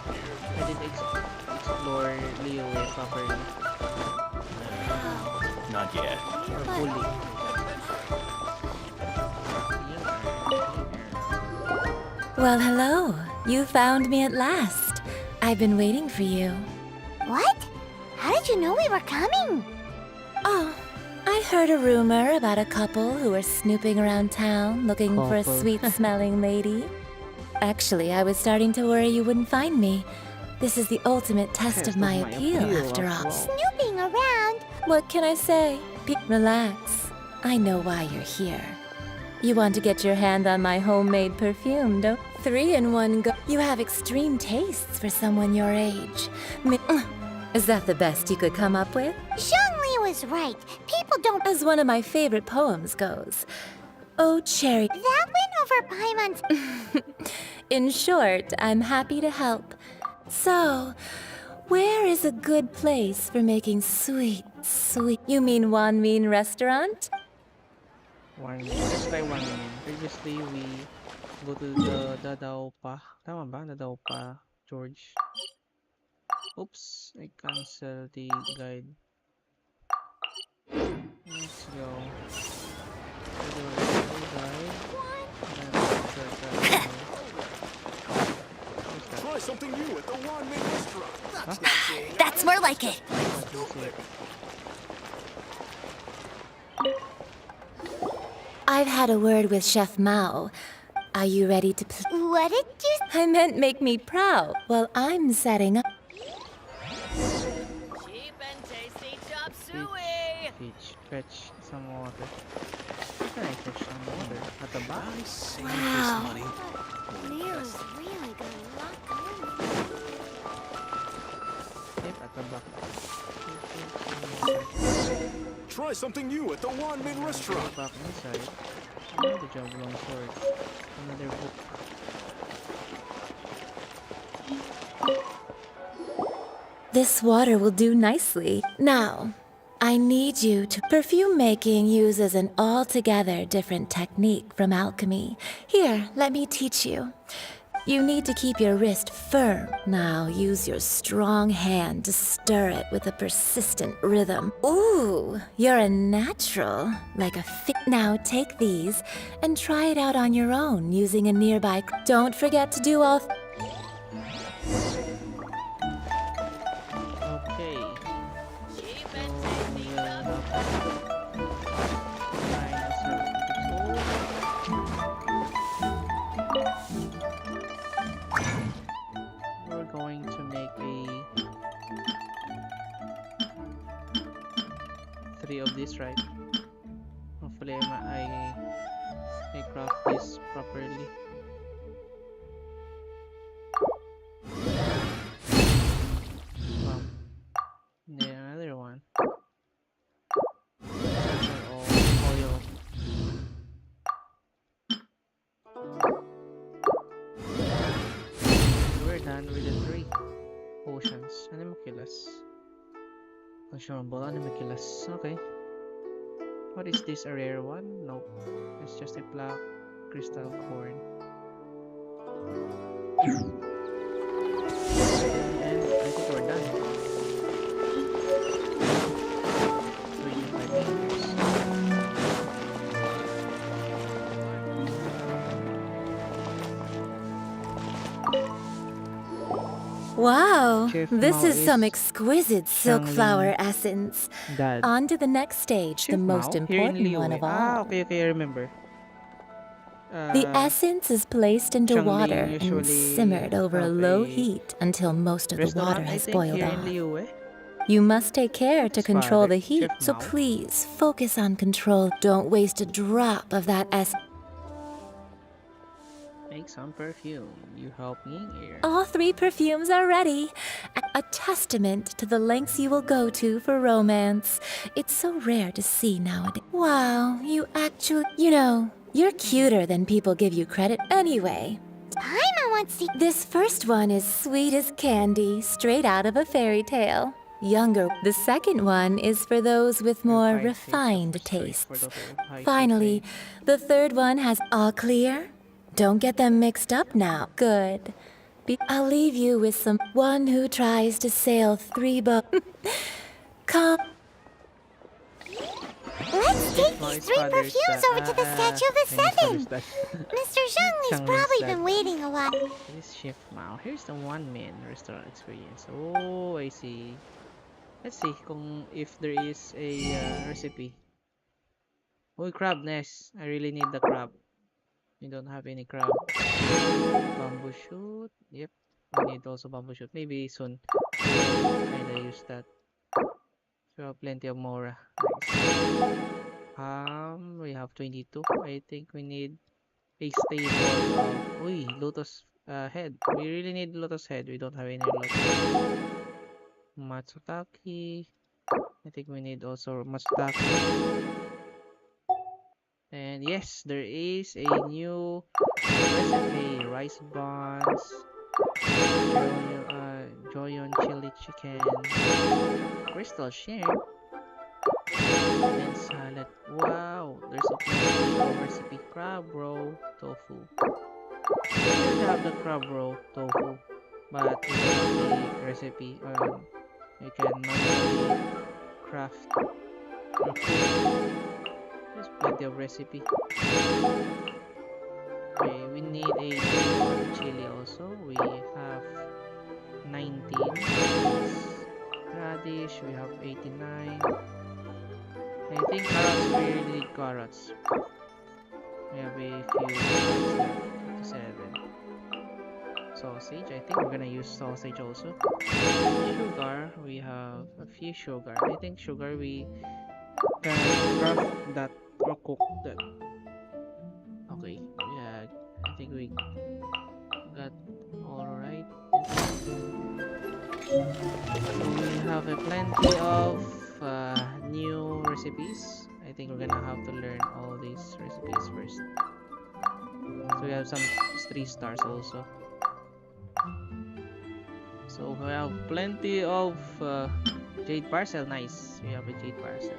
Speaker 1: I didn't explore Liyue properly.
Speaker 7: Not yet.
Speaker 1: Or fully.
Speaker 5: Well, hello. You found me at last. I've been waiting for you.
Speaker 4: What? How did you know we were coming?
Speaker 5: Oh, I heard a rumor about a couple who were snooping around town looking for a sweet-smelling lady. Actually, I was starting to worry you wouldn't find me. This is the ultimate test of my appeal, after all.
Speaker 4: Snooping around?
Speaker 5: What can I say? Relax. I know why you're here. You want to get your hand on my homemade perfume, don't? 3 in 1 go. You have extreme tastes for someone your age. Is that the best you could come up with?
Speaker 4: Zhongli was right. People don't.
Speaker 5: As one of my favorite poems goes. Oh, cherry.
Speaker 4: That went over Paimon's.
Speaker 5: In short, I'm happy to help. So, where is a good place for making sweet? You mean Wanmin restaurant?
Speaker 1: Let's try one. Previously, we go to the Dadaopa. Tama ba? Dadaopa, George. Oops, I cancelled the guide. Let's go.
Speaker 7: Try something new at the Wanmin restaurant.
Speaker 5: That's more like it. I've had a word with Chef Mao. Are you ready to
Speaker 4: What did you...
Speaker 5: I meant make me proud while I'm setting up.
Speaker 3: Cheap and tasty chop suey!
Speaker 1: Fetch some water. How can I fetch some water? At the back?
Speaker 4: Wow. Nero's really gonna lock
Speaker 1: Yep, at the back.
Speaker 7: Try something new at the Wanmin restaurant.
Speaker 1: Back inside. Another job long sword. Another book.
Speaker 5: This water will do nicely. Now, I need you to... Perfume making uses an altogether different technique from alchemy. Here, let me teach you. You need to keep your wrist firm. Now, use your strong hand to stir it with a persistent rhythm. Ooh, you're a natural, like a fit. Now, take these and try it out on your own using a nearby... Don't forget to do all...
Speaker 1: Okay. We're going to make a 3 of this, right? Hopefully I craft this properly. Then another one. Oil. We're done with the 3 potions. Animalculous. Consumable animalculous. Okay. What is this? A rare one? Nope. It's just a black crystal corn. And I think we're done. 25 meters.
Speaker 5: Wow,
Speaker 1: Chef
Speaker 5: this
Speaker 1: Mao
Speaker 5: is some
Speaker 1: is
Speaker 5: exquisite silk
Speaker 1: Shangling
Speaker 5: flower essence.
Speaker 1: Dad.
Speaker 5: On to the next stage, the
Speaker 1: Chef
Speaker 5: most
Speaker 1: Mao? Here in
Speaker 5: important one
Speaker 1: Liyue.
Speaker 5: of all.
Speaker 1: Ah, okay, I remember.
Speaker 5: The essence is placed into
Speaker 1: Zhongli
Speaker 5: water and
Speaker 1: usually
Speaker 5: simmered over a
Speaker 1: have
Speaker 5: low
Speaker 1: a
Speaker 5: heat until most of the water
Speaker 1: restaurant, I
Speaker 5: has
Speaker 1: think,
Speaker 5: boiled
Speaker 1: here in
Speaker 5: off.
Speaker 1: Liyue.
Speaker 5: You must take care to
Speaker 1: His
Speaker 5: control
Speaker 1: father,
Speaker 5: the heat,
Speaker 1: Chef
Speaker 5: so
Speaker 1: Mao.
Speaker 5: please focus on control. Don't waste a drop of that essence.
Speaker 1: Make some perfume. You help me here.
Speaker 5: All 3 perfumes are ready. A testament to the lengths you will go to for romance. It's so rare to see nowadays. Wow, you actually... You know, you're cuter than people give you credit anyway.
Speaker 4: Paimon wants to...
Speaker 5: This first one is sweet as candy, straight out of a fairy tale. Younger. The second one is for those with more refined tastes. Finally, the third one has all clear. Don't get them mixed up now. Good. I'll leave you with some one who tries to sail 3 boats. Come.
Speaker 4: Let's take these 3 perfumes over to the Statue of the Seven. Mr. Zhongli's probably been waiting a while.
Speaker 1: This Chef Mao. Here's the one-man restaurant experience. Oh, I see. Let's see if there is a recipe. Oh, crab nest. I really need the crab. We don't have any crab. Bamboo shoot. Yep. We need also bamboo shoot. Maybe soon. Kinda use that. We have plenty of mora. Nice. We have 22. I think we need a stable of... Uy, lotus head. We really need lotus head. We don't have any lotus. Matsutake. I think we need also matsutake. And yes, there is a new recipe: rice buns, Joyon chili chicken, crystal shrimp, and salad. Wow, there's a new recipe: crab roll tofu. We don't have the crab roll tofu, but we have the recipe. You can manually craft or cook. There's plenty of recipe. Okay, we need a chili also. We have 19. Radish, we have 89. I think carrots, we really need carrots. We have a few carrots left. 57. Sausage, I think we're gonna use sausage also. Sugar, we have a few sugar. I think sugar we can craft that or cook that. Okay, yeah, I think we got all right. So we have a plenty of new recipes. I think we're gonna have to learn all these recipes first. So we have some 3 stars also. So we have plenty of jade parcel. Nice, we have a jade parcel.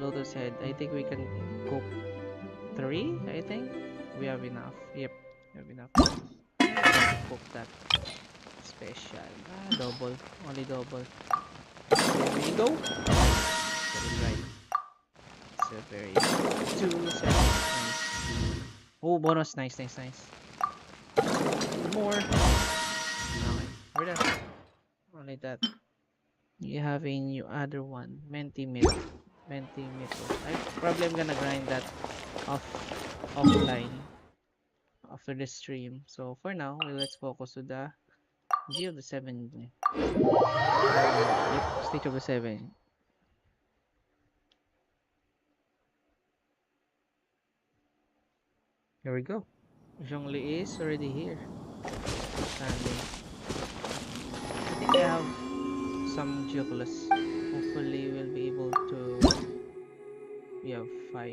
Speaker 1: Lotus head. I think we can cook 3. I think we have enough. Yep, we have enough. Cook that special. Double, only double. There we go. That is right. It's a very 2 7. Nice. Oh, bonus. Nice. More. Okay, we're done. Only that. You have a new other one. Menti-meat. I'm probably gonna grind that offline after the stream. So for now, let's focus to the G of the 7. Yep, stage of the 7. Here we go. Zhongli is already here. Standing. I think I have some geoculus. Hopefully we'll be able to... We have 5.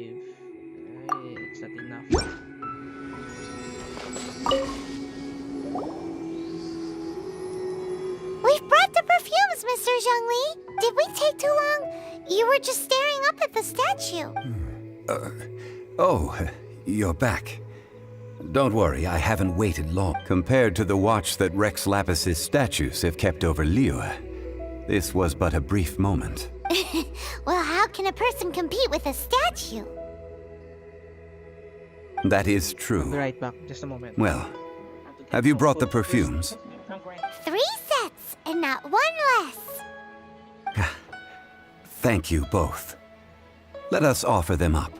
Speaker 1: It's not enough.
Speaker 4: We've brought the perfumes, Mr. Zhongli. Did we take too long? You were just staring up at the statue.
Speaker 11: Oh, you're back. Don't worry, I haven't waited long. Compared to the watch that Rex Lapis's statues have kept over Liyue, this was but a brief moment.
Speaker 4: Well, how can a person compete with a statue?
Speaker 11: That is true.
Speaker 1: I'll be right back, just a moment.
Speaker 11: Well, have you brought the perfumes?
Speaker 4: 3 sets, and not 1 less.
Speaker 11: Thank you both. Let us offer them up.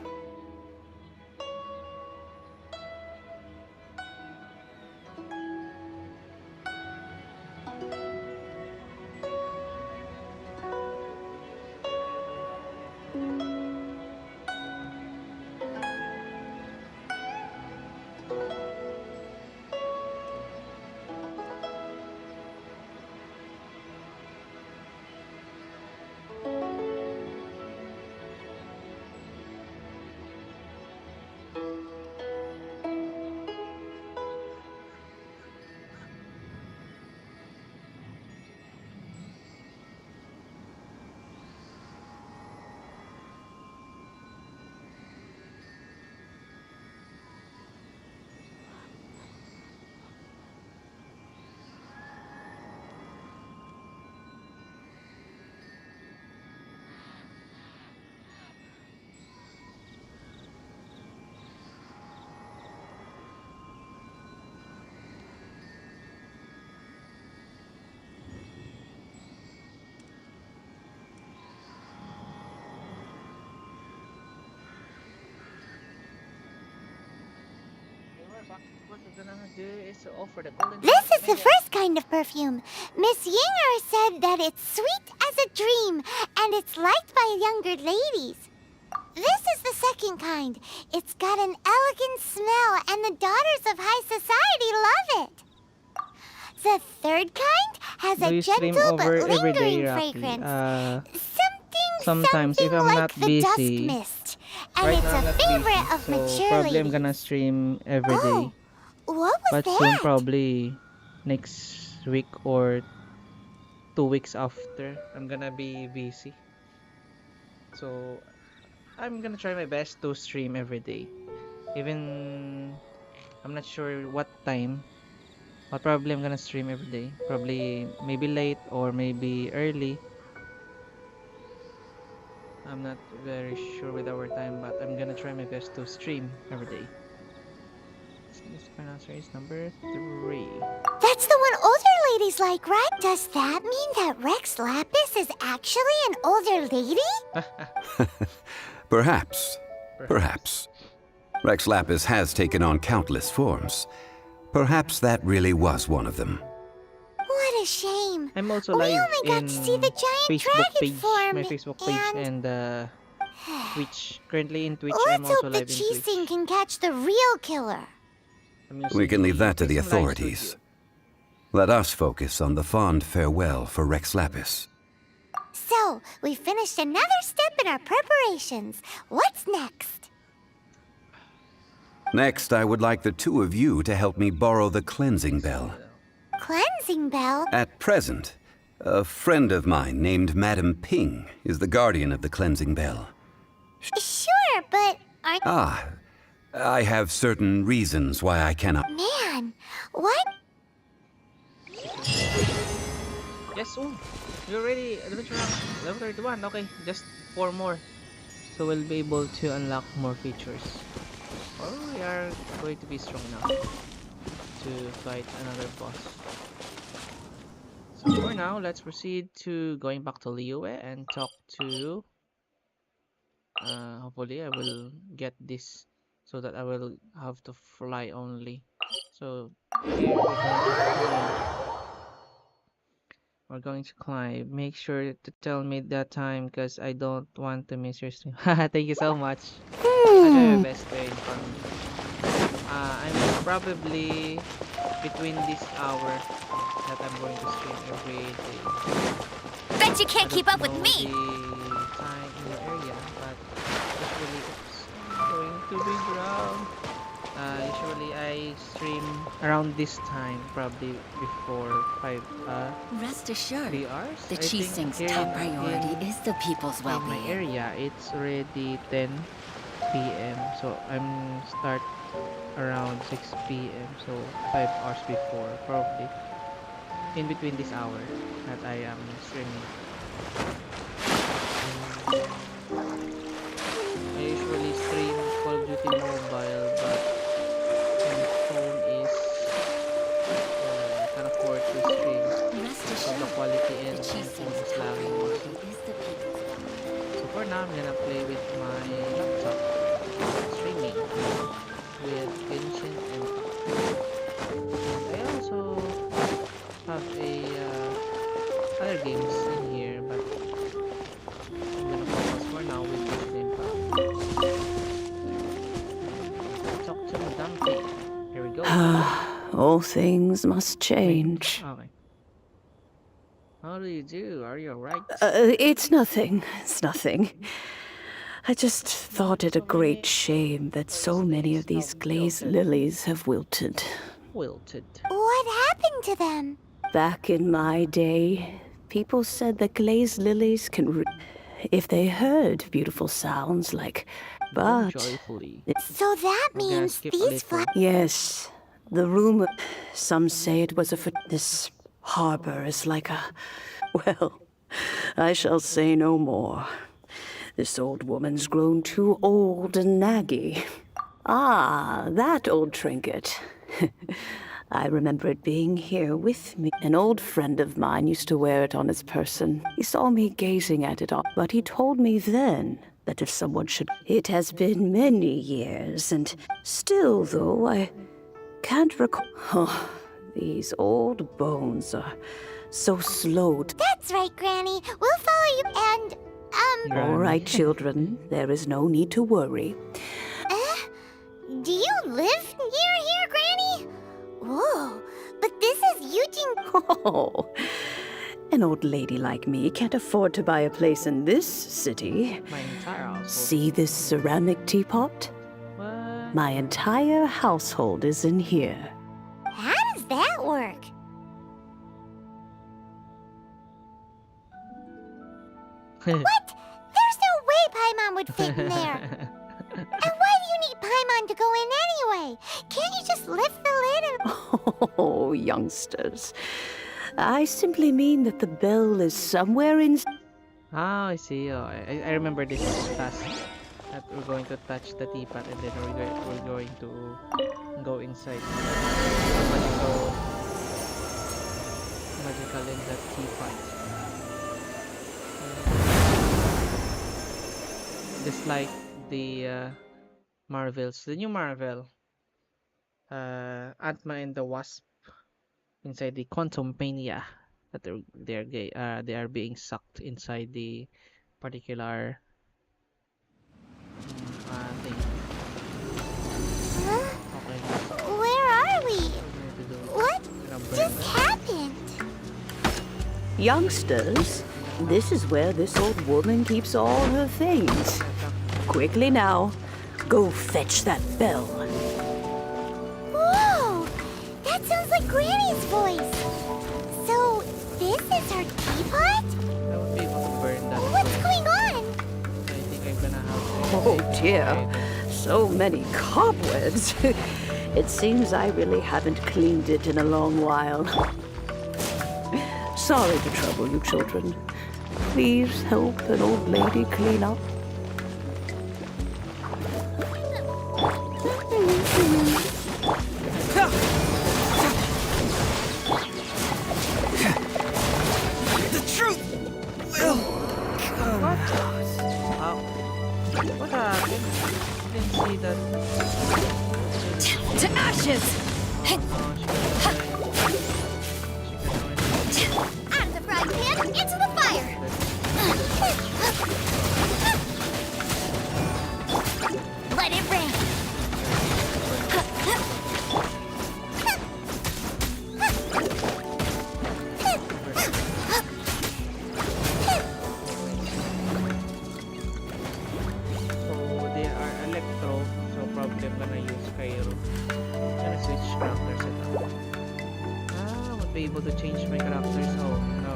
Speaker 1: what we're gonna do is to offer the golden.
Speaker 4: This is the first kind of perfume. Miss Yinger said that it's sweet as a dream, and it's liked by younger ladies. This is the second kind. It's got an elegant smell, and the daughters of high society love it. The third kind has
Speaker 1: Do
Speaker 4: a
Speaker 1: you stream
Speaker 4: gentle
Speaker 1: over
Speaker 4: but
Speaker 1: every day,
Speaker 4: lingering
Speaker 1: Rocky?
Speaker 4: fragrance.
Speaker 1: Sometimes if I'm
Speaker 4: like
Speaker 1: not
Speaker 4: the
Speaker 1: busy,
Speaker 4: dusk mist, and
Speaker 1: right
Speaker 4: it's
Speaker 1: now I'm
Speaker 4: a
Speaker 1: not
Speaker 4: favorite
Speaker 1: busy,
Speaker 4: of
Speaker 1: so
Speaker 4: mature
Speaker 1: probably I'm
Speaker 4: ladies.
Speaker 1: gonna stream every day.
Speaker 4: What was
Speaker 1: But
Speaker 4: that?
Speaker 1: soon, probably next week or 2 weeks after, I'm gonna be busy. So I'm gonna try my best to stream every day. Even I'm not sure what time, but probably I'm gonna stream every day. Probably maybe late or maybe early. I'm not very sure with our time, but I'm gonna try my best to stream every day. This pronunciation is number 3.
Speaker 4: That's the one older ladies like, right? Does that mean that Rex Lapis is actually an older lady?
Speaker 11: Perhaps. Perhaps. Rex Lapis has taken on countless forms. Perhaps that really was one of them.
Speaker 4: What a shame.
Speaker 1: I'm also
Speaker 4: We
Speaker 1: live
Speaker 4: only got
Speaker 1: in
Speaker 4: to see the giant
Speaker 1: Facebook
Speaker 4: dragon
Speaker 1: page,
Speaker 4: form,
Speaker 1: my Facebook page, and Twitch. Currently in Twitch, I'm
Speaker 4: Let's
Speaker 1: also
Speaker 4: hope the
Speaker 1: live in Twitch.
Speaker 4: cheesing can catch the real killer.
Speaker 11: We can leave that to the authorities. Let us focus on the fond farewell for Rex Lapis.
Speaker 4: So, we finished another step in our preparations. What's next?
Speaker 11: Next, I would like the two of you to help me borrow the cleansing bell.
Speaker 4: Cleansing bell?
Speaker 11: At present, a friend of mine named Madame Ping is the guardian of the cleansing bell.
Speaker 4: Sure, but
Speaker 11: I have certain reasons why I cannot.
Speaker 4: Man, what?
Speaker 1: Yes, oh, you're already adventure rank level 31. Okay, just 4 more. So we'll be able to unlock more features. Oh, we are going to be strong now to fight another boss. So for now, let's proceed to going back to Liyue and talk to... hopefully I will get this so that I will have to fly only. So here we're going to climb. Make sure to tell me that time because I don't want to miss your stream. Thank you so much. I try my best to inform you. I'm probably between this hour that I'm going to stream every day.
Speaker 3: Bet you can't keep up with me!
Speaker 1: The time in your area, but usually, oops, I'm going to be drowned. Usually I stream around this time, probably before 5,
Speaker 15: Rest assured,
Speaker 1: 3 hours.
Speaker 15: the
Speaker 1: I think
Speaker 15: Chising's
Speaker 1: here
Speaker 15: top priority is the people's
Speaker 1: in my
Speaker 15: well-being.
Speaker 1: area, it's already 10 p.m. So I'm start around 6 p.m. So 5 hours before, probably in between this hour that I am streaming. I usually stream Call of Duty Mobile, but my phone is can't afford to stream. So the quality and my phone is lagging also. So for now, I'm gonna play with my laptop, streaming with Genshin and I also have other games in here, but I'm gonna focus for now with Genshin Impact. Talk to Madame Ping. Here we go.
Speaker 16: All things must change.
Speaker 1: Okay. How do you do? Are you alright?
Speaker 16: It's nothing. It's nothing. I just thought it a great shame that so many of these glazed lilies have wilted.
Speaker 1: Wilted.
Speaker 4: What happened to them?
Speaker 16: Back in my day, people said that glazed lilies can if they heard beautiful sounds like, but...
Speaker 1: Joyfully.
Speaker 4: So that means these flowers...
Speaker 16: Yes, the rumor... Some say it was this harbor is like a... Well, I shall say no more. This old woman's grown too old and naggy. Ah, that old trinket. I remember it being here with me. An old friend of mine used to wear it on his person. He saw me gazing at it, but he told me then that if someone should... It has been many years, and still, though, can't recall. Oh, these old bones are so slow.
Speaker 4: That's right, Granny. We'll follow you and,
Speaker 16: All right, children. There is no need to worry.
Speaker 4: Do you live near here, Granny? Whoa, but this is Eugene.
Speaker 16: Oh, an old lady like me can't afford to buy a place in this city.
Speaker 1: My entire household.
Speaker 16: See this ceramic teapot?
Speaker 1: What?
Speaker 16: My entire household is in here.
Speaker 4: How does that work? What? There's no way Paimon would fit in there. And why do you need Paimon to go in anyway? Can't you just lift the lid and...
Speaker 16: Oh, youngsters. I simply mean that the bell is somewhere in...
Speaker 1: Ah, I see. Oh, I remember this task. That we're going to touch the teapot and then we're going to go inside. Magical in that teapot. Just like the Marvels, the new Marvel, Ant-Man and the Wasp, inside the Quantum Mania, that they are being sucked inside the particular thing. Okay.
Speaker 4: Where are we? What just happened?
Speaker 16: Youngsters, this is where this old woman keeps all her things. Quickly now, go fetch that bell.
Speaker 4: Whoa! That sounds like Granny's voice. So, this is her teapot?
Speaker 1: I won't be able to burn that.
Speaker 4: What's going on?
Speaker 1: I think I'm gonna have to...
Speaker 16: Oh dear, so many cobwebs. It seems I really haven't cleaned it in a long while. Sorry to trouble you, children. Please help an old lady clean up.
Speaker 6: The truth will come
Speaker 1: out. What happened? I didn't see that.
Speaker 3: To ashes!
Speaker 4: Out of the frying pan, into the fire! Let it rain!
Speaker 1: So they are electro, so probably I'm gonna use Cairo. I'm gonna switch character setup. I won't be able to change my characters. Oh no.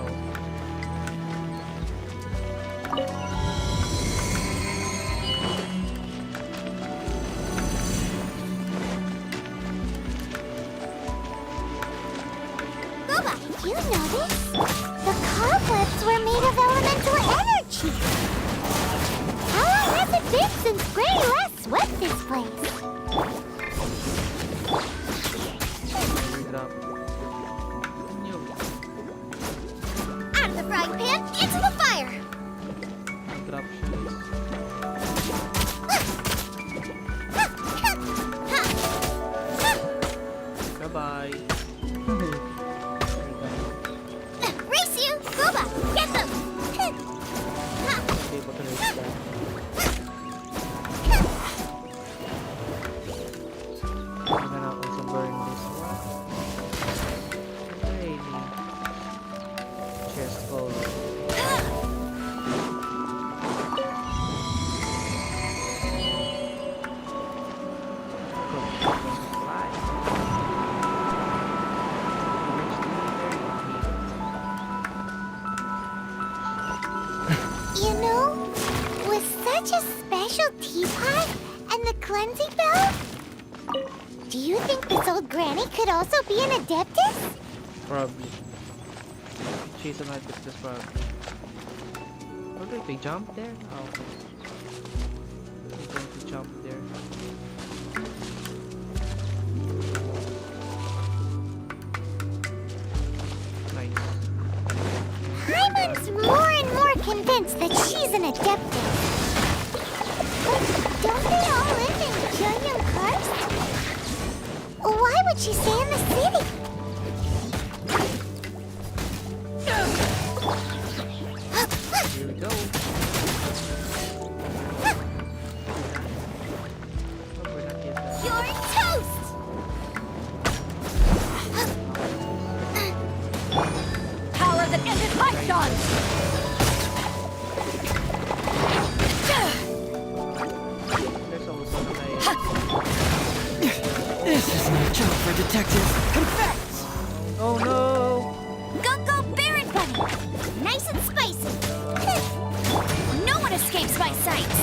Speaker 4: Robot, do you know this? The cobwebs were made of elemental energy. How long has it been since Granny last swept this place? Out of the frying pan, into the fire!
Speaker 1: Bye-bye.
Speaker 4: Race you! Robot, get them!
Speaker 1: Be able to reach that. I'm gonna also burn this one. Really. Chest gold.
Speaker 4: You know, with such a special teapot and the cleansing bell, do you think this old granny could also be an adeptus?
Speaker 1: Probably. She's an adeptus probably. Oh, did they jump there? Oh. They're going to jump there. Nice.
Speaker 4: Paimon's more and more convinced that she's an adeptus. But don't they all live in Pyongyang Karst? Why would would she stay in the city?
Speaker 1: Here we go.
Speaker 4: You're toast!
Speaker 3: Power that ended Python!
Speaker 1: There's also
Speaker 13: This is no joke for Detective. Confess!
Speaker 1: Oh no!
Speaker 4: Go, Baron Bunny! Nice and spicy! No one escapes my sights!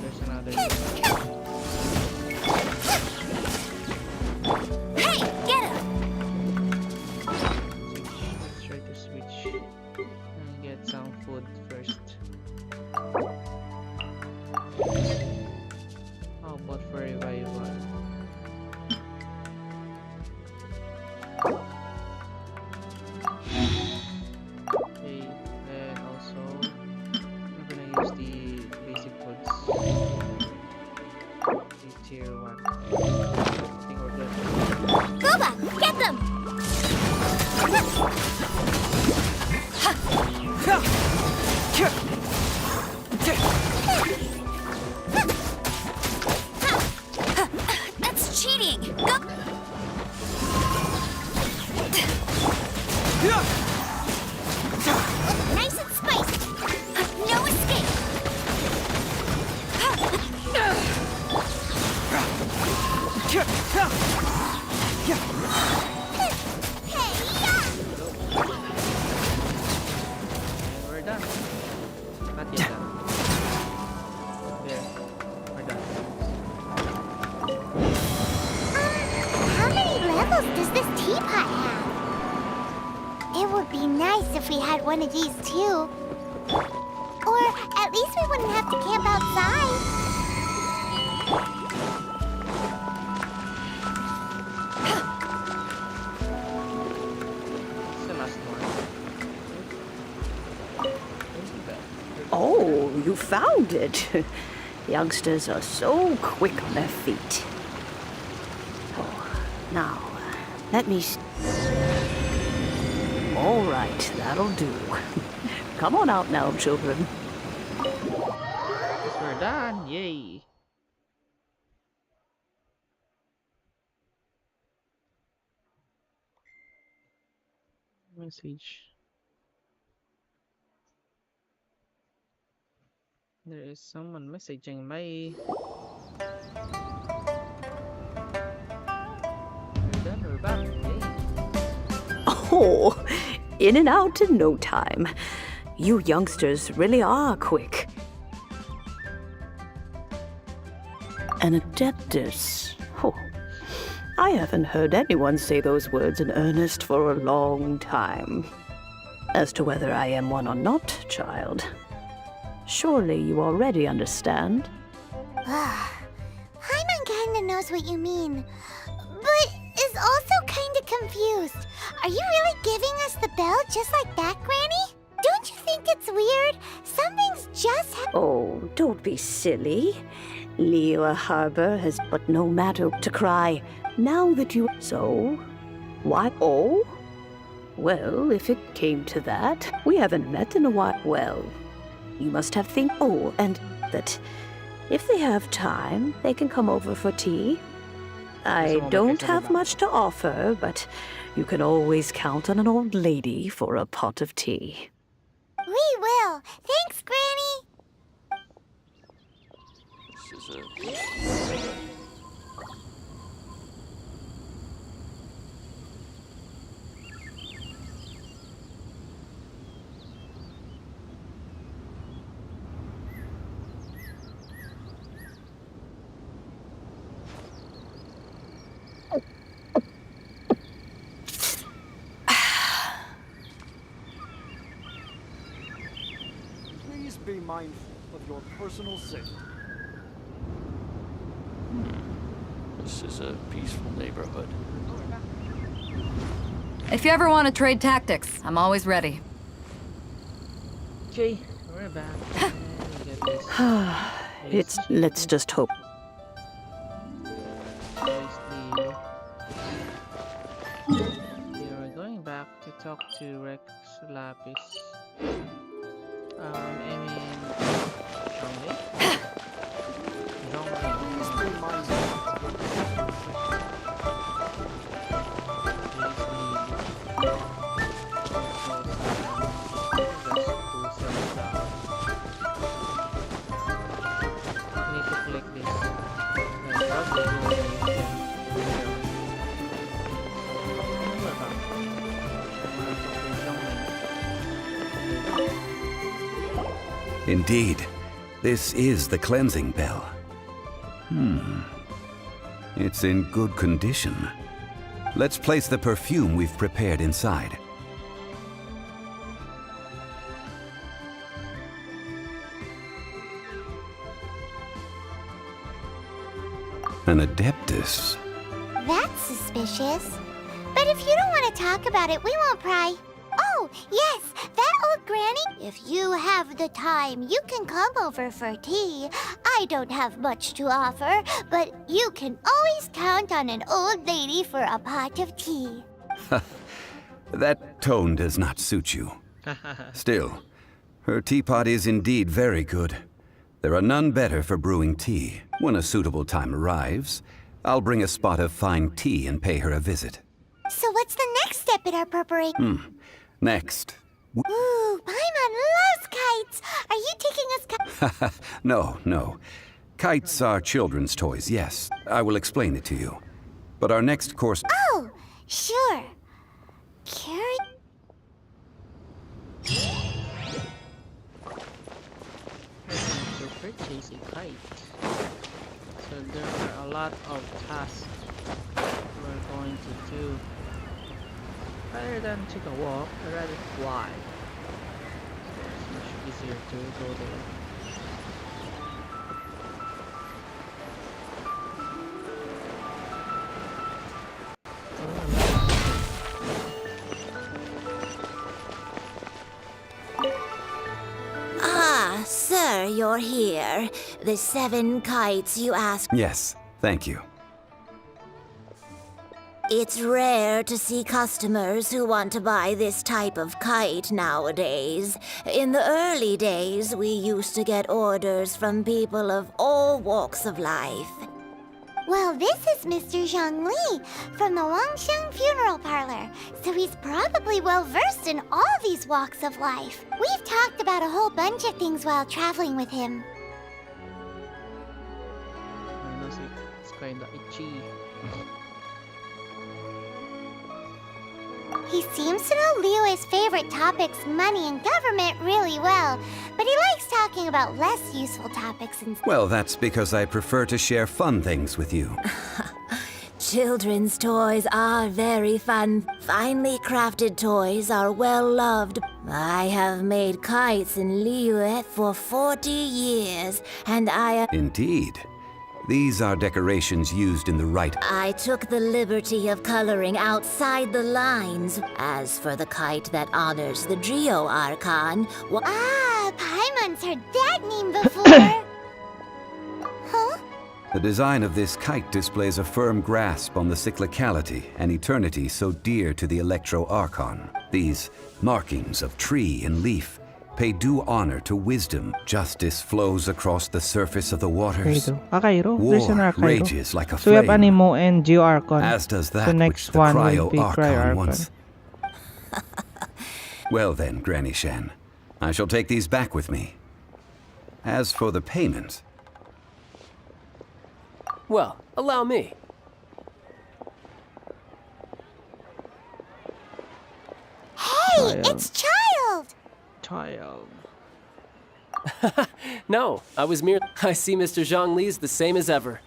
Speaker 1: There's another.
Speaker 4: Hey, get him!
Speaker 1: Let's try to switch and get some food first. How about for revival? Okay, and also I'm gonna use the basic foods. The tier 1. I think we're good.
Speaker 4: Gooba, get them! That's cheating! Go! Nice and spicy! No escape!
Speaker 1: And we're done. Not yet done. There. We're done.
Speaker 4: How many levels does this teapot have? It would be nice if we had one of these too. Or at least we wouldn't have to camp outside.
Speaker 1: It's the last one.
Speaker 16: Oh, you found it. Youngsters are so quick on their feet. Oh, now, let me... All right, that'll do. Come on out now, children.
Speaker 1: Yes, we're done. Yay. Message. There is someone messaging me. We're done. We're back. Yay.
Speaker 16: Oh, in and out in no time. You youngsters really are quick. An adeptus. Oh, I haven't heard anyone say those words in earnest for a long time. As to whether I am one or not, child, surely you already understand.
Speaker 4: Paimon kinda knows what you mean, but is also kinda confused. Are you really giving us the bell just like that, Granny? Don't you think it's weird? Something's just
Speaker 16: Oh, don't be silly. Liyue Harbor has but no matter to cry. Now that you... So? What? Oh? Well, if it came to that, we haven't met in a while. Well, you must have think... Oh, and that if they have time, they can come over for tea. I don't have much to offer, but you can always count on an old lady for a pot of tea.
Speaker 4: We will. Thanks, Granny.
Speaker 17: This is
Speaker 18: Please be mindful of your personal safety.
Speaker 12: This is a peaceful neighborhood.
Speaker 3: If you ever want to trade tactics, I'm always ready.
Speaker 1: Okay, we're back. And we get this.
Speaker 16: Let's just hope.
Speaker 1: We're going back to talk to Rex Lapis. I mean, Zhongli? Need to click this.
Speaker 11: Indeed, this is the cleansing bell. It's in good condition. Let's place the perfume we've prepared inside. An Adeptus.
Speaker 4: That's suspicious. But if you don't want to talk about it, we won't pry. Oh, yes, that old granny. If you have the time, you can come over for tea. I don't have much to offer, but you can always count on an old lady for a pot of tea.
Speaker 11: That tone does not suit you. Still, her teapot is indeed very good. There are none better for brewing tea. When a suitable time arrives, I'll bring a spot of fine tea and pay her a visit.
Speaker 4: So what's the next step in our preparation?
Speaker 11: Next.
Speaker 4: Ooh, Paimon loves kites. Are you taking us
Speaker 11: No. Kites are children's toys, yes. I will explain it to you. But our next course...
Speaker 4: Oh, sure. Carry...
Speaker 1: To purchase a kite. So there are a lot of tasks we're going to do. Rather than take a walk, I'd rather fly. So it's much easier to go there.
Speaker 4: Ah, sir, you're here. The 7 kites you asked.
Speaker 11: Yes, thank you.
Speaker 4: It's rare to see customers who want to buy this type of kite nowadays. In the early days, we used to get orders from people of all walks of life. Well, this is Mr. Zhongli from the Wangsheng Funeral Parlor, so he's probably well-versed in all these walks of life. We've talked about a whole bunch of things while traveling with him.
Speaker 1: It's kinda itchy.
Speaker 4: He seems to know Liyue's favorite topics, money and government, really well, but he likes talking about less useful topics instead.
Speaker 11: Well, that's because I prefer to share fun things with you.
Speaker 4: Children's toys are very fun. Finely crafted toys are well loved. I have made kites in Liyue for 40 years, and
Speaker 11: Indeed. These are decorations used in the rite.
Speaker 4: I took the liberty of coloring outside the lines. As for the kite that honors the Drio Archon, Paimon's heard that name before. Huh?
Speaker 11: The design of this kite displays a firm grasp on the cyclicality and eternity so dear to the Electro Archon. These markings of tree and leaf pay due honor to wisdom. Justice flows across the surface of the waters.
Speaker 1: Cairo. There's an
Speaker 11: War
Speaker 1: Cairo.
Speaker 11: rages like a
Speaker 1: So we have
Speaker 11: flame.
Speaker 1: Anemo and Geo Archon.
Speaker 11: As does that
Speaker 1: the
Speaker 11: which
Speaker 1: next
Speaker 11: the
Speaker 1: one will
Speaker 11: Cryo
Speaker 1: be
Speaker 11: Archon
Speaker 1: Cryo Archon.
Speaker 11: once. Well then, Granny Shan, I shall take these back with me. As for the payment...
Speaker 9: Well, allow me.
Speaker 4: Hey, it's Child!
Speaker 1: Child.
Speaker 9: No, I see Mr. Zhongli's the same as ever.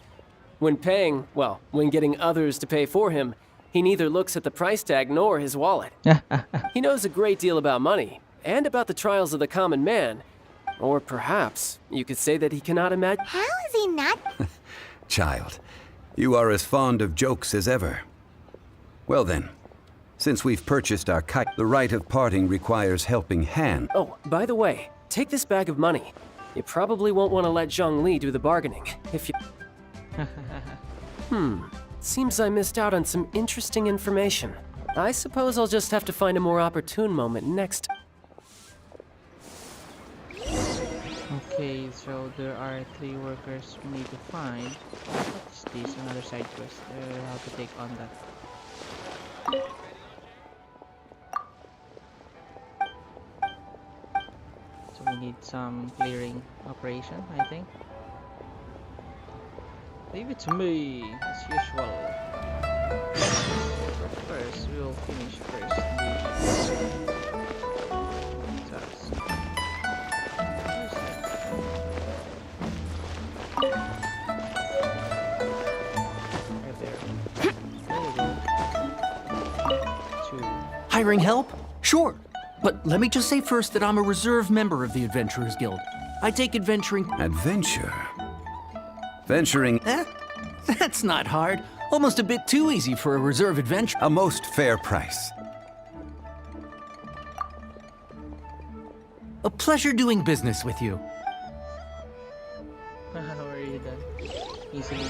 Speaker 9: When paying, well, when getting others to pay for him, he neither looks at the price tag nor his wallet. He knows a great deal about money, and about the trials of the common man. Or perhaps, you could say that he cannot imagine...
Speaker 4: How is he not?
Speaker 11: Child, You are as fond of jokes as ever. Well then, since we've purchased our kite, the rite of parting requires helping hand.
Speaker 9: Oh, by the way, take this bag of money. You probably won't want to let Zhongli do the bargaining, if you... Seems I missed out on some interesting information. I suppose I'll just have to find a more opportune moment next.
Speaker 1: Okay, so there are 3 workers we need to find. What's this? Another side quest. How to take on that. So we need some clearing operation, I think. Leave it to me, as usual. First, we'll finish first the task. Right there. There you go. 2.
Speaker 17: Hiring help? Sure. But let me just say first that I'm a reserve member of the Adventurers Guild. I take adventuring...
Speaker 11: Adventure? Venturing...
Speaker 17: That's not hard. Almost a bit too easy for a reserve adventure.
Speaker 11: A most fair price.
Speaker 17: A pleasure doing business with you.
Speaker 1: How are you done? Easily.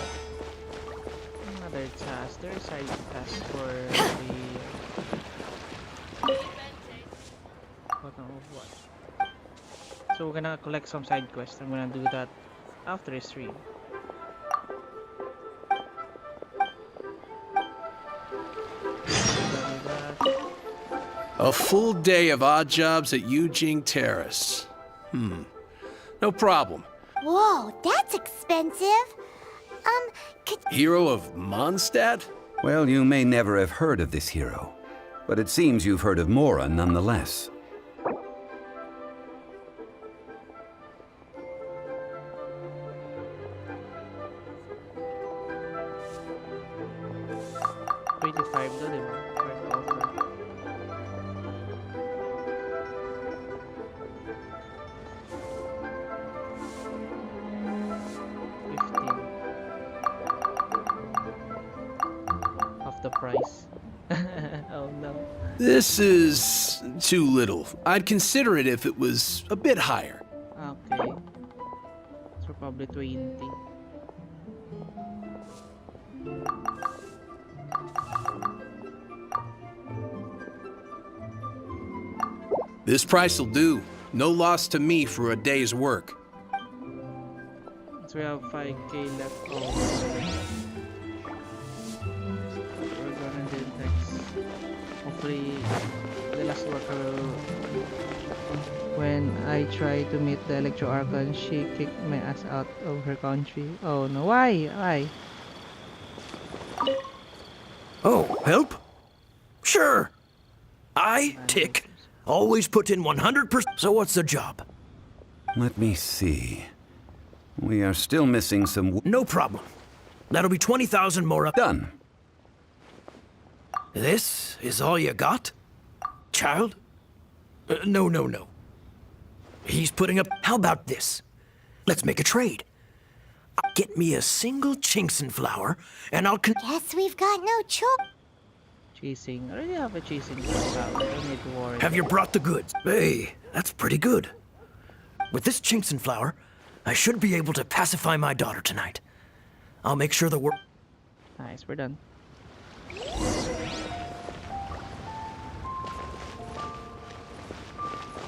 Speaker 1: Another task. There is side task for the... what? So we're gonna collect some side quests. I'm gonna do that after the stream.
Speaker 12: A full day of odd jobs at Yujing Terrace. No problem.
Speaker 4: Whoa, that's expensive.
Speaker 12: Hero of Mondstadt?
Speaker 11: Well, you may never have heard of this hero, but it seems you've heard of Mora nonetheless.
Speaker 12: This is too little. I'd consider it if it was a bit higher.
Speaker 1: Okay. So probably 20.
Speaker 12: This price will do. No loss to me for a day's work.
Speaker 1: So we have 5k left over. We're gonna do next. Hopefully, the last worker will... When I try to meet the Electro Archon, she kicked my ass out of her country. Oh no, why? Why?
Speaker 13: Oh, help? Sure. I, Tick, always put in 100%. So what's the job?
Speaker 11: Let me see. We are still missing some...
Speaker 13: No problem. That'll be 20,000 more up.
Speaker 11: Done.
Speaker 13: This is all you got? Child? No. He's putting up... How about this? Let's make a trade. Get me a single Chinxin flower, and I'll...
Speaker 4: Guess we've got no choice.
Speaker 1: Chasing. I already have a chasing flower. I don't need to worry.
Speaker 13: Have you brought the goods? Hey, that's pretty good. With this Chinxin flower, I should be able to pacify my daughter tonight. I'll make sure the work...
Speaker 1: Nice, we're done.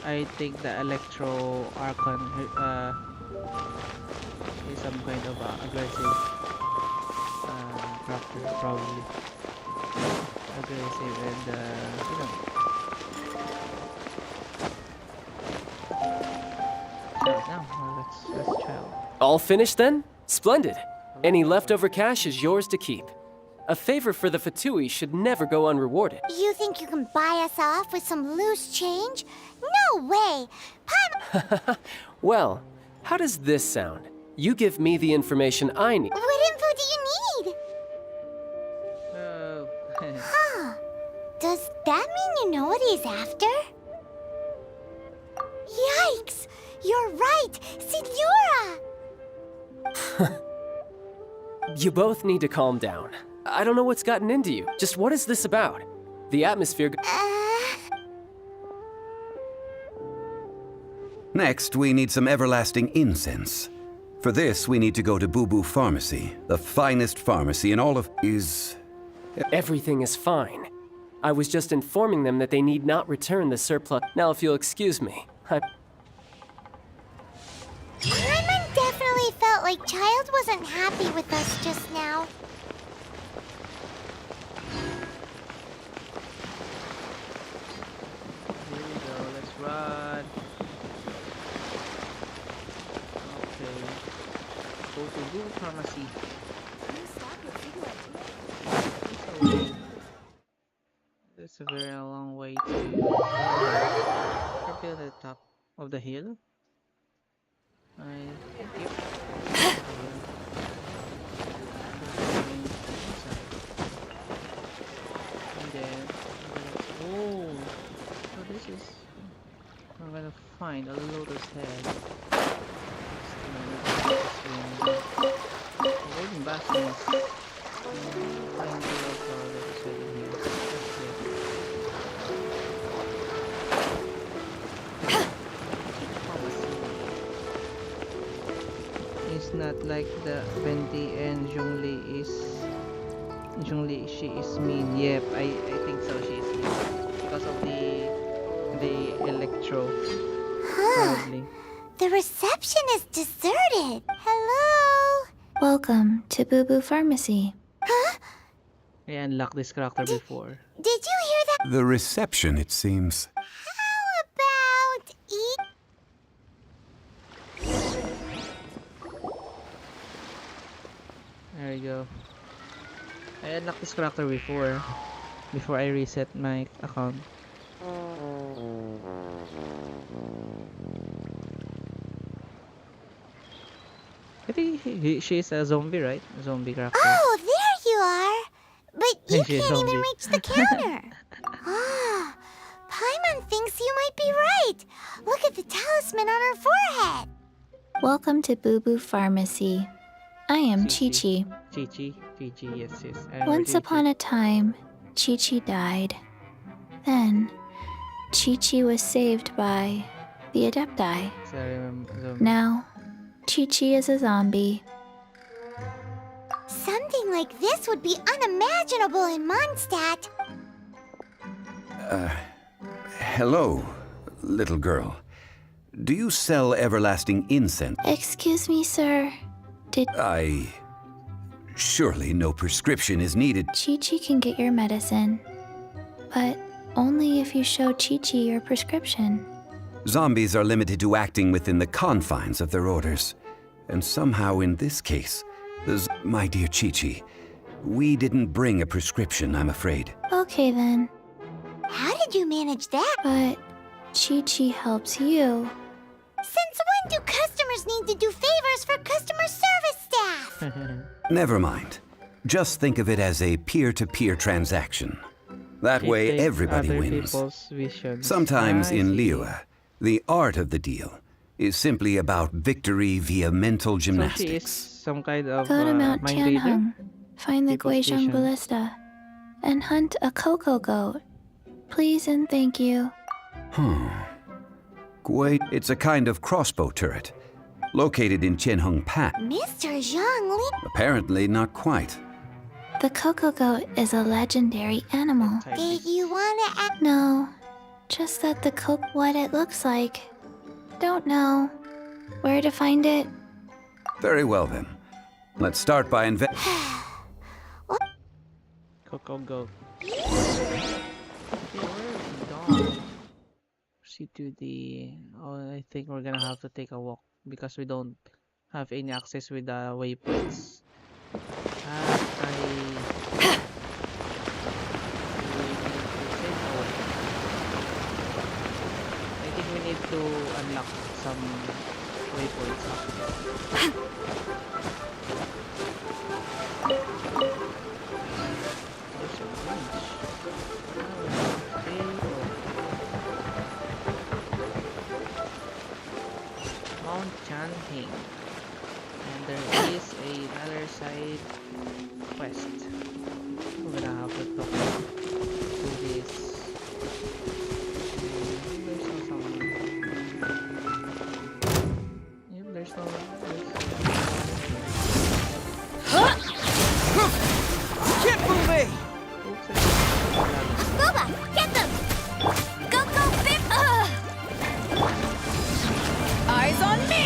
Speaker 1: I think the Electro Archon is some kind of aggressive character, probably. Aggressive and, you know. Child now. Let's child.
Speaker 9: All finished then? Splendid. Any leftover cash is yours to keep. A favor for the Fatui should never go unrewarded.
Speaker 4: You think you can buy us off with some loose change? No way!
Speaker 9: Well, how does this sound? You give me the information I need.
Speaker 4: What info do you need? Huh. Does that mean you know what he's after? Yikes! You're right! Signora!
Speaker 9: You both need to calm down. I don't know what's gotten into you. Just what is this about? The atmosphere...
Speaker 11: Next, we need some everlasting incense. For this, we need to go to Boo Boo Pharmacy, the finest pharmacy in all of...
Speaker 9: Everything is fine. I was just informing them that they need not return the surplus. Now, if you'll excuse me,
Speaker 4: Paimon definitely felt like Child wasn't happy with us just now.
Speaker 1: Here we go, let's run. Okay. Go to Boo Pharmacy. It's a very long way to probably at the top of the hill. Yep. And then oh, so this is I'm gonna find a lotus head. Avoiding bastions. Find the lotus head in here. It's not like the Venti and Zhongli is... she is mean. Yep, I think so, she is mean. Because of the electro. Probably.
Speaker 4: The reception is deserted. Hello?
Speaker 14: Welcome to Boo Boo Pharmacy.
Speaker 4: Huh?
Speaker 1: I unlocked this character before.
Speaker 4: Did you hear that?
Speaker 11: The reception, it seems.
Speaker 4: How about eat?
Speaker 1: There we go. I unlocked this character before I reset my account. I think she is a zombie, right? A zombie character.
Speaker 4: Oh, there you are! But you
Speaker 1: She's
Speaker 4: can't
Speaker 1: zombie.
Speaker 4: even reach the counter. Ah, Paimon thinks you might be right. Look at the talisman on her forehead.
Speaker 14: Welcome to Boo Boo Pharmacy. I am Chi-Chi.
Speaker 1: Chi-Chi, yes.
Speaker 14: Once upon a time, Chi-Chi died. Then, Chi-Chi was saved by the Adepti. Now, Chi-Chi is a zombie.
Speaker 4: Something like this would be unimaginable in Mondstadt.
Speaker 11: Hello, little girl. Do you sell everlasting incense?
Speaker 14: Excuse me, sir.
Speaker 11: Surely no prescription is needed.
Speaker 14: Chi-Chi can get your medicine, but only if you show Chi-Chi your prescription.
Speaker 11: Zombies are limited to acting within the confines of their orders. And somehow in this case, my dear Chi-Chi, we didn't bring a prescription, I'm afraid.
Speaker 14: Okay then.
Speaker 4: How did you manage that?
Speaker 14: But Chi-Chi helps you.
Speaker 4: Since when do customers need to do favors for customer service staff?
Speaker 11: Never mind. Just think of it as a peer-to-peer transaction. That way everybody wins. Sometimes in Liyue, the art of the deal is simply about victory via mental gymnastics.
Speaker 1: So she is some kind of
Speaker 14: Go to Mount
Speaker 1: mind reader?
Speaker 14: Tianheng, find the
Speaker 1: People
Speaker 14: Guizhong
Speaker 1: station.
Speaker 14: Ballista, and hunt a cocoa goat. Please and thank you.
Speaker 11: Wait, it's a kind of crossbow turret, located in Tianheng Pass.
Speaker 4: Mr. Zhongli?
Speaker 11: Apparently not quite.
Speaker 14: The cocoa goat is a legendary animal.
Speaker 4: Did you want to ask?
Speaker 14: No, just that the what it looks like. Don't know. Where to find it?
Speaker 11: Very well then. Let's start by
Speaker 1: Coco Goat. Proceed to the... Oh, I think we're gonna have to take a walk because we don't have any access with the waypoints. I think we need to unlock some waypoints after. Mount Chanheng, and there is another other side quest. We're gonna have to talk to this. There's no someone. Yep, there's no.
Speaker 3: Get moving!
Speaker 4: Boba, get them! Go, go, Bip!
Speaker 3: Eyes on me!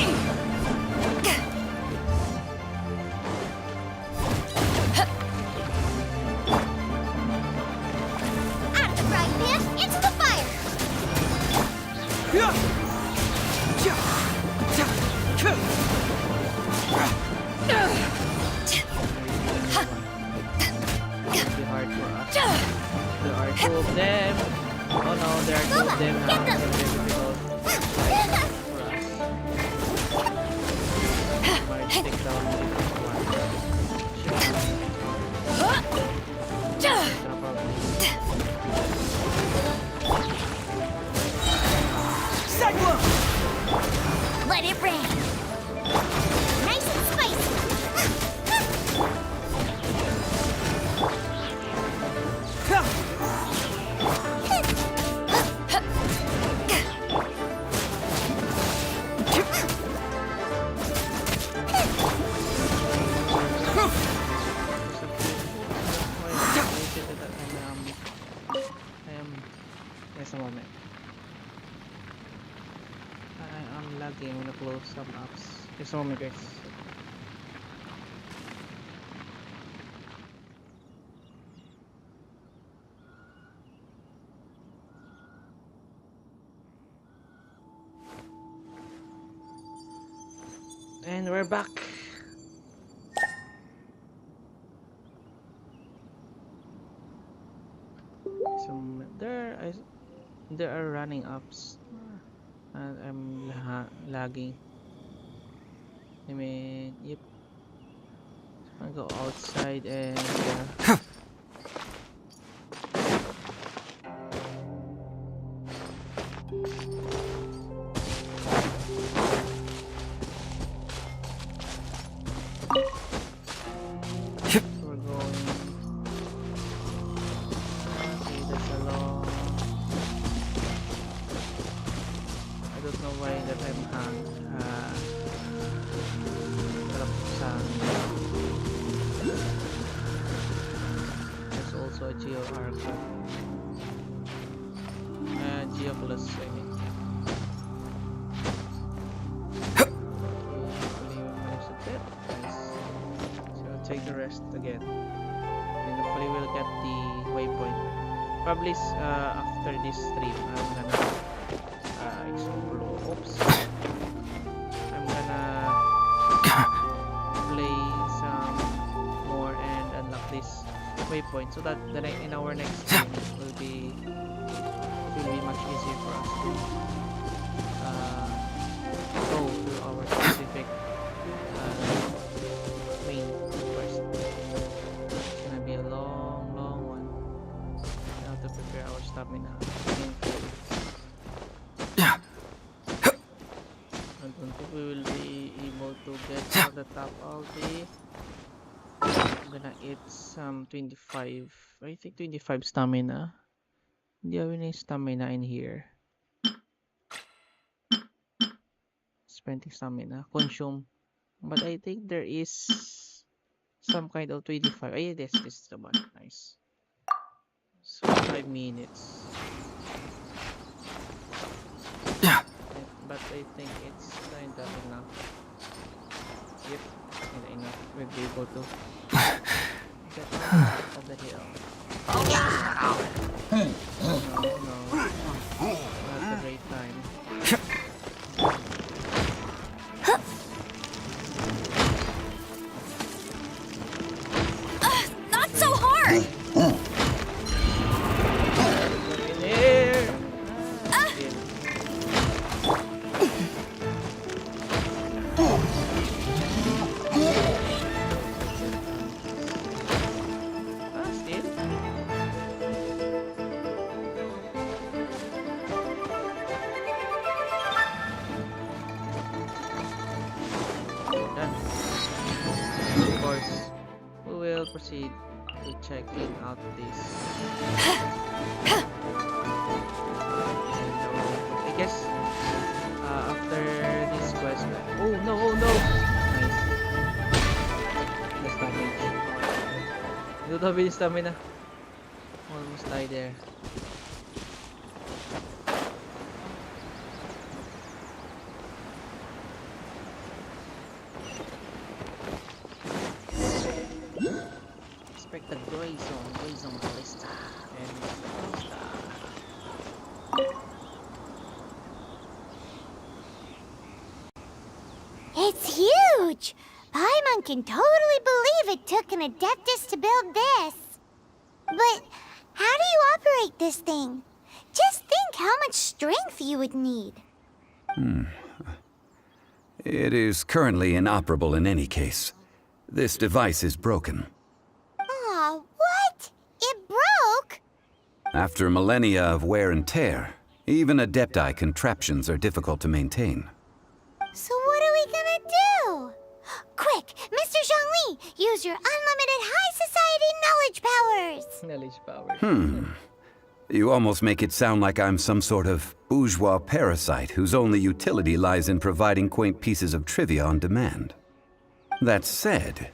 Speaker 4: Out of the frying pan, into the fire!
Speaker 1: Be hard for us. There are two of them. Oh no, there are two of them now.
Speaker 4: Get them.
Speaker 1: It's difficult for us. Might take down this
Speaker 4: Cyclone! Let it rain! Nice and spicy!
Speaker 1: Just a moment. I'm lagging. I'm gonna close some apps. Just a moment, guys. And we're back. So there are running ups, and I'm lagging. I mean, yep. I go outside and. We're going. Okay, that's a long. I don't know why that I'm there's also a Geo Arca. Geo Plus, I mean. Take the rest again, and hopefully we'll get the waypoint. Probably after this stream I'm gonna explore. Oops, I'm gonna play some more and unlock this waypoint, so that in our next stream it will be much easier for us to go to our specific main quest. It's gonna be a long one. We have to prepare our stamina. I don't think we will be able to get to the top of the. I'm gonna eat some 25. I think 25 stamina. Do you have any stamina in here? Spending stamina. Consume. But I think there is some kind of 25. Oh, yeah, this is the one. Nice. So 5 minutes. Yeah. But I think it's kind of enough. Yep, kind of enough. We'll be able to get out of the hill. No. Not a great time.
Speaker 4: Not so hard!
Speaker 1: In here! Still? course, we will proceed to checking out this. I guess after this quest, oh no, nice. Less damage. Don't have any stamina. Almost died there. Expect the gray zone ballista, and ballista.
Speaker 4: It's huge! Paimon can totally believe it took an Adeptus to build this. But how do you operate this thing? Just think how much strength you would need.
Speaker 11: It is currently inoperable in any case. This device is broken.
Speaker 4: Aw, what? It broke?
Speaker 11: After millennia of wear and tear, even Adepti contraptions are difficult to maintain.
Speaker 4: So what are we gonna do? Quick, Mr. Zhongli, use your unlimited high society knowledge powers.
Speaker 11: You almost make it sound like I'm some sort of bourgeois parasite whose only utility lies in providing quaint pieces of trivia on demand. That said,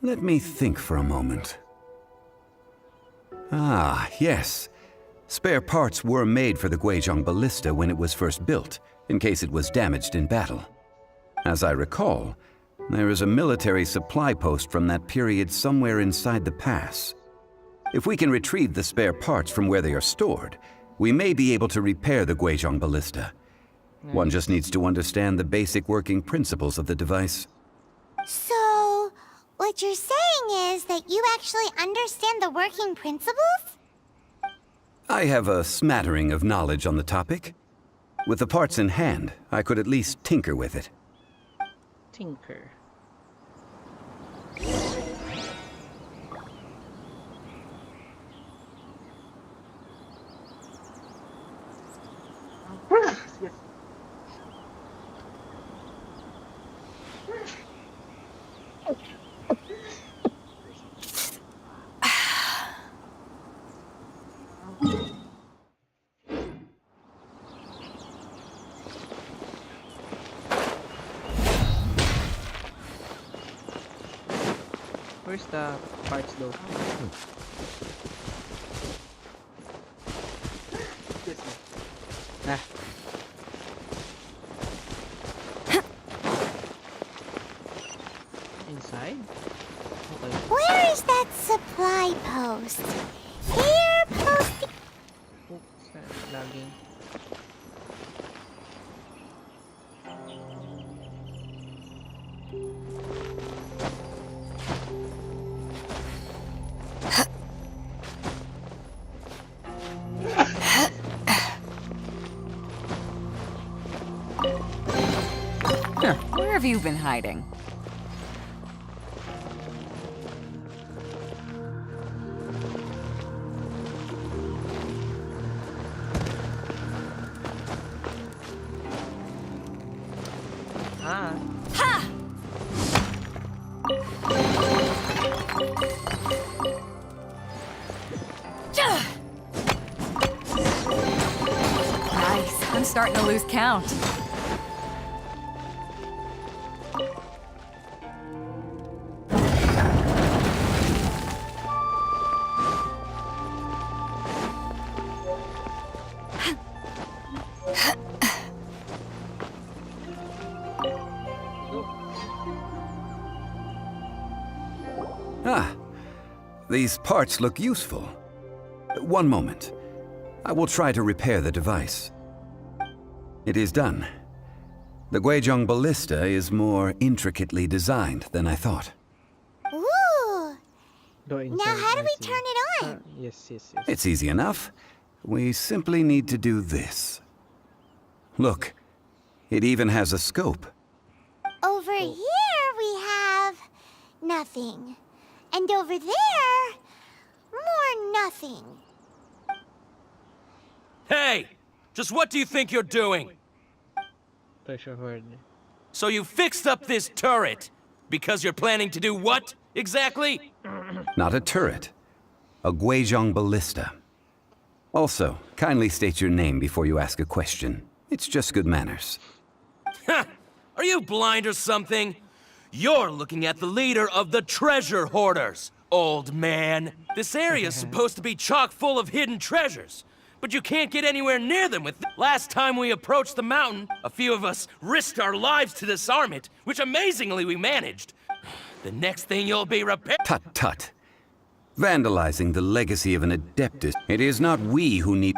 Speaker 11: let me think for a moment. Ah, yes. Spare parts were made for the Guizhong Ballista when it was first built, in case it was damaged in battle. As I recall, there is a military supply post from that period somewhere inside the pass. If we can retrieve the spare parts from where they are stored, we may be able to repair the Guizhong Ballista. One just needs to understand the basic working principles of the device.
Speaker 4: So, what you're saying is that you actually understand the working principles?
Speaker 11: I have a smattering of knowledge on the topic. With the parts in hand, I could at least tinker with it.
Speaker 1: Tinker. Where's the parts though? Ah. Inside? Okay.
Speaker 4: Where is that supply post? Here, posting.
Speaker 1: Oops, lagging.
Speaker 3: Where have you been hiding?
Speaker 1: Ah.
Speaker 3: Ha! Nice. I'm starting to lose count.
Speaker 11: Ah, these parts look useful. One moment. I will try to repair the device. It is done. The Guizhong Ballista is more intricately designed than I thought.
Speaker 4: Ooh!
Speaker 1: Now
Speaker 4: how do we turn it on?
Speaker 1: Yes.
Speaker 11: It's easy enough. We simply need to do this. Look, it even has a scope.
Speaker 4: Over here we have nothing. And over there, more nothing.
Speaker 13: Hey! Just what do you think you're doing?
Speaker 1: Treasure hoard.
Speaker 13: So you fixed up this turret? Because you're planning to do what, exactly?
Speaker 11: Not a turret. A Guizhong ballista. Also, kindly state your name before you ask a question. It's just good manners.
Speaker 13: Ha! Are you blind or something? You're looking at the leader of the treasure hoarders, old man. This area's supposed to be chock full of hidden treasures, but you can't get anywhere near them with... Last time we approached the mountain, a few of us risked our lives to disarm it, which amazingly we managed. The next thing you'll be
Speaker 11: Tut tut. Vandalizing the legacy of an Adeptus. It is not we who need...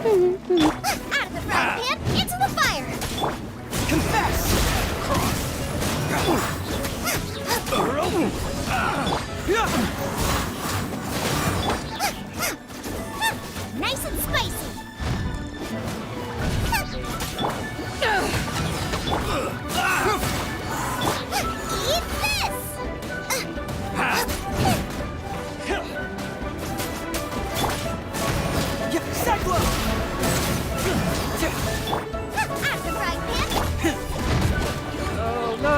Speaker 4: Out of the frying pan, into the fire!
Speaker 3: Confess!
Speaker 4: Nice and spicy! Eat this!
Speaker 3: Cyclone!
Speaker 4: Out of the frying pan!
Speaker 1: Oh no!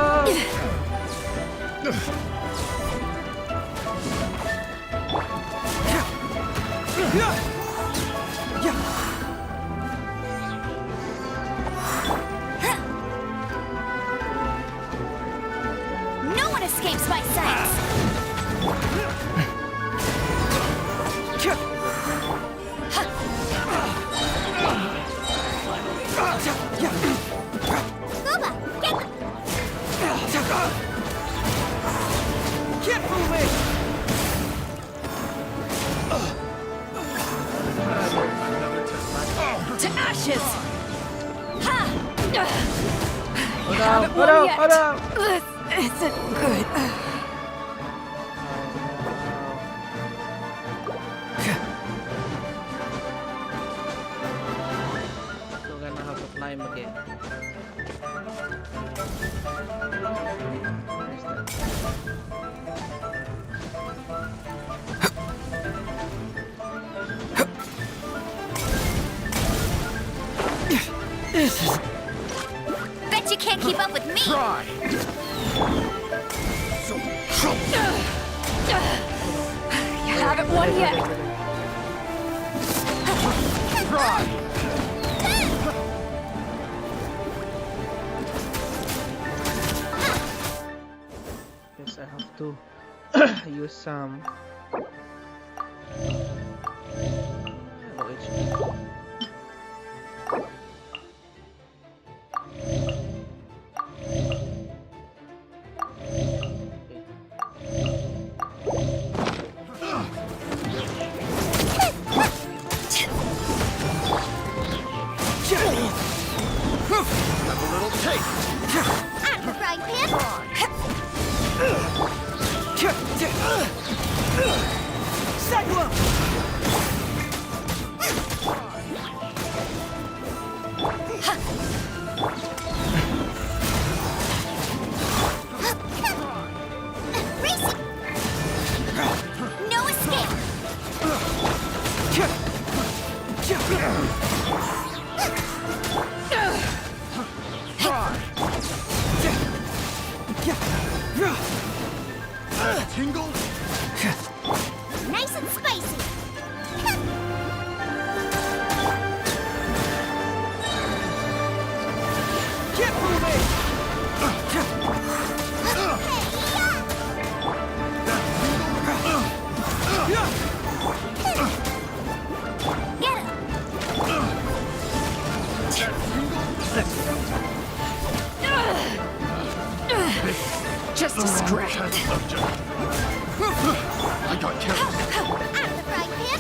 Speaker 4: No one escapes my sights! Scuba, get the...
Speaker 3: Get moving!
Speaker 2: To ashes! Ha!
Speaker 1: Hold
Speaker 2: Haven't
Speaker 1: up,
Speaker 2: won
Speaker 1: hold up,
Speaker 2: yet.
Speaker 1: hold up!
Speaker 2: This isn't good.
Speaker 1: So we're gonna have to climb again. Where's that?
Speaker 4: Bet you can't keep up with me!
Speaker 2: You haven't won yet.
Speaker 1: Guess I have to use some low HP.
Speaker 4: Out of the frying pan! Racing! No escape!
Speaker 7: Tingle?
Speaker 4: Nice and spicy!
Speaker 3: Get moving!
Speaker 4: Get him!
Speaker 3: Just a scratch.
Speaker 7: I got killed.
Speaker 4: Out of the frying pan!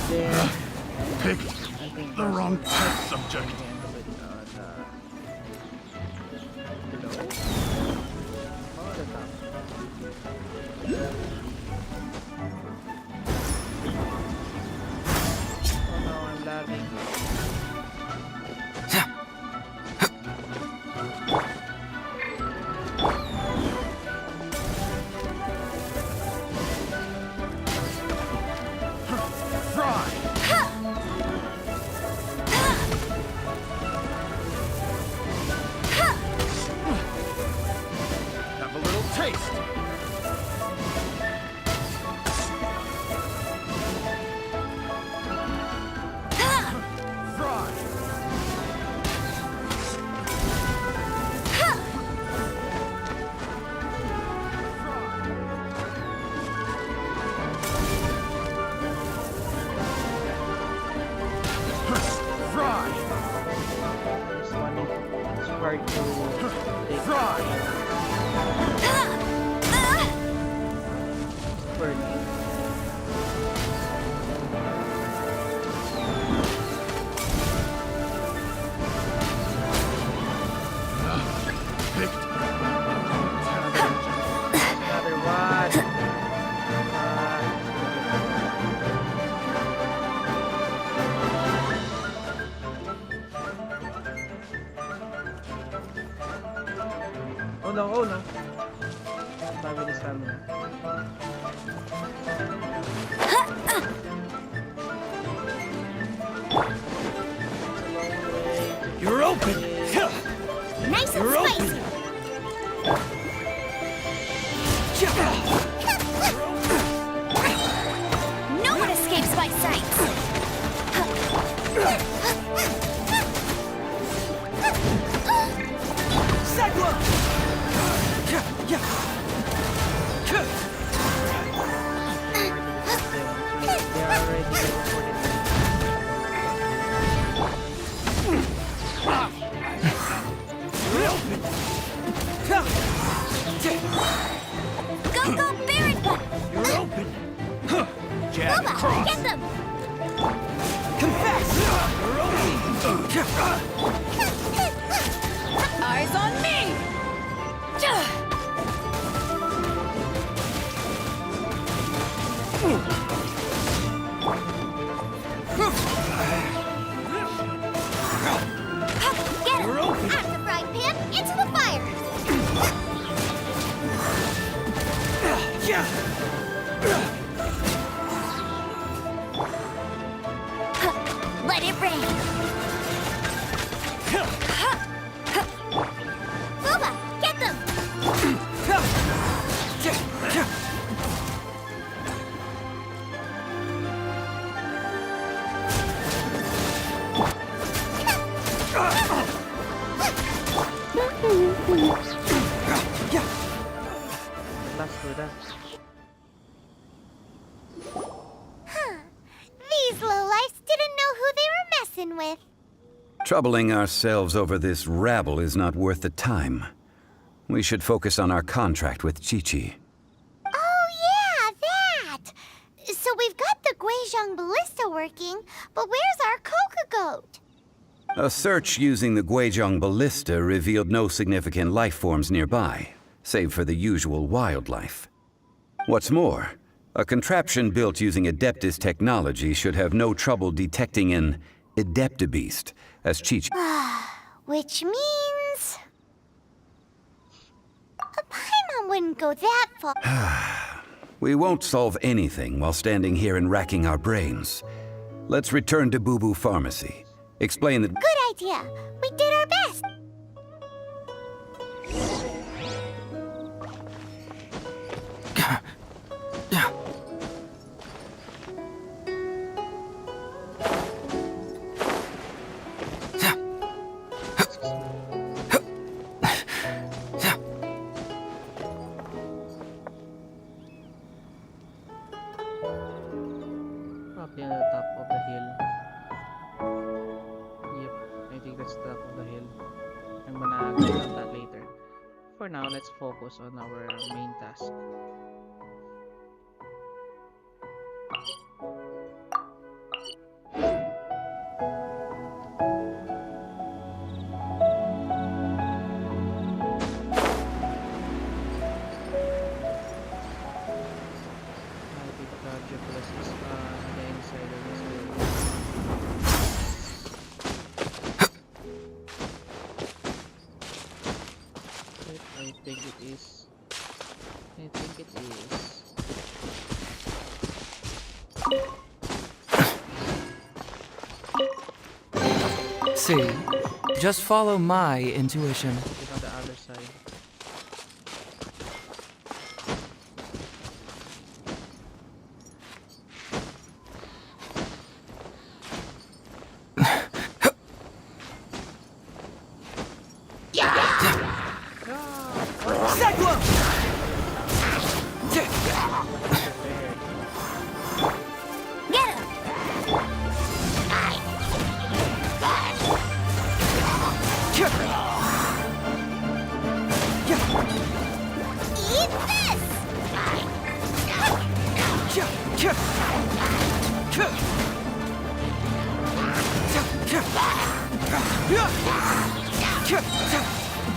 Speaker 1: There.
Speaker 7: Picked the wrong test subject.
Speaker 1: Oh no, I'm lagging. hard to take burning. Another one. Oh no, oh no. Dami na stamina.
Speaker 12: You're open!
Speaker 4: Nice and
Speaker 12: You're
Speaker 4: spicy! No one escapes my sights!
Speaker 1: They are already recorded.
Speaker 4: Go, go, Barret Butt!
Speaker 12: You're open! Jab
Speaker 4: Bubba,
Speaker 12: cross!
Speaker 4: get them!
Speaker 12: Confess! You're
Speaker 3: Eyes on me!
Speaker 4: Get him! Out of the frying pan, into the fire! Let it rain! Bubba, get them!
Speaker 1: Let's do that.
Speaker 4: These lowlifes didn't know who they were messing with.
Speaker 11: Troubling ourselves over this rabble is not worth the time. We should focus on our contract with Chi-Chi.
Speaker 4: Oh yeah, that! So we've got the Guizhong ballista working, but where's our Coca Goat?
Speaker 11: A search using the Guizhong ballista revealed no significant life forms nearby, save for the usual wildlife. What's more, a contraption built using Adeptus technology should have no trouble detecting an Adeptabeast, as Chi-Chi...
Speaker 4: Which means... Paimon wouldn't go that far.
Speaker 11: We won't solve anything while standing here and racking our brains. Let's return to Boo Boo Pharmacy. Explain that...
Speaker 4: Good idea. We did our best.
Speaker 1: Probably on the top of the hill. Yep, I think that's the top of the hill. I'm gonna go on that later. For now, let's focus on our main task. I think Geopolis is on the inside of this building. I think it is. I think it is.
Speaker 6: See, just follow my intuition.
Speaker 1: It's on the other side.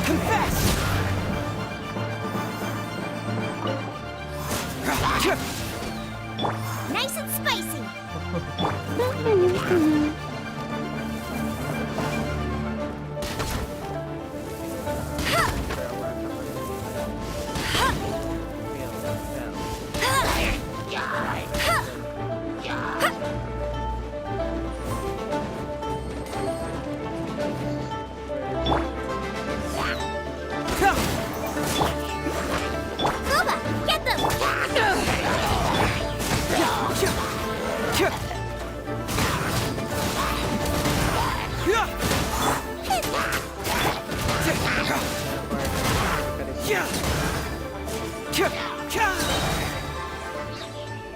Speaker 3: Confess!
Speaker 4: Nice and spicy. Gooba, get them!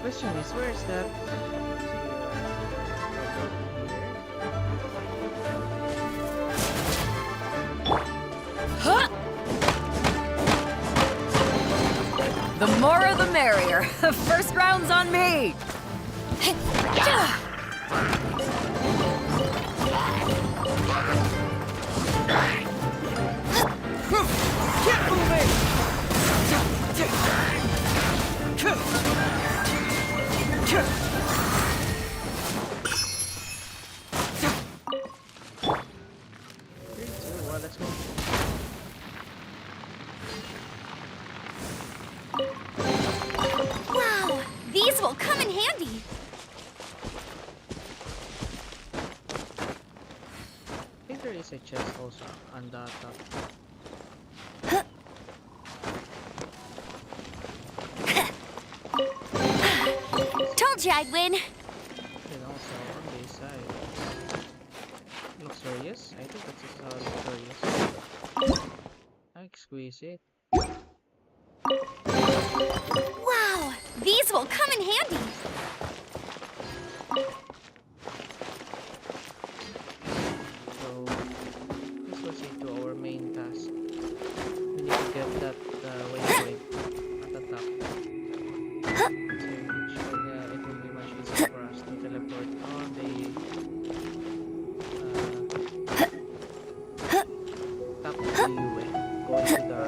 Speaker 1: Question is, where is that?
Speaker 3: The more the merrier. First round's on me. Get moving!
Speaker 1: Well, let's go.
Speaker 4: Wow, these will come in handy.
Speaker 1: I think there is a chest also on the top.
Speaker 4: Told you I'd win.
Speaker 1: And also on this side. Luxurious? I think that's luxurious. Exquisite.
Speaker 4: Wow, these will come in handy.
Speaker 1: So this was into our main task. We need to get that waypoint at the top. So which it will be much easier for us to teleport on the top of the way, going to the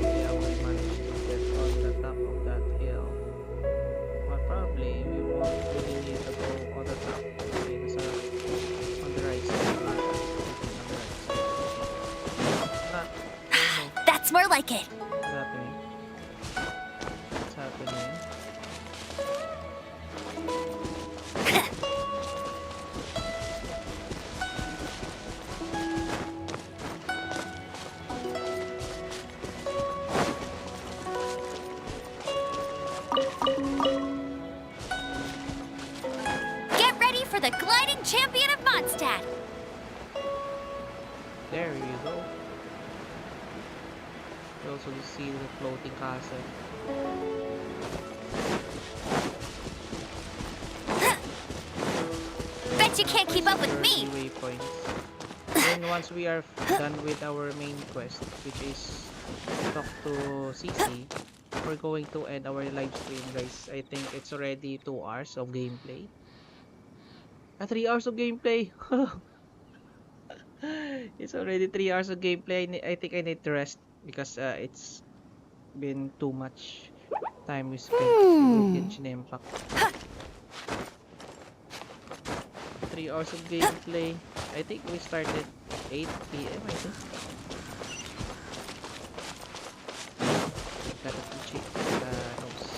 Speaker 1: yeah, we managed to get on the top of that hill. But probably we won't really need to go on the top. Okay, on the right side. On the right side.
Speaker 4: That's more like it.
Speaker 1: What's happening? What's happening?
Speaker 4: Get ready for the gliding champion of Mondstadt.
Speaker 1: There you go. You also see the floating castle.
Speaker 4: Bet you can't keep up with me.
Speaker 1: Waypoints. Then once we are done with our main quest, which is talk to CC, we're going to end our live stream, guys. I think it's already 2 hours of gameplay. 3 hours of gameplay. It's already 3 hours of gameplay. I think I need to rest because it's been too much time we spent with Genshin Impact. 3 hours of gameplay. I think we started 8 PM, I think. Gotta check the notes.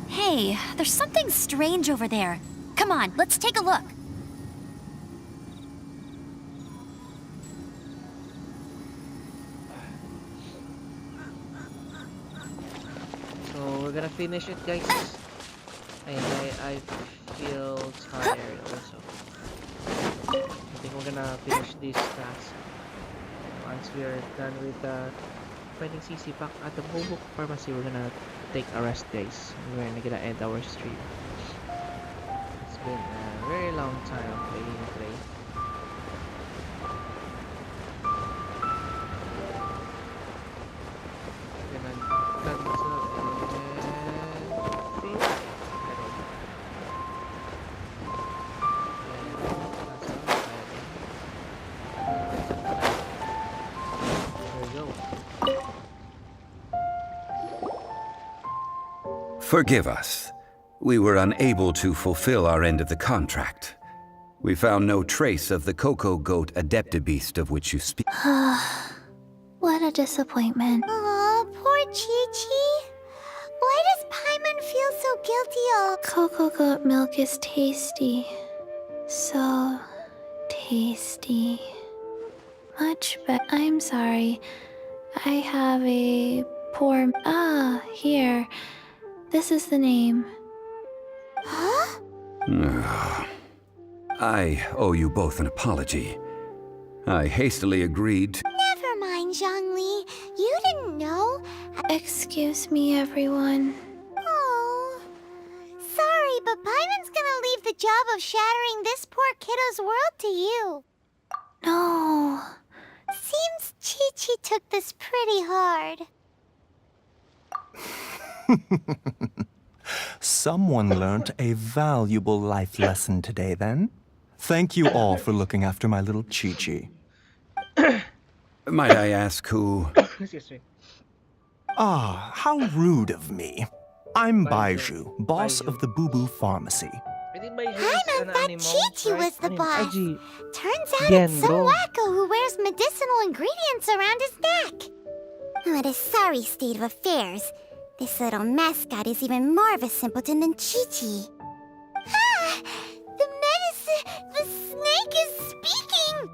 Speaker 4: Hey, there's something strange over there. Come on, let's take a look.
Speaker 1: So we're gonna finish it, guys. I feel tired also. I think we're gonna finish this task. Once we are done with finding CC back at the Bubuk Pharmacy, we're gonna take a rest, guys. We're gonna end our stream. It's been a very long time playing today.
Speaker 11: Forgive us. We were unable to fulfill our end of the contract. We found no trace of the Coco Goat Adeptabeast of which you speak.
Speaker 14: What a disappointment.
Speaker 4: Aw, poor Chi-Chi. Why does Paimon feel so guilty all?
Speaker 14: Cocoa goat milk is tasty. So tasty. Much better. I'm sorry. I have a poor... here. This is the name.
Speaker 4: Huh?
Speaker 11: I owe you both an apology. I hastily agreed to...
Speaker 4: Never mind, Zhongli. You didn't know.
Speaker 14: Excuse me, everyone.
Speaker 4: Oh. Sorry, but Paimon's gonna leave the job of shattering this poor kiddo's world to you.
Speaker 14: No.
Speaker 4: Seems Chi-Chi took this pretty hard.
Speaker 10: Someone learnt a valuable life lesson today, then. Thank you all for looking after my little Chi-Chi.
Speaker 11: Might I ask who...
Speaker 1: Excuse me.
Speaker 10: Ah, how rude of me. I'm Baiju, boss of the Boo Boo Pharmacy.
Speaker 4: Paimon thought Chi-Chi was the boss. Turns out
Speaker 1: Gen
Speaker 4: it's some
Speaker 1: Go.
Speaker 4: wacko who wears medicinal ingredients around his neck. What a sorry state of affairs. This little mascot is even more of a simpleton than Chi-Chi. Ah! The snake is speaking!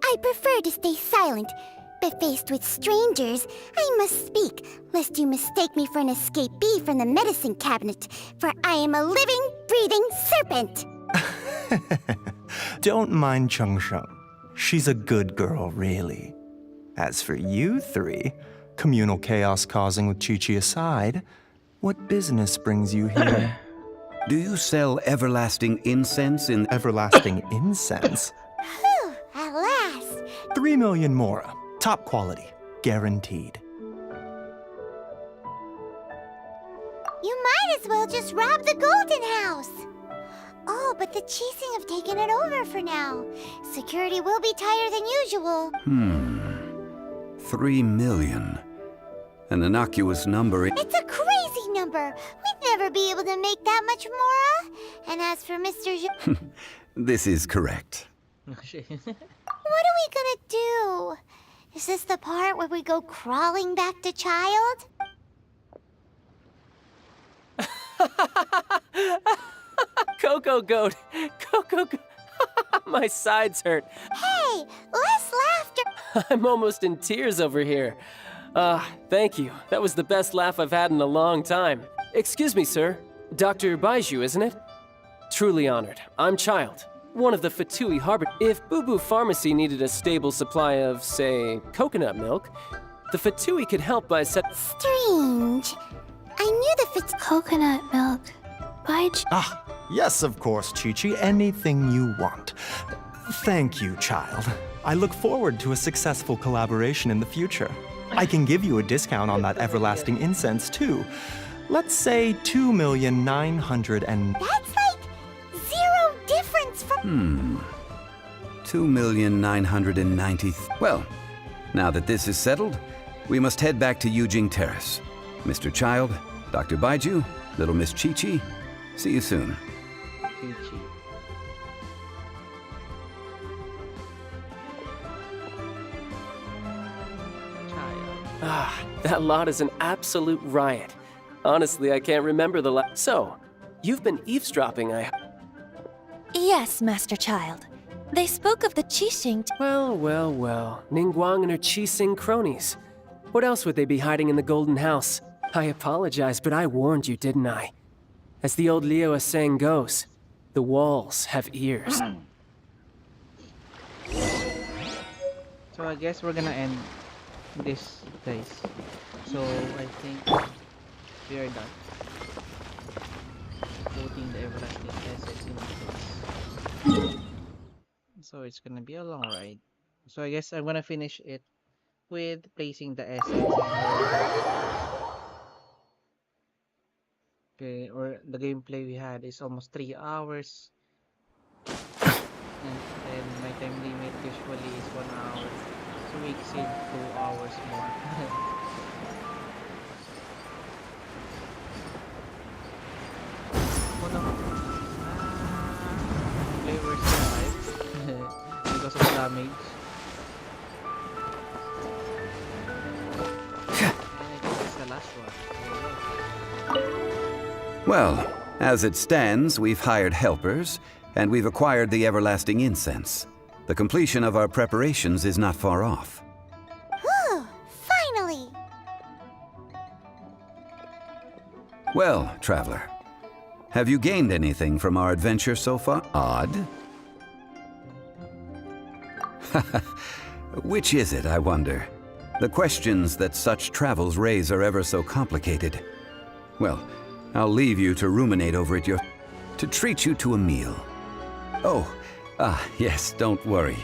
Speaker 4: I prefer to stay silent, but faced with strangers, I must speak, lest you mistake me for an escapee from the medicine cabinet, for I am a living, breathing serpent!
Speaker 10: Don't mind Chung Sheng. She's a good girl, really. As for you three, communal chaos causing with Chi-Chi aside, what business brings you here?
Speaker 11: Do you sell everlasting incense in...
Speaker 10: Everlasting incense?
Speaker 4: Whew, at last!
Speaker 10: 3 million mora. Top quality. Guaranteed.
Speaker 4: You might as well just rob the Golden House! Oh, but the Cheesing have taken it over for now. Security will be tighter than usual.
Speaker 11: 3 million. An innocuous number...
Speaker 4: It's a crazy number! We'd never be able to make that much Mora. And as for Mr.
Speaker 11: This is correct.
Speaker 4: What are we gonna do? Is this the part where we go crawling back to child?
Speaker 9: Coco Goat! Coco Goat! My sides hurt.
Speaker 4: Hey, less laughter!
Speaker 9: I'm almost in tears over here. Thank you. That was the best laugh I've had in a long time. Excuse me, sir. Dr. Baiju, isn't it? Truly honored. I'm Child, one of the Fatui Harbor. If Boo Boo Pharmacy needed a stable supply of, say, coconut milk, the Fatui could help by
Speaker 4: Strange. I knew the
Speaker 14: Coconut milk. Baiju.
Speaker 10: Ah, yes, of course, Chi-Chi. Anything you want. Thank you, Child. I look forward to a successful collaboration in the future. I can give you a discount on that everlasting incense, too. Let's say 2,900,000 and...
Speaker 4: That's like zero difference from...
Speaker 11: 2,990,000... Well, now that this is settled, we must head back to Yujing Terrace. Mr. Child, Dr. Baiju, little Miss Chi-Chi, see you soon.
Speaker 9: That lot is an absolute riot. Honestly, I can't remember the last. So, you've been eavesdropping,
Speaker 5: Yes, Master Child. They spoke of the Qixing.
Speaker 9: Well. Ningguang and her Qixing cronies. What else would they be hiding in the Golden House? I apologize, but I warned you, didn't I? As the old Liu saying goes, the walls have ears.
Speaker 1: So I guess we're gonna end this, guys. So I think we are done putting the everlasting assets in place. So it's gonna be a long ride. So I guess I'm gonna finish it with placing the assets. Okay, or the gameplay we had is almost 3 hours. And then my time limit usually is 1 hour. So we exceed 2 hours more. Oh no. We're still alive. Because of damage. And I think that's the last one.
Speaker 11: Well, as it stands, we've hired helpers, and we've acquired the everlasting incense. The completion of our preparations is not far off.
Speaker 4: Whew, finally!
Speaker 11: Well, traveler, have you gained anything from our adventure so far? Odd? Which is it, I wonder? The questions that such travels raise are ever so complicated. Well, I'll leave you to ruminate over it to treat you to a meal. Oh, yes, don't worry.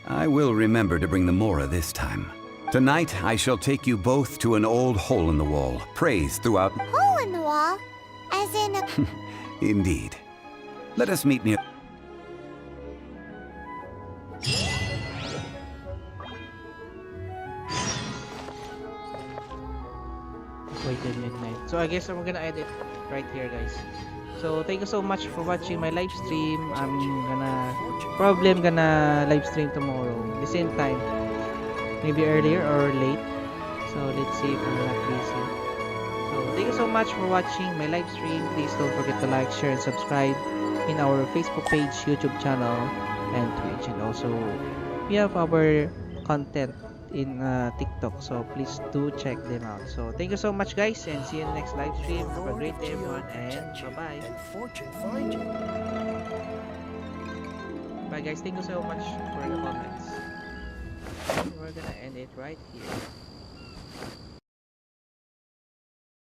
Speaker 11: I will remember to bring the Mora this time. Tonight, I shall take you both to an old hole in the wall, praised throughout...
Speaker 4: Hole in the wall? As in a...
Speaker 11: Indeed. Let us meet near...
Speaker 1: Waited midnight. So I guess I'm gonna edit right here, guys. So thank you so much for watching my live stream. I'm gonna live stream tomorrow, the same time, maybe earlier or late. So let's see if I'm not busy. So thank you so much for watching my live stream. Please don't forget to like, share, and subscribe in our Facebook page, YouTube channel, and Twitch. And also we have our content in TikTok, so please do check them out. So thank you so much, guys, and see you in the next live stream. Have a great day, everyone, and bye-bye. Bye, guys. Thank you so much for the comments. We're gonna end it right here.